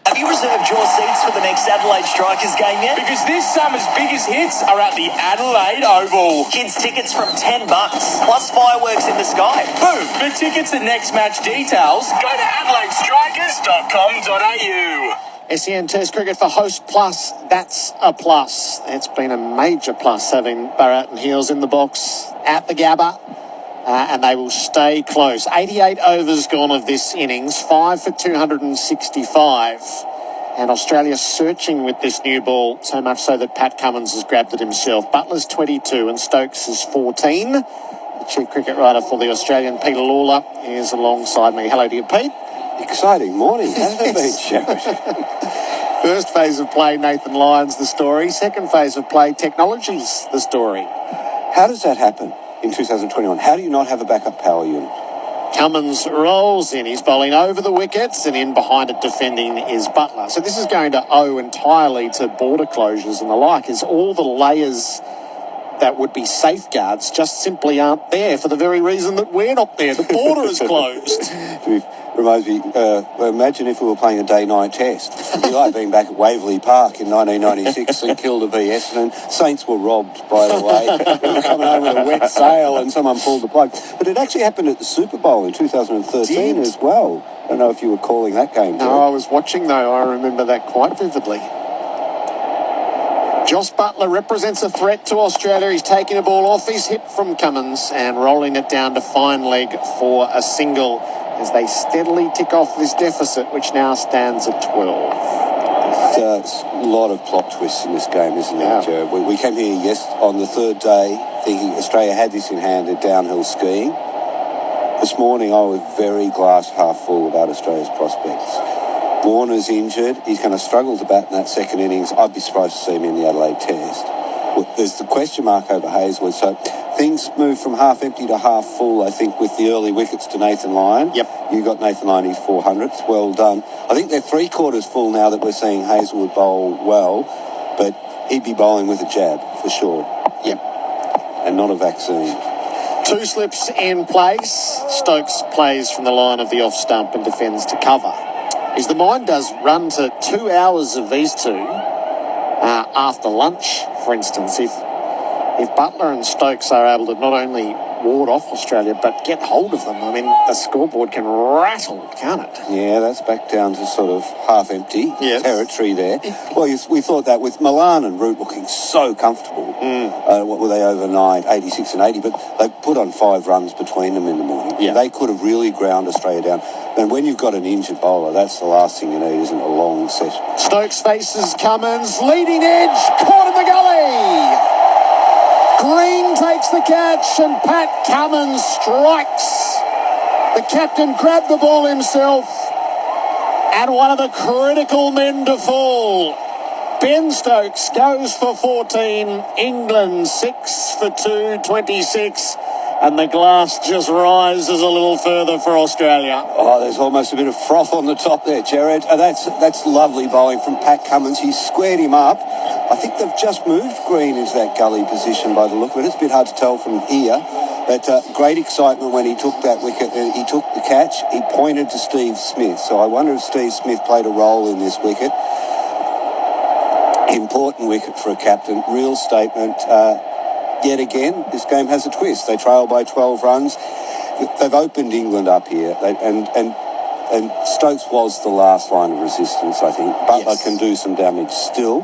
Have you reserved your seats for the next Adelaide Strikers game yet? Because this summer's biggest hits are at the Adelaide Oval. Kids tickets from $10, plus fireworks in the sky. Boom! For tickets and next match details, go to adelaidestrikers.com.au. SEN Test cricket for Host Plus, that's a plus. It's been a major plus having Bharat and Heels in the box at the Gabba, and they will stay close. 88 overs gone of this innings, 5 for 265. And Australia searching with this new ball, so much so that Pat Cummins has grabbed it himself. Butler's 22 and Stokes is 14. The chief cricket writer for the Australian, Peter Lalor, is alongside me. Hello to you, Pete. Exciting morning, hasn't it been, Gerard? First phase of play, Nathan Lyons, the story. Second phase of play, Technologies, the story. How does that happen in 2021? How do you not have a backup power unit? Cummins rolls in. He's bowling over the wickets, and in behind it defending is Butler. So this is going to owe entirely to border closures and the like, as all the layers that would be safeguards just simply aren't there for the very reason that we're not there. The border is closed. Reminds me, imagine if we were playing a day-night test. It'd be like being back at Waverley Park in 1996 and killed a v Essendon. Saints were robbed, by the way. They were coming home with a wet sail and someone pulled the plug. But it actually happened at the Super Bowl in 2013 as well. I don't know if you were calling that game. No, I was watching, though. I remember that quite vividly. Joss Butler represents a threat to Australia. He's taking a ball off his hip from Cummins and rolling it down to fine leg for a single as they steadily tick off this deficit, which now stands at 12. There's a lot of plot twists in this game, isn't there, Gerard? We came here on the third day thinking Australia had this in hand at downhill skiing. This morning I was very glass half full about Australia's prospects. Warner's injured. He's going to struggle to bat in that second innings. I'd be surprised to see him in the Adelaide Test. There's the question mark over Hazelwood. So things move from half empty to half full, I think, with the early wickets to Nathan Lyon. Yep. You got Nathan Lyon, he's 400s. Well done. I think they're three-quarters full now that we're seeing Hazelwood bowl well, but he'd be bowling with a jab, for sure. Yep. And not a vaccine. 2 slips in place. Stokes plays from the line of the off stump and defends to cover. As the mind does run to 2 hours of these two after lunch, for instance. If Butler and Stokes are able to not only ward off Australia but get hold of them, I mean, the scoreboard can rattle, can't it? Yeah, that's back down to sort of half-empty territory there. Well, we thought that with Milan and Root looking so comfortable. What were they overnight? 86 and 80, but they put on 5 runs between them in the morning. Yeah. They could have really ground Australia down. And when you've got an injured bowler, that's the last thing you need, isn't it? A long session. Stokes faces Cummins, leading edge, caught in the gully. Green takes the catch and Pat Cummins strikes. The captain grabbed the ball himself and one of the critical men to fall. Ben Stokes goes for 14. England 6 for 226. And the glass just rises a little further for Australia. Oh, there's almost a bit of froth on the top there, Gerard. That's lovely bowling from Pat Cummins. He squared him up. I think they've just moved Green into that gully position by the look of it. It's a bit hard to tell from here. But great excitement when he took that wicket. He took the catch. He pointed to Steve Smith. So I wonder if Steve Smith played a role in this wicket. Important wicket for a captain. Real statement. Yet again, this game has a twist. They trail by 12 runs. They've opened England up here. And Stokes was the last line of resistance, I think. Butler can do some damage still.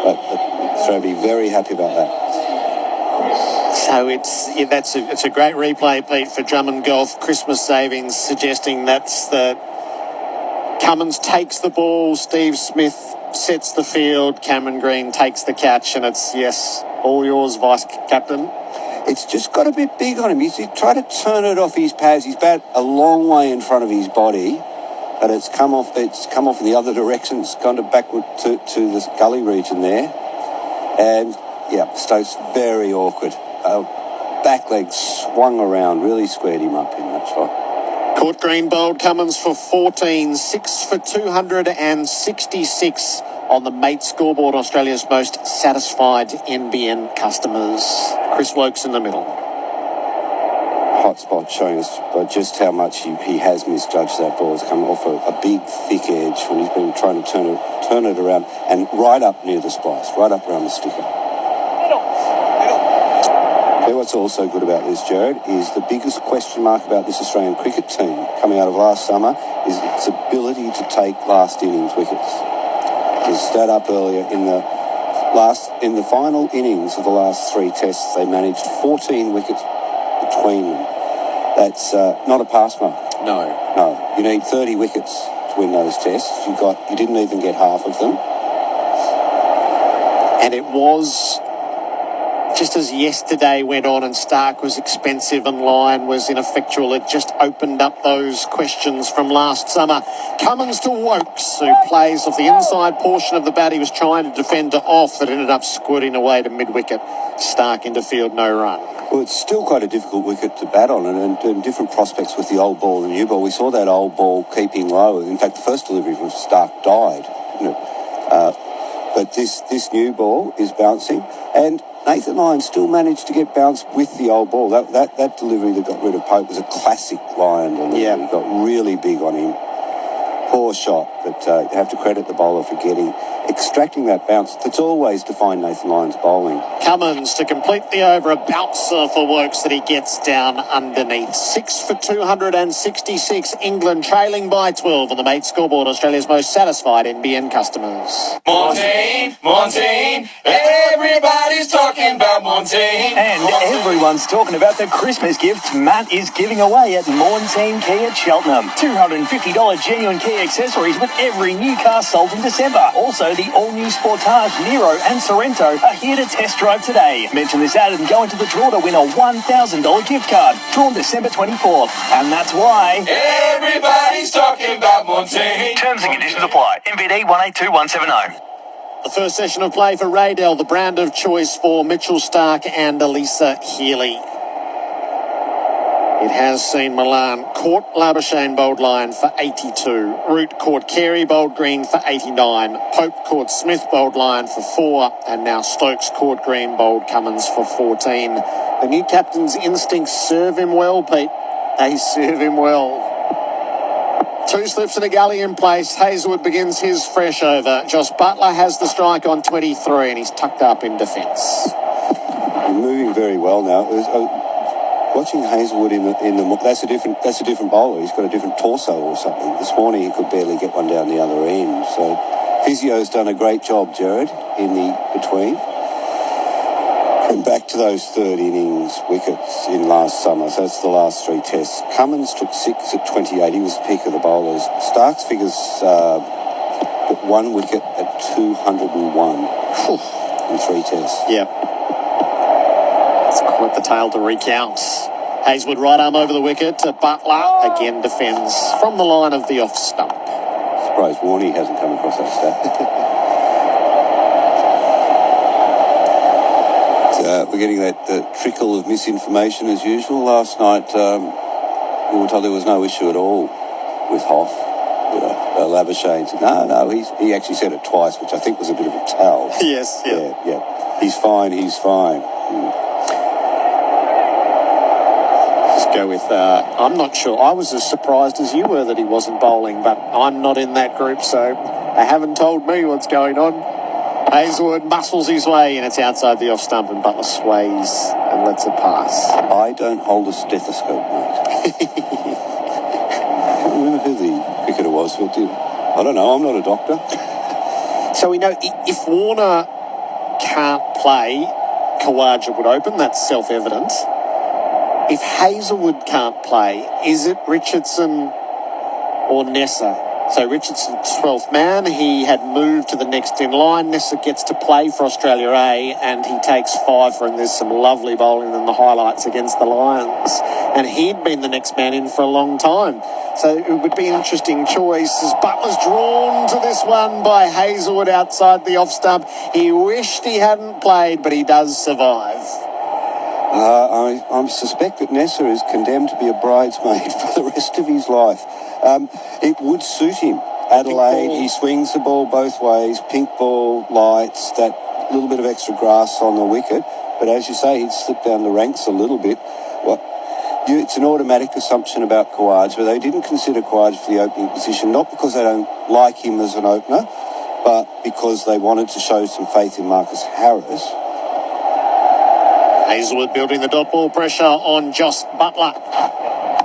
But Australia will be very happy about that. So it's a great replay, Pete, for Drummond Golf Christmas savings, suggesting that's the Cummins takes the ball, Steve Smith sets the field, Cameron Green takes the catch, and it's, all yours, Vice Captain. It's just got a bit big on him. He's tried to turn it off his pads. He's bat a long way in front of his body, but it's come off in the other direction. It's gone backward to this gully region there. And, yeah, Stokes very awkward. Back leg swung around, really squared him up in that shot. Court Green bowled Cummins for 14, 6 for 266 on the mate scoreboard, Australia's most satisfied NBN customers. Chris Wokes in the middle. Hot spot showing us just how much he has misjudged that ball. It's come off a big, thick edge when he's been trying to turn it around and right up near the splice, right up around the sticker. What's also good about this, Gerard, is the biggest question mark about this Australian cricket team coming out of last summer is its ability to take last innings wickets. To start up earlier in the final innings of the last 3 tests, they managed 14 wickets between them. That's not a pass mark. No. You need 30 wickets to win those tests. You didn't even get half of them. And it was, just as yesterday went on and Stark was expensive and Lyon was ineffectual, it just opened up those questions from last summer. Cummins to Wokes, who plays off the inside portion of the bat. He was trying to defend to off, that ended up squirting away to mid-wicket. Stark into field, no run. Well, it's still quite a difficult wicket to bat on, and different prospects with the old ball and the new ball. We saw that old ball keeping low. In fact, the first delivery from Stark died, didn't it? But this new ball is bouncing, and Nathan Lyon still managed to get bounced with the old ball. That delivery that got rid of Pope was a classic Lyon delivery. Yeah. Got really big on him. Poor shot, but you have to credit the bowler for extracting that bounce. That's always defined Nathan Lyon's bowling. Cummins to complete the over, a bouncer for Wokes that he gets down underneath. 6 for 266, England trailing by 12 on the mate scoreboard, Australia's most satisfied NBN customers. Montane, everybody's talking about Montane. And everyone's talking about the Christmas gifts Matt is giving away at Montane Kia at Cheltenham. $250 genuine Kia accessories with every new car sold in December. Also, the all-new Sportage, Nero and Sorrento are here to test drive today. Mention this ad and go into the draw to win a $1,000 gift card. Drawn December 24th. And that's why Everybody's talking about Montane. Terms and conditions apply. MVD 182170. The first session of play for Raydell, the brand of choice for Mitchell Stark and Elisa Healy. It has seen Milan caught Labuschagne bowled Lyon for 82. Root caught Carey bowled Green for 89. Pope caught Smith bowled Lyon for 4. And now Stokes caught Green bowled Cummins for 14. The new captain's instincts serve him well, Pete. They serve him well. 2 slips and a gully in place. Hazelwood begins his fresh over. Josh Butler has the strike on 23 and he's tucked up in defence. Moving very well now. Watching Hazelwood in the that's a different bowler. He's got a different torso or something. This morning he could barely get one down the other end. So Physio's done a great job, Gerard, in the between. And back to those third innings wickets in last summer. So that's the last 3 tests. Cummins took 6 at 28. He was the peak of the bowlers. Stark's figures got 1 wicket at 201 in 3 tests. Yep. It's quite the tale to recount. Hazelwood right arm over the wicket. Butler again defends from the line of the off stump. Surprised Warney hasn't come across that stat. We're getting that trickle of misinformation as usual. Last night, we were told there was no issue at all with Hoff. Labuschagne said, no, he actually said it twice, which I think was a bit of a tell. Yes, yeah. Yeah. He's fine. Just go with, I'm not sure. I was as surprised as you were that he wasn't bowling, but I'm not in that group, so they haven't told me what's going on. Hazelwood muscles his way, and it's outside the off stump, and Butler sways and lets it pass. I don't hold a stethoscope, mate. I can't remember who the cricketer was. I don't know. I'm not a doctor. So we know if Warner can't play, Khawaja would open. That's self-evident. If Hazelwood can't play, is it Richardson or Nessa? So Richardson, 12th man, he had moved to the next in line. Nessa gets to play for Australia A, and he takes 5 for, and there's some lovely bowling in the highlights against the Lions. And he'd been the next man in for a long time. So it would be an interesting choice as Butler's drawn to this one by Hazelwood outside the off stump. He wished he hadn't played, but he does survive. I suspect that Nessa is condemned to be a bridesmaid for the rest of his life. It would suit him. Adelaide, he swings the ball both ways, pink ball, lights, that little bit of extra grass on the wicket. But as you say, he'd slipped down the ranks a little bit. It's an automatic assumption about Khawaja. They didn't consider Khawaja for the opening position, not because they don't like him as an opener, but because they wanted to show some faith in Marcus Harris. Hazelwood building the dot ball pressure on Joss Butler.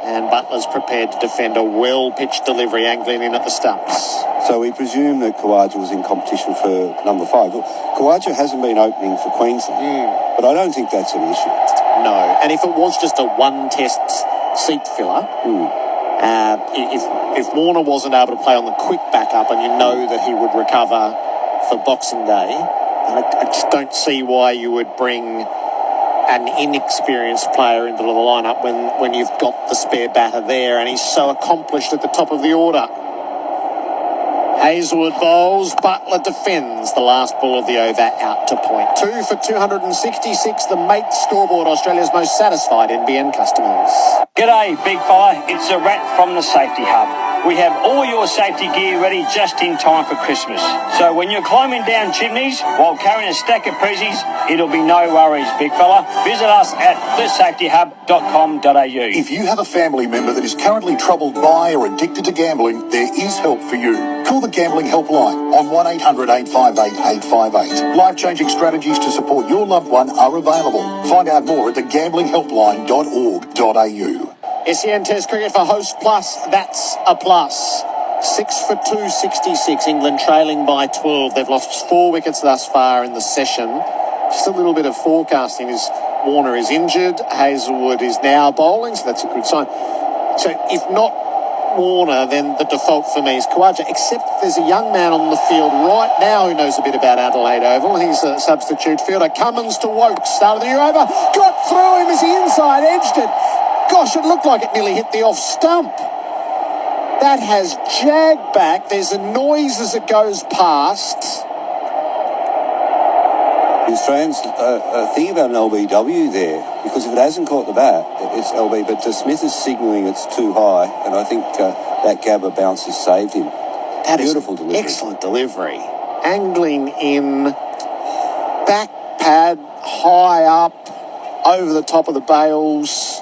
And Butler's prepared to defend a well-pitched delivery, angling in at the stumps. So we presume that Khawaja was in competition for number 5. Well, Khawaja hasn't been opening for Queensland, but I don't think that's an issue. No, and if it was just a one-test seat filler, if Warner wasn't able to play on the quick backup and you know that he would recover for Boxing Day, I just don't see why you would bring an inexperienced player into the lineup when you've got the spare batter there, and he's so accomplished at the top of the order. Hazelwood bowls, Butler defends the last ball of the over out to point. 2 for 266, the mate scoreboard, Australia's most satisfied NBN customers. G'day, big fella. It's a rat from the Safety Hub. We have all your safety gear ready just in time for Christmas. So when you're climbing down chimneys while carrying a stack of prezzies, it'll be no worries, big fella. Visit us at thesafetyhub.com.au. If you have a family member that is currently troubled by or addicted to gambling, there is help for you. Call the Gambling Helpline on 1800 858 858. Life-changing strategies to support your loved one are available. Find out more at thegamblinghhelpline.org.au. SEN Test cricket for Host Plus, that's a plus. 6 for 266, England trailing by 12. They've lost 4 wickets thus far in the session. Just a little bit of forecasting is Warner is injured, Hazelwood is now bowling, so that's a good sign. So if not Warner, then the default for me is Khawaja, except there's a young man on the field right now who knows a bit about Adelaide Oval. He's a substitute fielder. Cummins to Wokes, started the new over, got through him as he inside edged it. Gosh, it looked like it nearly hit the off stump. That has jagged back. There's a noise as it goes past. The Australians think about an LBW there, because if it hasn't caught the bat, it's LB. But Smith is signalling it's too high, and I think that Gabba bounce has saved him. That Beautiful is delivery. Excellent delivery. Angling in, back pad, high up, over the top of the bails.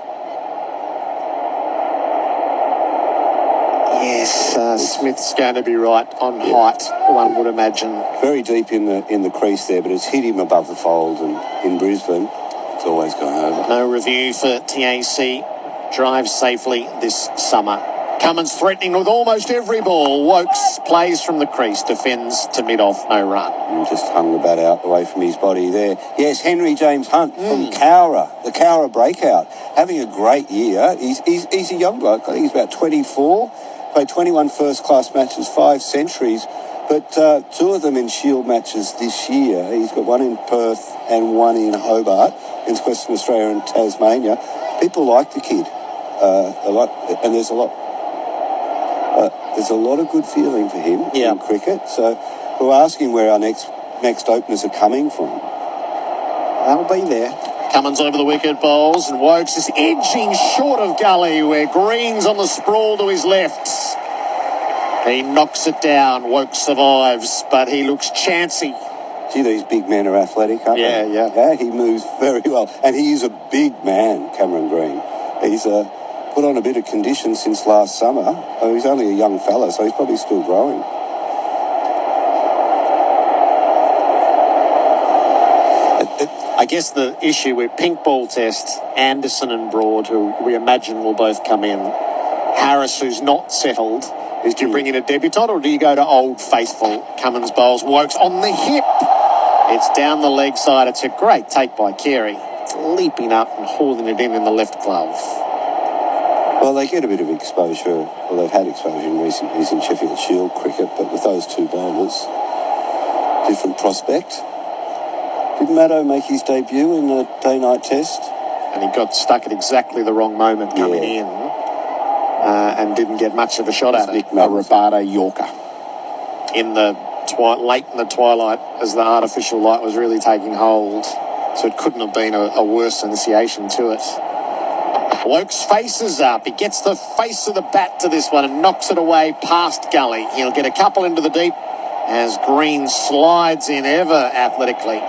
Yes, Smith's going to be right on height, one would imagine. Very deep in the crease there, but it's hit him above the fold, and in Brisbane, it's always going over. No review for TAC. Drives safely this summer. Cummins threatening with almost every ball. Wokes plays from the crease, defends to mid-off, no run. And just hung the bat out away from his body there. Yes, Henry James Hunt from Cowra, the Cowra breakout, having a great year. He's a young bloke. I think he's about 24. Played 21 first-class matches, 5 centuries, but 2 of them in Shield matches this year. He's got 1 in Perth and 1 in Hobart against Western Australia and Tasmania. People like the kid a lot, and there's a lot of good feeling for him in cricket. So we're asking where our next openers are coming from. They'll be there. Cummins over the wicket, bowls, and Wokes is edging short of gully where Green's on the sprawl to his left. He knocks it down. Wokes survives, but he looks chancy. Gee, these big men are athletic, aren't they? Yeah, he moves very well. And he is a big man, Cameron Green. He's put on a bit of condition since last summer. Oh, he's only a young fella, so he's probably still growing. I guess the issue with pink ball test, Anderson and Broad, who we imagine will both come in. Harris, who's not settled, is do you bring in a debutant or do you go to old faithful? Cummins bowls, Wokes on the hip. It's down the leg side. It's a great take by Carey. It's leaping up and holding it in the left glove. Well, they get a bit of exposure, well, they've had exposure in recent years in Sheffield Shield cricket, but with those two bowlers, different prospect. Did Maddo make his debut in the day-night test? And he got stuck at exactly the wrong moment coming in and didn't get much of a shot at it. A Rabada Yorker. In the late in the twilight, as the artificial light was really taking hold. So it couldn't have been a worse initiation to it. Wokes faces up. He gets the face of the bat to this one and knocks it away past Gully. He'll get a couple into the deep as Green slides in ever athletically.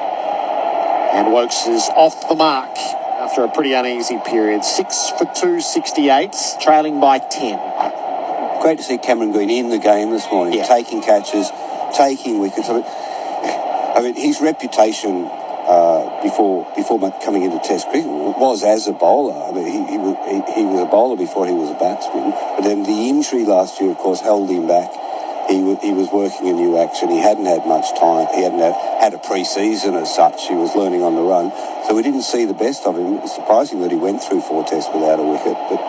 And Wokes is off the mark after a pretty uneasy period. 6 for 268, trailing by 10. Great to see Cameron Green in the game this morning, taking catches, taking wickets. I mean, his reputation before coming into Test cricket was as a bowler. I mean, he was a bowler before he was a batsman. But then the injury last year, of course, held him back. He was working a new action. He hadn't had much time. He hadn't had a pre-season as such. He was learning on the run. So we didn't see the best of him. It's surprising that he went through 4 tests without a wicket. But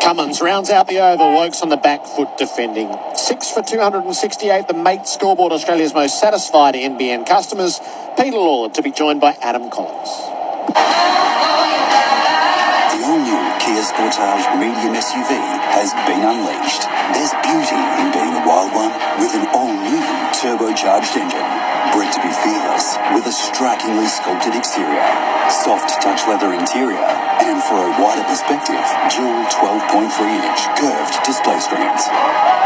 Cummins rounds out the over. Wokes on the back foot defending. 6 for 268. The mate scoreboard, Australia's most satisfied NBN customers. Peter Lalor to be joined by Adam Collins. The all-new Kia Sportage medium SUV has been unleashed. There's beauty in being a wild one with an all-new turbocharged engine. Bred to be fearless with a strikingly sculpted exterior, soft touch leather interior, and for a wider perspective, dual 12.3-inch curved display screens.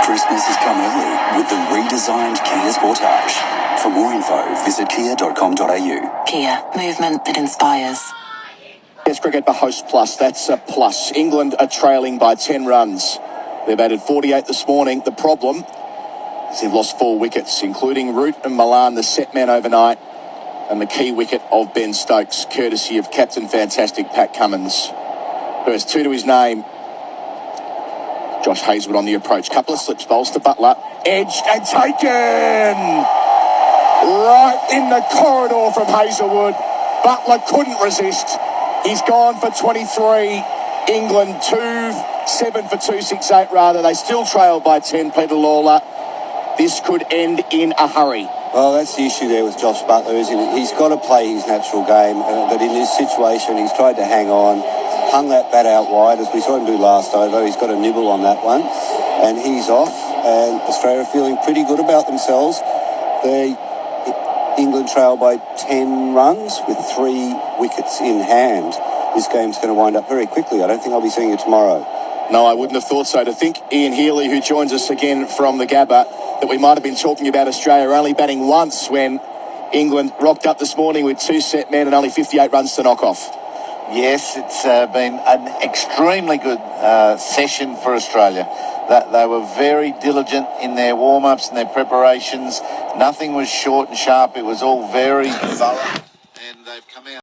Christmas has come early with the redesigned Kia Sportage. For more info, visit kia.com.au. Kia, movement that inspires. Test cricket for Host Plus, that's a plus. England are trailing by 10 runs. They've added 48 this morning. The problem is they've lost 4 wickets, including Root and Milan, the set man overnight, and the key wicket of Ben Stokes, courtesy of Captain Fantastic Pat Cummins, who has 2 to his name. Josh Hazlewood on the approach. Couple of slips, bowls to Butler. Edged and taken! Right in the corridor from Hazlewood. Butler couldn't resist. He's gone for 23. England 7 for 268 rather. They still trail by 10, Peter Lalor. This could end in a hurry. Well, that's the issue there with Josh Butler, isn't it? He's got to play his natural game, but in this situation, he's tried to hang on, hung that bat out wide, as we saw him do last over. He's got a nibble on that one, and he's off, and Australia are feeling pretty good about themselves. England trail by 10 runs with 3 wickets in hand. This game's going to wind up very quickly. I don't think I'll be seeing it tomorrow. No, I wouldn't have thought so. To think Ian Healy, who joins us again from the Gabba, that we might have been talking about Australia only batting once when England rocked up this morning with 2 set men and only 58 runs to knock off. Yes, it's been an extremely good session for Australia. They were very diligent in their warm-ups and their preparations. Nothing was short and sharp. It was all very thorough, and they've come out.